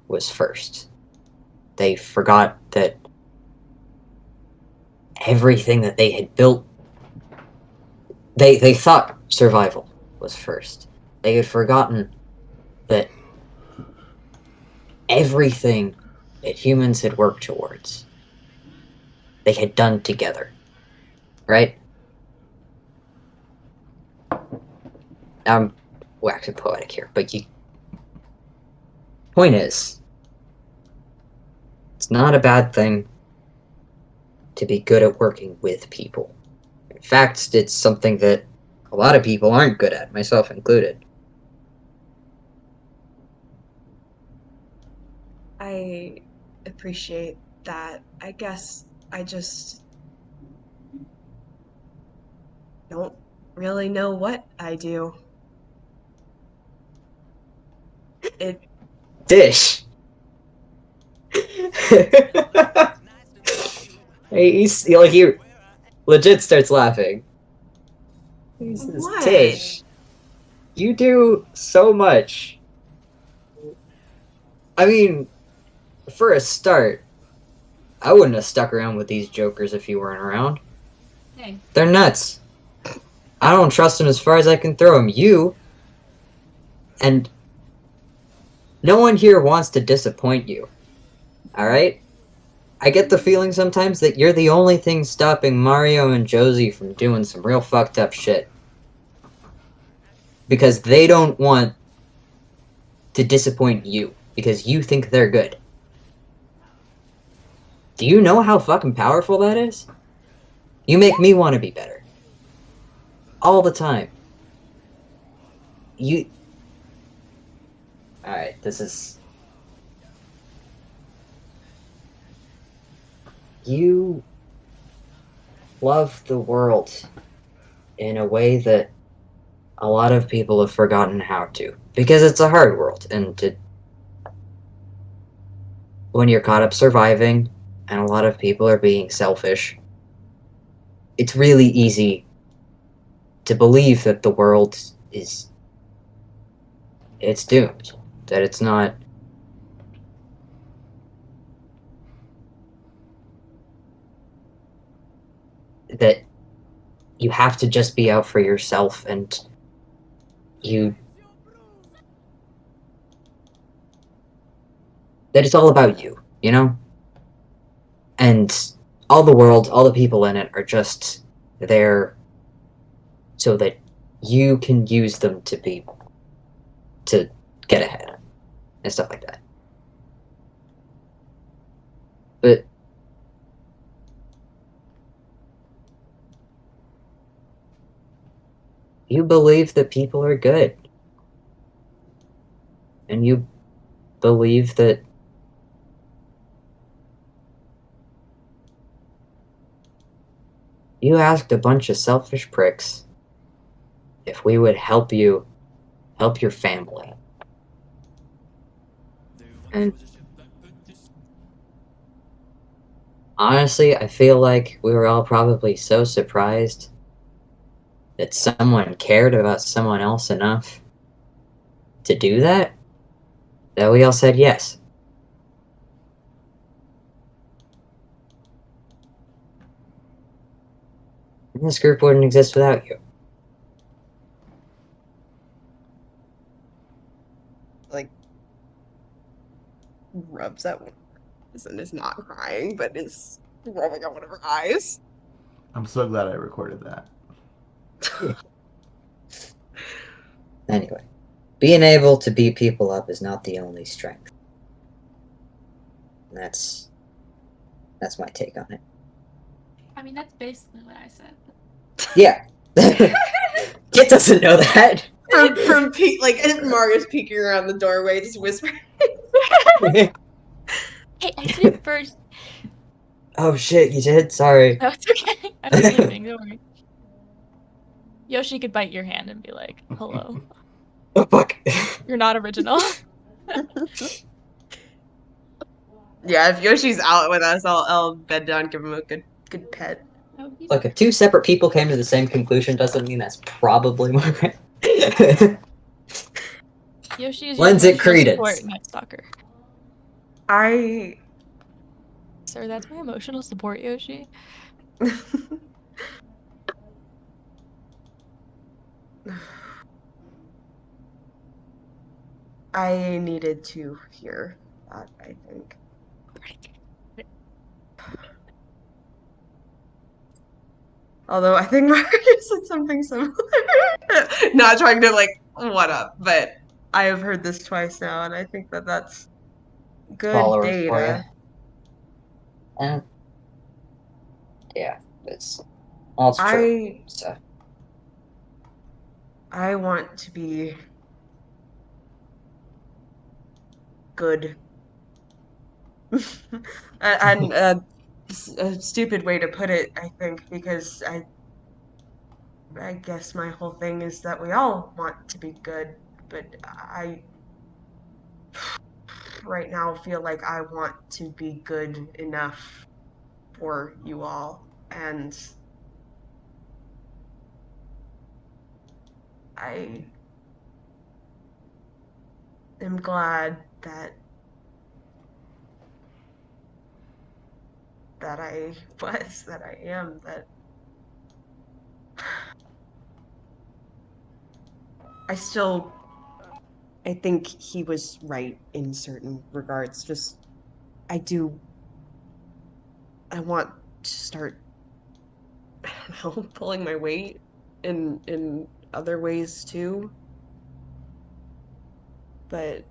was first. They forgot that everything that they had built, they thought survival was first. They had forgotten that everything that humans had worked towards, they had done together. Right? I'm waxing poetic here, but point is, it's not a bad thing to be good at working with people. In fact, it's something that a lot of people aren't good at, myself included. I appreciate that. I guess I just don't really know what I do. Dish! he legit starts laughing. He says, What? Tish, you do so much. I mean, for a start, I wouldn't have stuck around with these jokers if you weren't around. Hey. They're nuts. I don't trust them as far as I can throw them. You, and no one here wants to disappoint you. Alright? I get the feeling sometimes that you're the only thing stopping Mario and Josie from doing some real fucked up shit. Because they don't want to disappoint you, because you think they're good. Do you know how fucking powerful that is? You make me want to be better. All the time. Alright, this is... You love the world in a way that a lot of people have forgotten how to. Because it's a hard world, and when you're caught up surviving, and a lot of people are being selfish, it's really easy to believe that the world is... it's doomed. That it's not... that you have to just be out for yourself, and that it's all about you, you know? And all the world, all the people in it are just there so that you can use them to get ahead and stuff like that. But you believe that people are good. And you believe that you asked a bunch of selfish pricks if we would help you help your family. And honestly, I feel like we were all probably so surprised that someone cared about someone else enough to do that we all said yes. And this group wouldn't exist without you. Like, rubs at and is not crying, but is rubbing at one of her eyes. I'm so glad I recorded that. Anyway, being able to beat people up is not the only strength. And that's my take on it. I mean, that's basically what I said. Yeah. Kit doesn't know that. From like Mario's peeking around the doorway, just whispering. Hey, I said it first. Oh shit, you did? Sorry. No, it's okay. I was sleeping, don't worry. Yoshi could bite your hand and be like, hello. Oh fuck. You're not original. Yeah, if Yoshi's out with us, I'll bed down, give him a good pet. Oh, he's Look, if two separate people came to the same conclusion doesn't mean that's probably more. Yoshi is Lends your it emotional credence. support Night Stalker. Sir, that's my emotional support, Yoshi. I needed to hear that, I think. Although I think Mario said something similar. Not trying to, like, one up, but I have heard this twice now, and I think that that's good Followers for data. you. And yeah, it's all true. So I want to be good. And a stupid way to put it, I think, because I guess my whole thing is that we all want to be good, but I right now feel like I want to be good enough for you all, and I am glad that I am, that I think he was right in certain regards. Just, I do I want to start, I don't know, pulling my weight in other ways too. But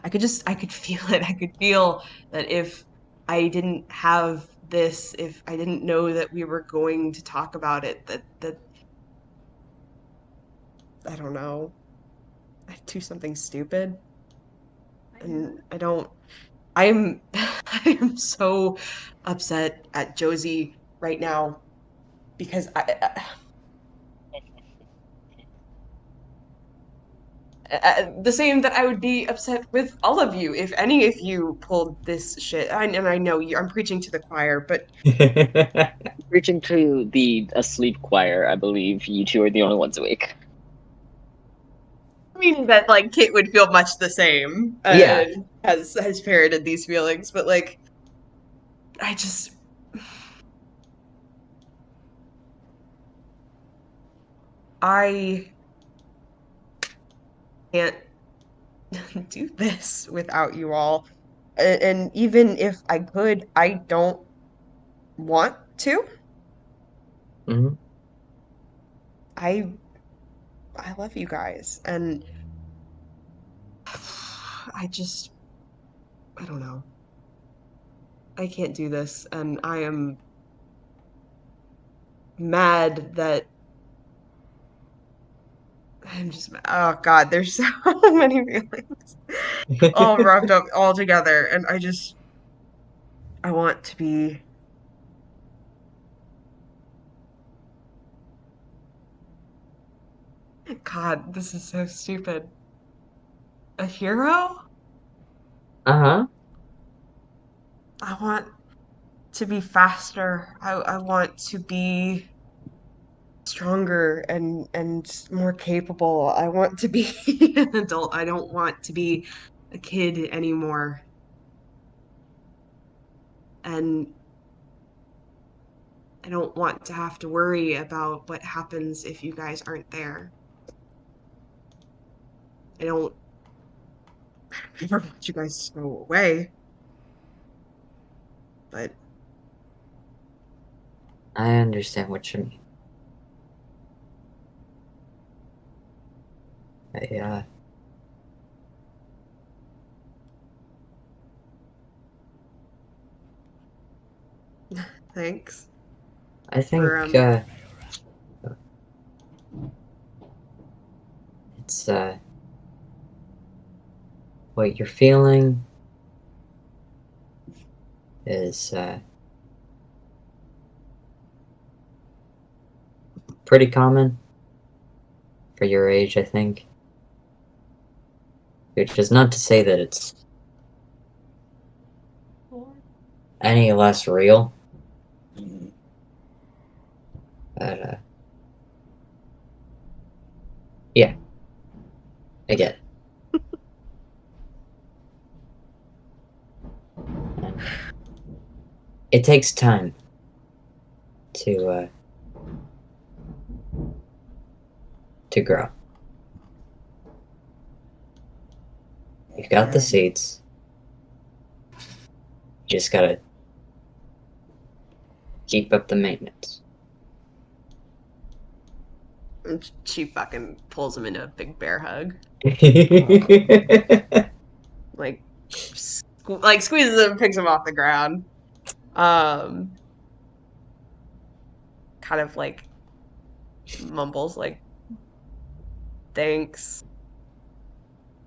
I could feel it. I could feel that if I didn't have this, if I didn't know that we were going to talk about it, that I don't know, I'd do something stupid. And I'm I am so upset at Josie right now because the same that I would be upset with all of you if any of you pulled this shit. And I know I'm preaching to the choir, but Reaching to the asleep choir, I believe you two are the only ones awake. I mean that like Kit would feel much the same. Yeah. Has parroted these feelings, but like I just I can't do this without you all. And even if I could, I don't want to. Hmm. I love you guys, and I don't know. I can't do this, and I am mad that oh God, there's so many feelings all wrapped up all together, and I want to be God, this is so stupid. A hero? Uh-huh. I want to be faster. I want to be stronger and more capable. I want to be an adult. I don't want to be a kid anymore. And I don't want to have to worry about what happens if you guys aren't there. I don't ever want you guys to go away. But I understand what you mean. I, thanks I think, for it's, what you're feeling is, pretty common for your age, I think. Which is not to say that it's any less real. But, yeah. I get it. And it takes time to grow. You've got the seeds. You just gotta keep up the maintenance. she fucking pulls him into a big bear hug. Like squeezes him, picks him off the ground. Kind of like mumbles like thanks.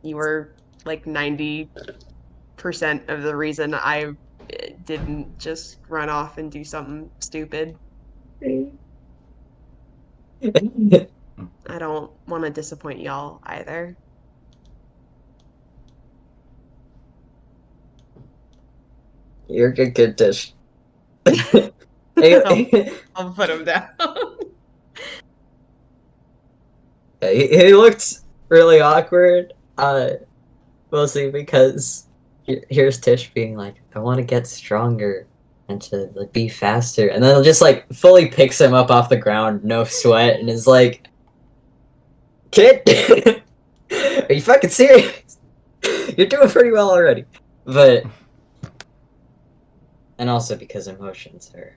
You were like 90% of the reason I didn't just run off and do something stupid. I don't want to disappoint y'all either. You're a good dish. I'll put him down. He looked really awkward, mostly because here's Tish being like, I want to get stronger and to like, be faster, and then just like fully picks him up off the ground, no sweat, and is like, kid, are you fucking serious? You're doing pretty well already. But And also because emotions are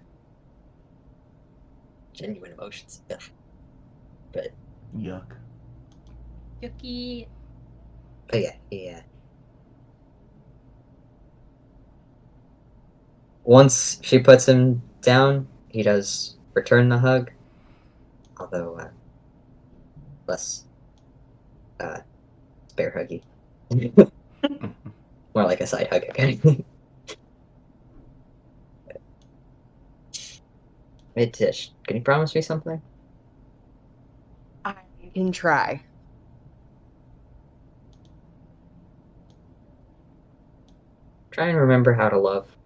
genuine emotions. Ugh. But Yuck. Yucky. yeah. Once she puts him down, he does return the hug, although less bear huggy. More like a side hug, okay? Hey Tish, can you promise me something? I can try. Try and remember how to love.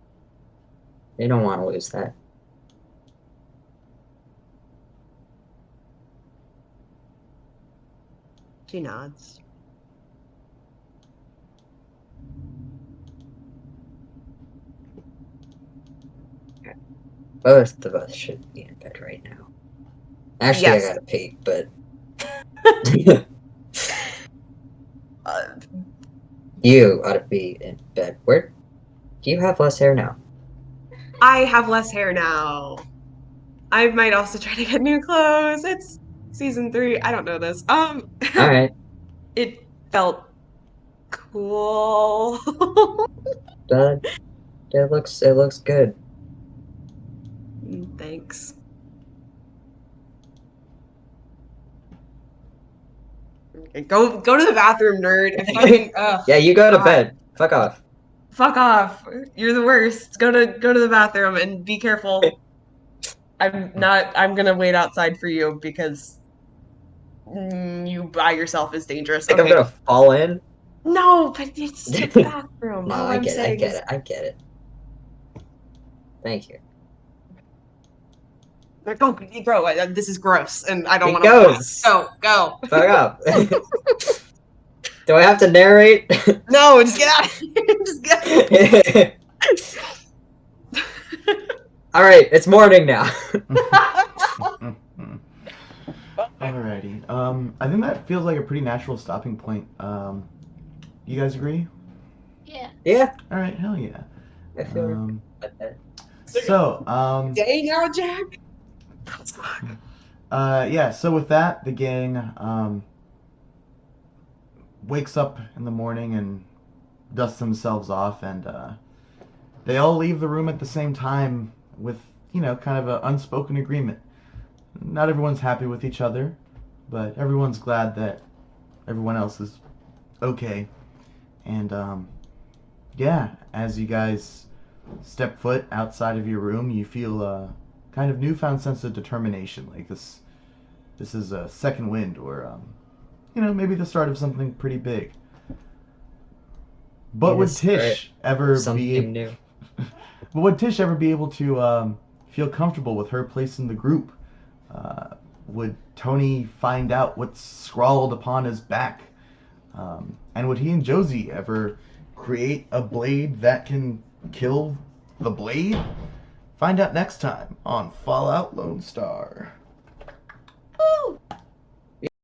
You don't want to lose that. She nods. Both of us should be in bed right now. Actually, Yes. I gotta pee, but Uh, you ought to be in bed. Where do you have less hair now? I have less hair now. I might also try to get new clothes. It's season 3. I don't know this. All right, It felt cool. uh, it looks good. Thanks. Okay, go to the bathroom, nerd. I fucking Yeah, you go to God. bed. Fuck off. Fuck off. You're the worst. Go to the bathroom and be careful. I'm gonna wait outside for you because you by yourself is dangerous. Think I'm Okay. gonna fall in? No, but it's the bathroom. No, All I I'm get it. I saying get is it. I get it. Thank you. go, bro. This is gross, and I don't He want to. goes. Go. Fuck up. Do I have to narrate? No, just get out of here. Just get. All right, it's morning now. Alrighty. I think that feels like a pretty natural stopping point. You guys agree? Yeah. Yeah, All right. Hell yeah. I feel Um, okay. so, Day now, Jack. yeah. So with that, the gang wakes up in the morning and dusts themselves off, and they all leave the room at the same time with, kind of an unspoken agreement. Not everyone's happy with each other, but everyone's glad that everyone else is okay. And yeah, as you guys step foot outside of your room, you feel a kind of newfound sense of determination. Like this is a second wind, or maybe the start of something pretty big. But would Yes, Tish ever something new? But would Tish ever be able to feel comfortable with her place in the group? Would Tony find out what's scrawled upon his back? And would he and Josie ever create a blade that can kill the blade? Find out next time on Fallout Lone Star. Woo!